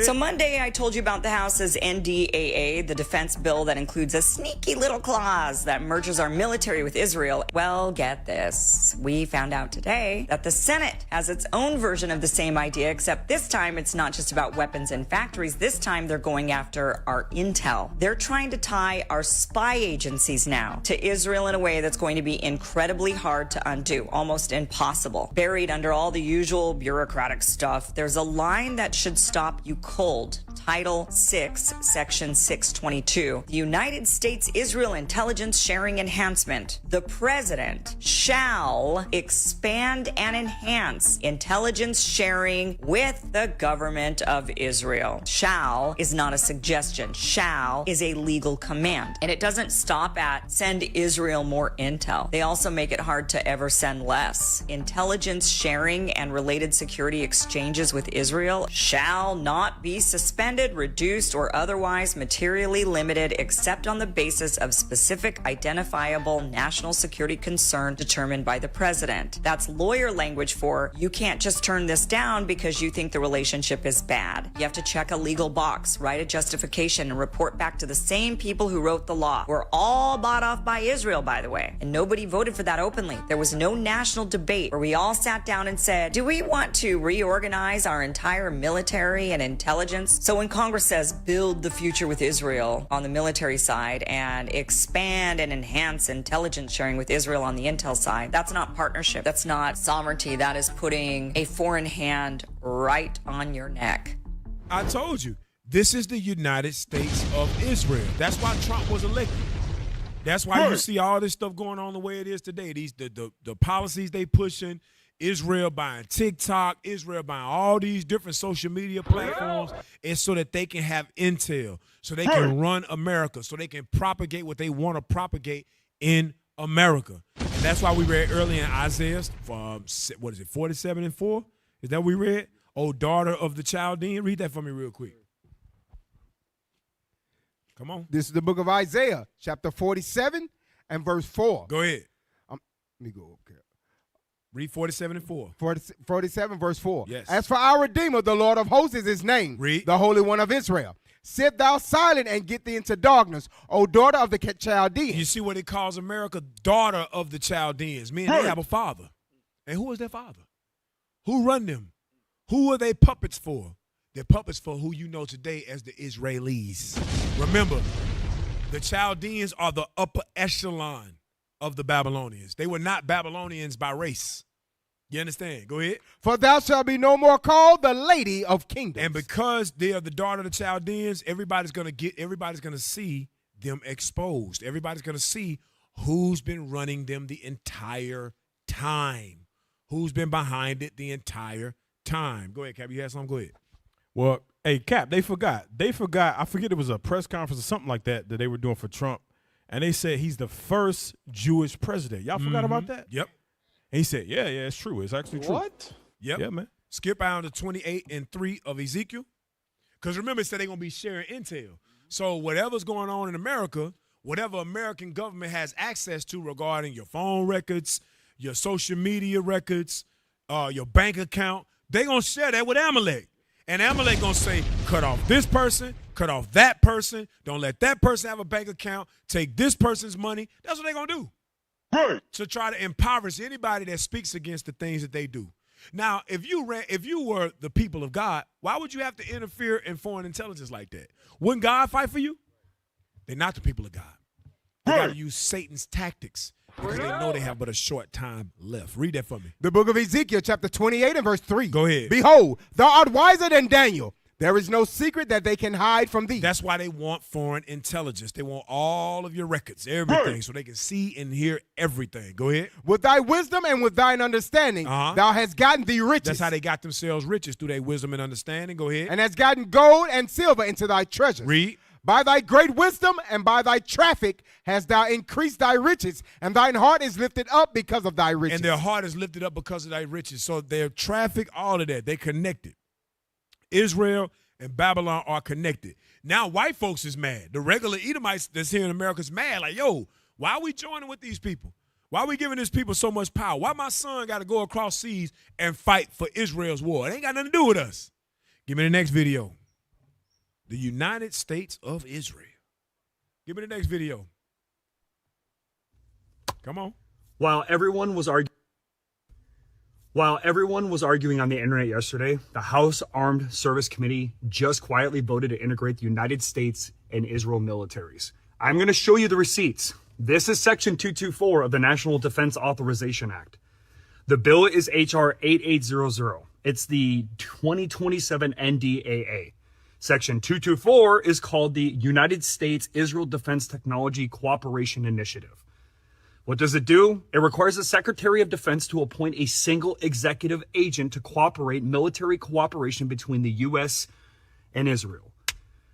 Speaker 14: So Monday, I told you about the House's NDAA, the defense bill that includes a sneaky little clause that merges our military with Israel. Well, get this. We found out today that the Senate has its own version of the same idea, except this time it's not just about weapons and factories. This time they're going after our intel. They're trying to tie our spy agencies now to Israel in a way that's going to be incredibly hard to undo, almost impossible. Buried under all the usual bureaucratic stuff, there's a line that should stop you cold. Title 6, Section 622. The United States Israel Intelligence Sharing Enhancement. The President shall expand and enhance intelligence sharing with the government of Israel. Shall is not a suggestion. Shall is a legal command. And it doesn't stop at send Israel more intel. They also make it hard to ever send less. Intelligence sharing and related security exchanges with Israel shall not be suspended, reduced, or otherwise materially limited except on the basis of specific identifiable national security concern determined by the president. That's lawyer language for you can't just turn this down because you think the relationship is bad. You have to check a legal box, write a justification, and report back to the same people who wrote the law. We're all bought off by Israel, by the way, and nobody voted for that openly. There was no national debate where we all sat down and said, do we want to reorganize our entire military and intelligence. So when Congress says build the future with Israel on the military side and expand and enhance intelligence sharing with Israel on the intel side, that's not partnership. That's not sovereignty. That is putting a foreign hand right on your neck.
Speaker 11: I told you, this is the United States of Israel. That's why Trump was elected. That's why you see all this stuff going on the way it is today. The policies they pushing, Israel buying TikTok, Israel buying all these different social media platforms, is so that they can have intel, so they can run America, so they can propagate what they want to propagate in America. And that's why we read earlier in Isaiah, 47:4? Is that what we read? Oh, daughter of the Chaldean. Read that for me real quick. Come on.
Speaker 12: This is the book of Isaiah, chapter 47 and verse 4.
Speaker 11: Go ahead.
Speaker 12: Let me go up here.
Speaker 11: Read 47:4.
Speaker 12: 47 verse 4.
Speaker 11: Yes.
Speaker 12: As for our Redeemer, the Lord of hosts is his name.
Speaker 11: Read.
Speaker 12: The Holy One of Israel. Sit thou silent and get thee into darkness, O daughter of the Chaldeans.
Speaker 11: You see what it calls America? Daughter of the Chaldeans. Meaning they have a father. And who is their father? Who run them? Who are they puppets for? They're puppets for who you know today as the Israelis. Remember, the Chaldeans are the upper echelon of the Babylonians. They were not Babylonians by race. You understand? Go ahead.
Speaker 12: For thou shalt be no more called the lady of kingdoms.
Speaker 11: And because they are the daughter of the Chaldeans, everybody's gonna see them exposed. Everybody's gonna see who's been running them the entire time. Who's been behind it the entire time. Go ahead, Cap. You had something? Go ahead.
Speaker 15: Well, hey, Cap, they forgot. I forget it was a press conference or something like that they were doing for Trump. And they said he's the first Jewish president. Y'all forgot about that?
Speaker 11: Yep.
Speaker 15: And he said, yeah, it's true. It's actually true.
Speaker 12: What?
Speaker 11: Yep.
Speaker 15: Yeah, man.
Speaker 11: Skip out to 28:3 of Ezekiel. Because remember, it said they're going to be sharing intel. So whatever's going on in America, whatever American government has access to regarding your phone records, your social media records, your bank account, they're going to share that with Amalek. And Amalek going to say, cut off this person, cut off that person, don't let that person have a bank account, take this person's money. That's what they're going to do.
Speaker 3: Right.
Speaker 11: To try to impoverish anybody that speaks against the things that they do. Now, if you were the people of God, why would you have to interfere in foreign intelligence like that? Wouldn't God fight for you? They're not the people of God. They got to use Satan's tactics because they know they have but a short time left. Read that for me.
Speaker 12: The book of Ezekiel, chapter 28 and verse 3.
Speaker 11: Go ahead.
Speaker 12: Behold, thou art wiser than Daniel. There is no secret that they can hide from thee.
Speaker 11: That's why they want foreign intelligence. They want all of your records, everything, so they can see and hear everything. Go ahead.
Speaker 12: With thy wisdom and with thine understanding, thou hast gotten thee riches.
Speaker 11: That's how they got themselves riches, through their wisdom and understanding. Go ahead.
Speaker 12: And hast gotten gold and silver into thy treasures.
Speaker 11: Read.
Speaker 12: By thy great wisdom and by thy traffic hast thou increased thy riches, and thine heart is lifted up because of thy riches.
Speaker 11: And their heart is lifted up because of thy riches. So their traffic, all of that, they connected. Israel and Babylon are connected. Now white folks is mad. The regular Edomites that's here in America is mad. Like, yo, why are we joining with these people? Why are we giving these people so much power? Why my son got to go across seas and fight for Israel's war? It ain't got nothing to do with us. Give me the next video. The United States of Israel. Give me the next video. Come on.
Speaker 4: While everyone was arguing on the internet yesterday, the House Armed Service Committee just quietly voted to integrate the United States and Israel militaries. I'm going to show you the receipts. This is Section 224 of the National Defense Authorization Act. The bill is H.R. 8800. It's the 2027 NDAA. Section 224 is called the United States Israel Defense Technology Cooperation Initiative. What does it do? It requires the Secretary of Defense to appoint a single executive agent to cooperate military cooperation between the U.S. and Israel.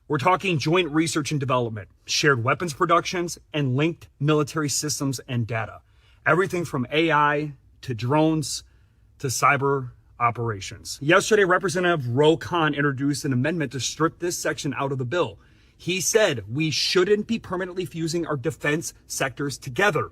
Speaker 4: We're talking joint research and development, shared weapons productions, and linked military systems and data. Everything from AI to drones to cyber operations. Yesterday, Representative Ro Khan introduced an amendment to strip this section out of the bill. He said we shouldn't be permanently fusing our defense sectors together.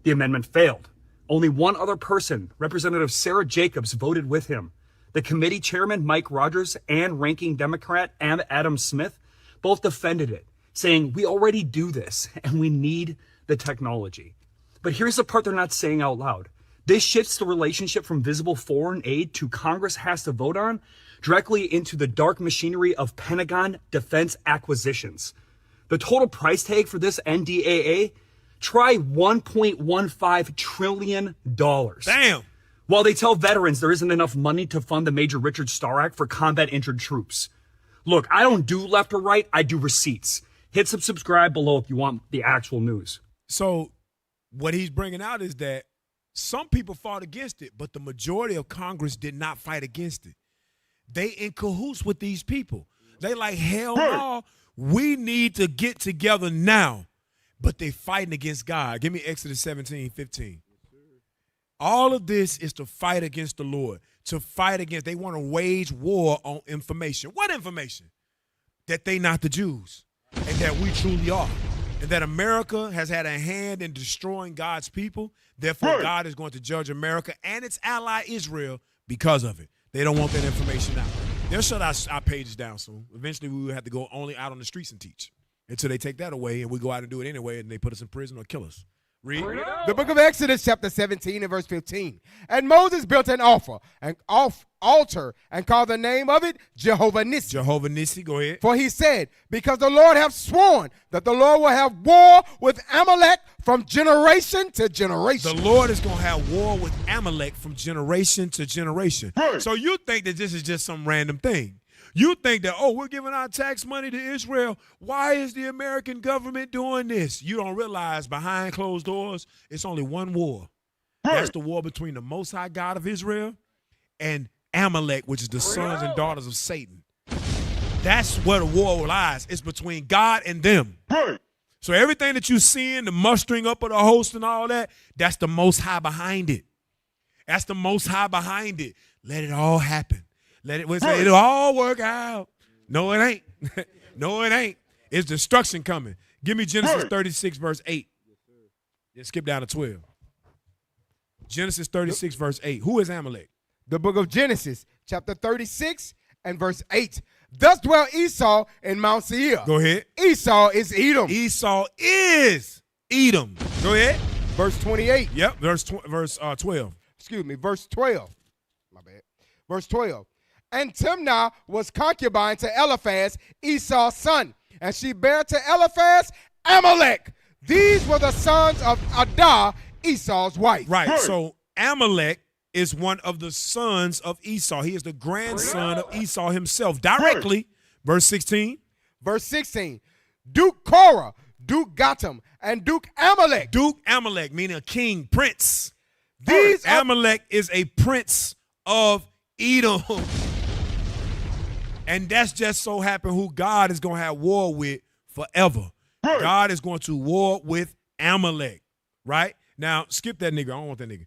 Speaker 4: The amendment failed. Only one other person, Representative Sarah Jacobs, voted with him. The committee chairman, Mike Rogers, and ranking Democrat Adam Smith both defended it, saying we already do this and we need the technology. But here's the part they're not saying out loud. This shifts the relationship from visible foreign aid to Congress has to vote on directly into the dark machinery of Pentagon defense acquisitions. The total price tag for this NDAA, try $1.15 trillion.
Speaker 11: Damn.
Speaker 4: While they tell veterans there isn't enough money to fund the Major Richard Starr Act for combat injured troops. Look, I don't do left or right, I do receipts. Hit subscribe below if you want the actual news.
Speaker 11: So what he's bringing out is that some people fought against it, but the majority of Congress did not fight against it. They in cahoots with these people. They like, hell no, we need to get together now. But they fighting against God. Give me Exodus 17:15. All of this is to fight against the Lord, to fight against, they want to wage war on information. What information? That they not the Jews and that we truly are. And that America has had a hand in destroying God's people. Therefore, God is going to judge America and its ally Israel because of it. They don't want that information out. They'll shut our pages down soon. Eventually, we will have to go only out on the streets and teach until they take that away and we go out and do it anyway and they put us in prison or kill us. Read.
Speaker 12: The book of Exodus, chapter 17 and verse 15. And Moses built an altar and called the name of it Jehovah Nissi.
Speaker 11: Jehovah Nissi, go ahead.
Speaker 12: For he said, because the Lord hath sworn that the Lord will have war with Amalek from generation to generation.
Speaker 11: The Lord is going to have war with Amalek from generation to generation. So you think that this is just some random thing. You think that, oh, we're giving our tax money to Israel. Why is the American government doing this? You don't realize behind closed doors, it's only one war. That's the war between the Most High God of Israel and Amalek, which is the sons and daughters of Satan. That's where the war lies. It's between God and them. So everything that you seeing, the mustering up of the host and all that, that's the Most High behind it. That's the Most High behind it. Let it all happen. It'll all work out. No, it ain't. No, it ain't. It's destruction coming. Give me Genesis 36, verse 8. Then skip down to 12. Genesis 36, verse 8. Who is Amalek?
Speaker 12: The book of Genesis, chapter 36 and verse 8. Thus dwelt Esau in Mount Seir.
Speaker 11: Go ahead.
Speaker 12: Esau is Edom.
Speaker 11: Esau is Edom. Go ahead.
Speaker 12: Verse 28.
Speaker 11: Yep, verse 12.
Speaker 12: Excuse me, verse 12. My bad. Verse 12. And Timnah was concubine to Eliphaz, Esau's son, and she bare to Eliphaz Amalek. These were the sons of Adah, Esau's wife.
Speaker 11: Right, so Amalek is one of the sons of Esau. He is the grandson of Esau himself, directly. Verse 16.
Speaker 12: Verse 16. Duke Korah, Duke Gatam, and Duke Amalek.
Speaker 11: Duke Amalek, meaning a king, prince. Amalek is a prince of Edom. And that's just so happen who God is going to have war with forever. God is going to war with Amalek, right? Now, skip that nigga. I don't want that nigga.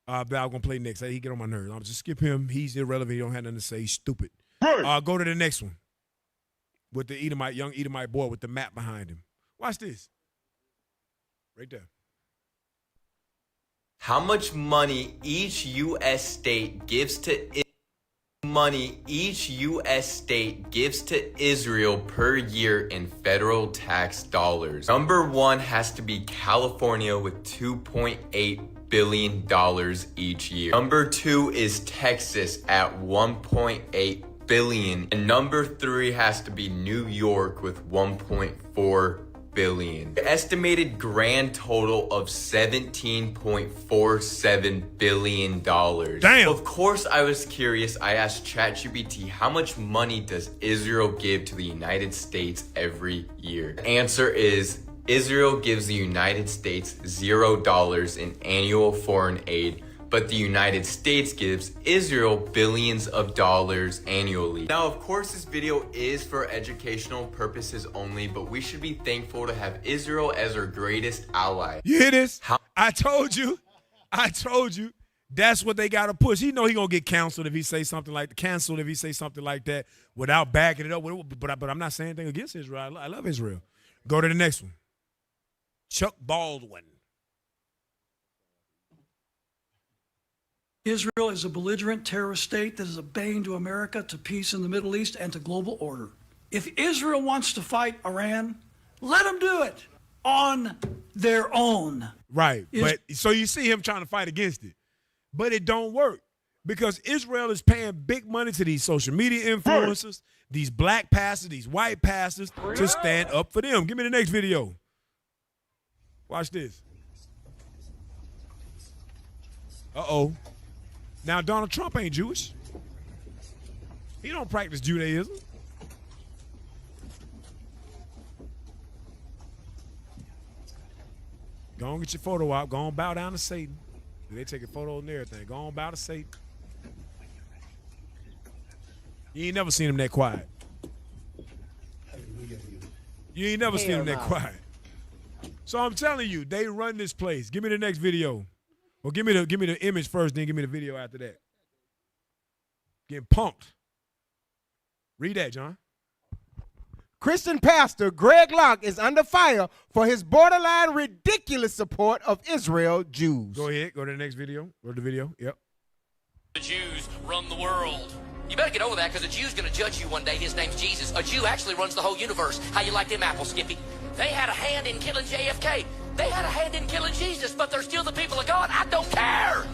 Speaker 11: But I'm going to play next. He get on my nerves. I'll just skip him. He's irrelevant. He don't have nothing to say. He's stupid. Go to the next one with the young Edomite boy with the map behind him. Watch this. Right there.
Speaker 6: How much money each U.S. state gives to Israel per year in federal tax dollars. Number one has to be California with $2.8 billion each year. Number two is Texas at $1.8 billion. And number three has to be New York with $1.4 billion. The estimated grand total of $17.47 billion.
Speaker 11: Damn.
Speaker 6: Of course, I was curious. I asked ChatGPT, how much money does Israel give to the United States every year? The answer is Israel gives the United States $0 in annual foreign aid, but the United States gives Israel billions of dollars annually. Now, of course, this video is for educational purposes only, but we should be thankful to have Israel as our greatest ally.
Speaker 11: You hear this? I told you. That's what they got to push. He know he going to get canceled if he say something like that without backing it up. But I'm not saying anything against Israel. I love Israel. Go to the next one. Chuck Baldwin.
Speaker 16: Israel is a belligerent terrorist state that is a bane to America, to peace in the Middle East, and to global order. If Israel wants to fight Iran, let them do it on their own.
Speaker 11: Right. But so you see him trying to fight against it, but it don't work Because Israel is paying big money to these social media influencers, these black pastors, these white pastors, to stand up for them. Give me the next video. Watch this. Uh-oh. Now, Donald Trump ain't Jewish. He don't practice Judaism. Go on, get your photo out. Go on, bow down to Satan. They take a photo and everything. Go on, bow to Satan. You ain't never seen him that quiet. You ain't never seen him that quiet. So I'm telling you, they run this place. Give me the next video. Well, give me the image first, then give me the video after that. Getting punked. Read that, John.
Speaker 12: Christian pastor Greg Locke is under fire for his borderline ridiculous support of Israel Jews.
Speaker 11: Go ahead. Go to the next video. Go to the video. Yep.
Speaker 17: The Jews run the world. You better get over that, because a Jew's going to judge you one day. His name's Jesus. A Jew actually runs the whole universe. How you like them apples, Skippy? They had a hand in killing JFK. They had a hand in killing Jesus, but they're still the people of God. I don't care.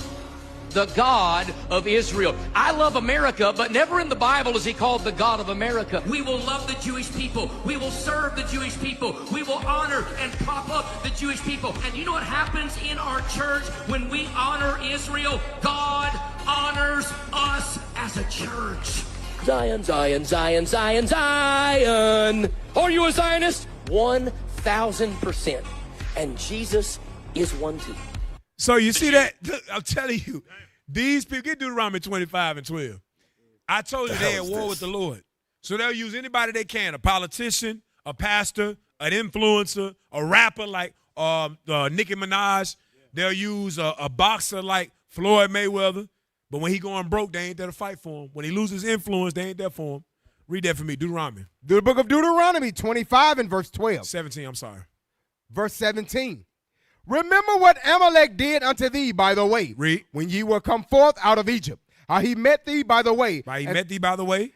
Speaker 17: The God of Israel. I love America, but never in the Bible is he called the God of America. We will love the Jewish people. We will serve the Jewish people. We will honor and prop up the Jewish people. And you know what happens in our church when we honor Israel? God honors us as a church. Zion, Zion, Zion, Zion, Zion. Are you a Zionist? 1,000%. And Jesus is one too.
Speaker 11: So you see that? I'm telling you, these people, get Deuteronomy 25 and 12. I told you they're at war with the Lord. So they'll use anybody they can, a politician, a pastor, an influencer, a rapper like Nicki Minaj. They'll use a boxer like Floyd Mayweather. But when he going broke, they ain't there to fight for him. When he loses influence, they ain't there for him. Read that for me, Deuteronomy.
Speaker 12: The book of Deuteronomy 25 and verse 12.
Speaker 11: 17, I'm sorry.
Speaker 12: Verse 17. Remember what Amalek did unto thee by the way.
Speaker 11: Read.
Speaker 12: When ye were come forth out of Egypt. How he met thee by the way.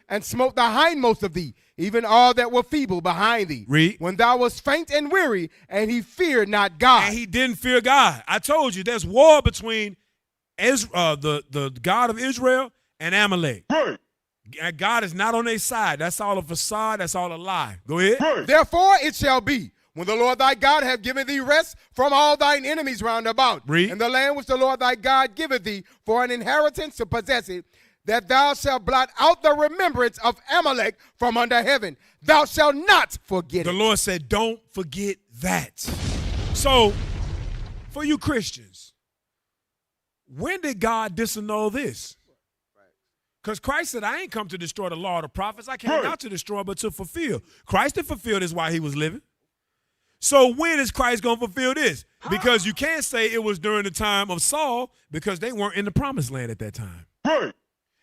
Speaker 11: And
Speaker 12: smote the hindmost of thee, even all that were feeble behind thee.
Speaker 11: Read.
Speaker 12: When thou wast faint and weary, and he feared not God.
Speaker 11: And he didn't fear God. I told you, there's war between the God of Israel and Amalek.
Speaker 12: Right.
Speaker 11: God is not on their side. That's all a facade. That's all a lie. Go ahead.
Speaker 12: Right. Therefore it shall be, when the Lord thy God have given thee rest from all thine enemies round about, and the land which the Lord thy God giveth thee for an inheritance to possess it, that thou shalt blot out the remembrance of Amalek from under heaven. Thou shalt not forget it.
Speaker 11: The Lord said, don't forget that. So, for you Christians, when did God disannul this? Because Christ said, I ain't come to destroy the law of the prophets. I came not to destroy, but to fulfill. Christ did fulfill this while he was living. So when is Christ going to fulfill this? Because you can't say it was during the time of Saul, because they weren't in the promised land at that time. Right.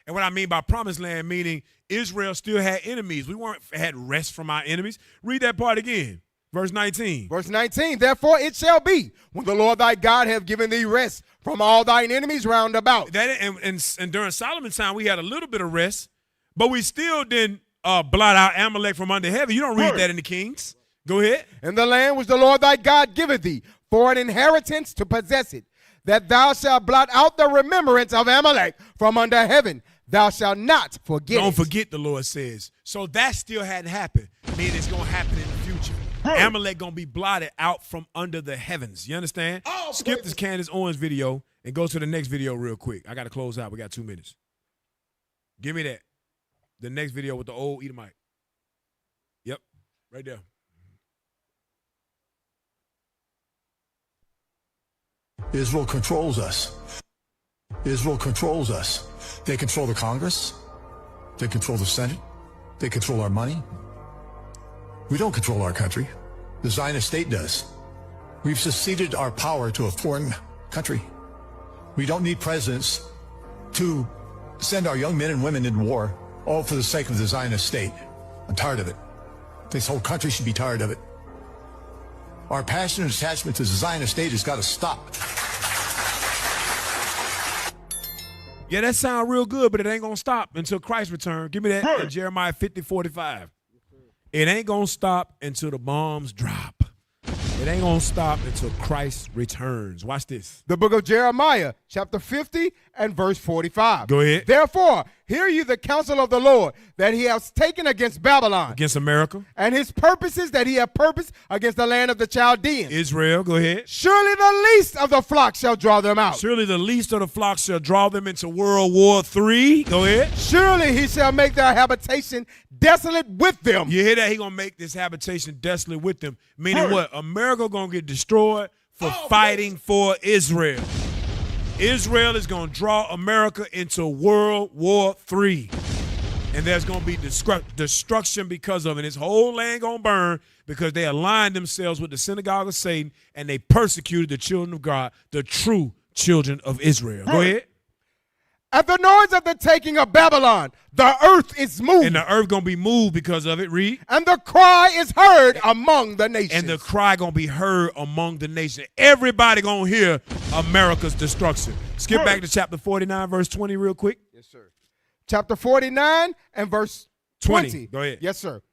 Speaker 11: And what I mean by promised land, meaning Israel still had enemies. We had rest from our enemies. Read that part again. Verse 19.
Speaker 12: Verse 19. Therefore it shall be, when the Lord thy God have given thee rest from all thine enemies round about.
Speaker 11: And during Solomon's time, we had a little bit of rest, but we still didn't blot out Amalek from under heaven. You don't read that in the Kings. Go ahead.
Speaker 12: In the land which the Lord thy God giveth thee for an inheritance to possess it, that thou shalt blot out the remembrance of Amalek from under heaven. Thou shalt not forget
Speaker 11: Don't forget, the Lord says. So that still hadn't happened. Meaning it's going to happen in the future. Amalek going to be blotted out from under the heavens. You understand? Skip this Candace Owens video and go to the next video real quick. I got to close out. We got 2 minutes. Give me that. The next video with the old Edomite. Yep. Right there.
Speaker 19: Israel controls us. Israel controls us. They control the Congress. They control the Senate. They control our money. We don't control our country. The Zionist state does. We've seceded our power to a foreign country. We don't need presidents to send our young men and women into war, all for the sake of the Zionist state. I'm tired of it. This whole country should be tired of it. Our passion and attachment to the Zionist state has got to stop.
Speaker 11: Yeah, that sounds real good, but it ain't going to stop until Christ returns. Give me that in Jeremiah 50:45. It ain't going to stop until the bombs drop. It It ain't going to stop until Christ returns. Watch this.
Speaker 12: The book of Jeremiah, chapter 50 and verse 45.
Speaker 11: Go ahead.
Speaker 12: Therefore, hear ye the counsel of the Lord that he has taken against Babylon.
Speaker 11: Against America.
Speaker 12: And his purposes that he hath purposed against the land of the Chaldeans.
Speaker 11: Israel, go ahead.
Speaker 12: Surely the least of the flock shall draw them out.
Speaker 11: Surely the least of the flock shall draw them into World War III. Go ahead.
Speaker 12: Surely he shall make their habitation desolate with them.
Speaker 11: You hear that? He going to make this habitation desolate with them. Meaning what? America going to get destroyed for fighting for Israel. Israel is going to draw America into World War III. And there's going to be destruction because of it. His whole land going to burn because they aligned themselves with the synagogue of Satan and they persecuted the children of God, the true children of Israel. Go ahead.
Speaker 12: At the noise of the taking of Babylon, the earth is moved.
Speaker 11: And the earth going to be moved because of it. Read.
Speaker 12: And the cry is heard among the nations.
Speaker 11: And the cry going to be heard among the nations. Everybody going to hear America's destruction. Skip back to chapter 49, verse 20 real quick.
Speaker 12: Yes, sir. Chapter 49 and verse 20.
Speaker 11: Go ahead.
Speaker 12: Yes, sir.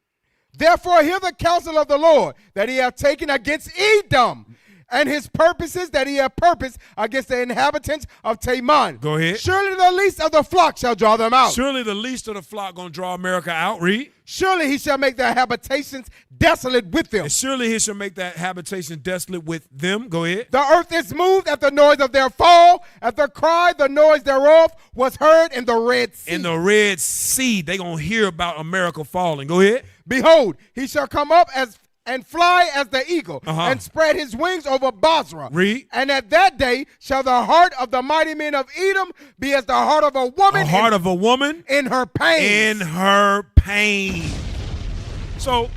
Speaker 12: Therefore hear the counsel of the Lord that he hath taken against Edom, and his purposes that he hath purposed against the inhabitants of Teman.
Speaker 11: Go ahead.
Speaker 12: Surely the least of the flock shall draw them out.
Speaker 11: Surely the least of the flock going to draw America out. Read.
Speaker 12: Surely he shall make their habitations desolate with them.
Speaker 11: And surely he shall make that habitation desolate with them. Go ahead.
Speaker 12: The earth is moved at the noise of their fall. At the cry, the noise thereof was heard in the Red Sea.
Speaker 11: In the Red Sea, they going to hear about America falling. Go ahead.
Speaker 12: Behold, he shall come up and fly as the eagle, and spread his wings over Basra.
Speaker 11: Read.
Speaker 12: And at that day shall the heart of the mighty men of Edom be as the heart of a woman.
Speaker 11: A heart of a woman.
Speaker 12: In her pain.
Speaker 11: In her pain. So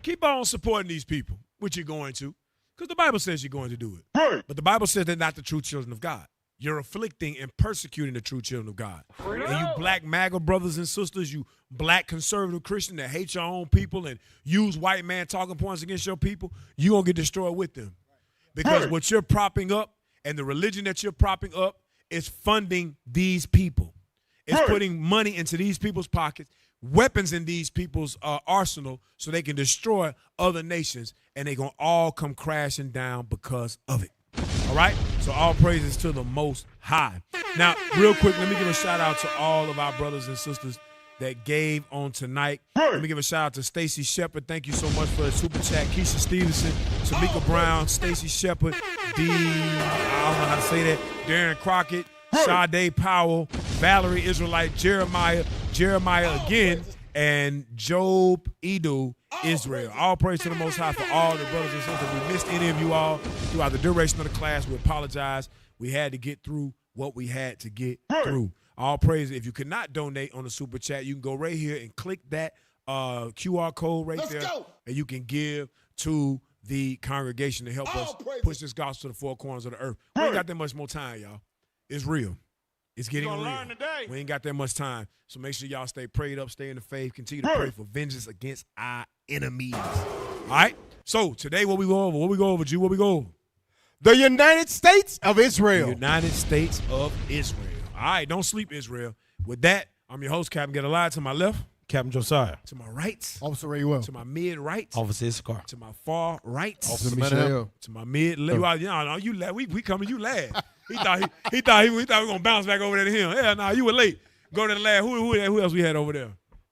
Speaker 11: keep on supporting these people, which you're going to, because the Bible says you're going to do it. Right. But the Bible says they're not the true children of God. You're afflicting and persecuting the true children of God. And you black MAGA brothers and sisters, you black conservative Christian that hate your own people and use white man talking points against your people, you're going to get destroyed with them. Because what you're propping up and the religion that you're propping up is funding these people. It's putting money into these people's pockets, weapons in these people's arsenal so they can destroy other nations, and they're going to all come crashing down because of it. All right? So all praises to the Most High. Now, real quick, let me give a shout out to all of our brothers and sisters that gave on tonight. Let me give a shout out to Stacy Shepard. Thank you so much for the super chat. Keisha Stevenson, Tamika Brown, Stacy Shepard, I don't know how to say that, Darren Crockett, Sade Powell, Valerie Israelite, Jeremiah again, and Job Edu Israel. All praise to the Most High for all the brothers and sisters. If we missed any of you all throughout the duration of the class, we apologize. We had to get through what we had to get through. All praise. If you could not donate on the super chat, you can go right here and click that QR code right there, and you can give to the congregation to help us push this gospel to the four corners of the earth. We ain't got that much more time, y'all. It's real. It's getting real. We ain't got that much time. So make sure y'all stay prayed up, stay in the faith, continue to pray for vengeance against our enemies. All right? So today what we go over, Jew? What we go over?
Speaker 12: The United States of Israel.
Speaker 11: The United States of Israel. All right, don't sleep, Israel. With that, I'm your host, Captain Get Alive. To my left,
Speaker 15: Captain Josiah.
Speaker 11: To my right,
Speaker 12: Officer Ray Will.
Speaker 11: To my mid-right,
Speaker 18: Officer Issachar.
Speaker 11: To my far right,
Speaker 2: Officer Michelle.
Speaker 11: To my mid-left. We coming, you last. He thought we were gonna bounce back over there to him. Yeah, nah, you were late. Go to the last. Who else we had over there?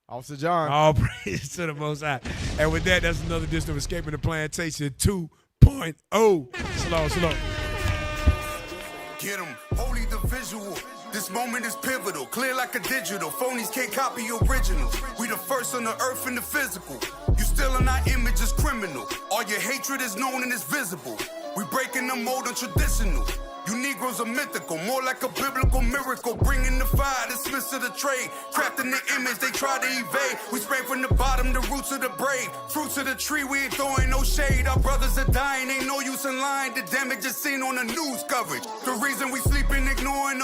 Speaker 12: Officer John.
Speaker 11: All praise to the Most High. And with that, that's another edition of Escaping the Plantation 2.0. Shalom.
Speaker 20: Get 'em, holy the visual. This moment is pivotal, clear like a digital. Phonies can't copy originals. We the first on the earth in the physical. You still in our image is criminal. All your hatred is known and is visible. We breaking the mold on traditional. You Negroes are mythical, more like a biblical miracle. Bringing the fire, dismiss of the trade. Trapped in the image, they try to evade. We sprang from the bottom, the roots of the brave. Fruits of the tree, we ain't throwing no shade. Our brothers are dying, ain't no use in lying. The damage is seen on the news coverage. The reason we sleeping, ignoring the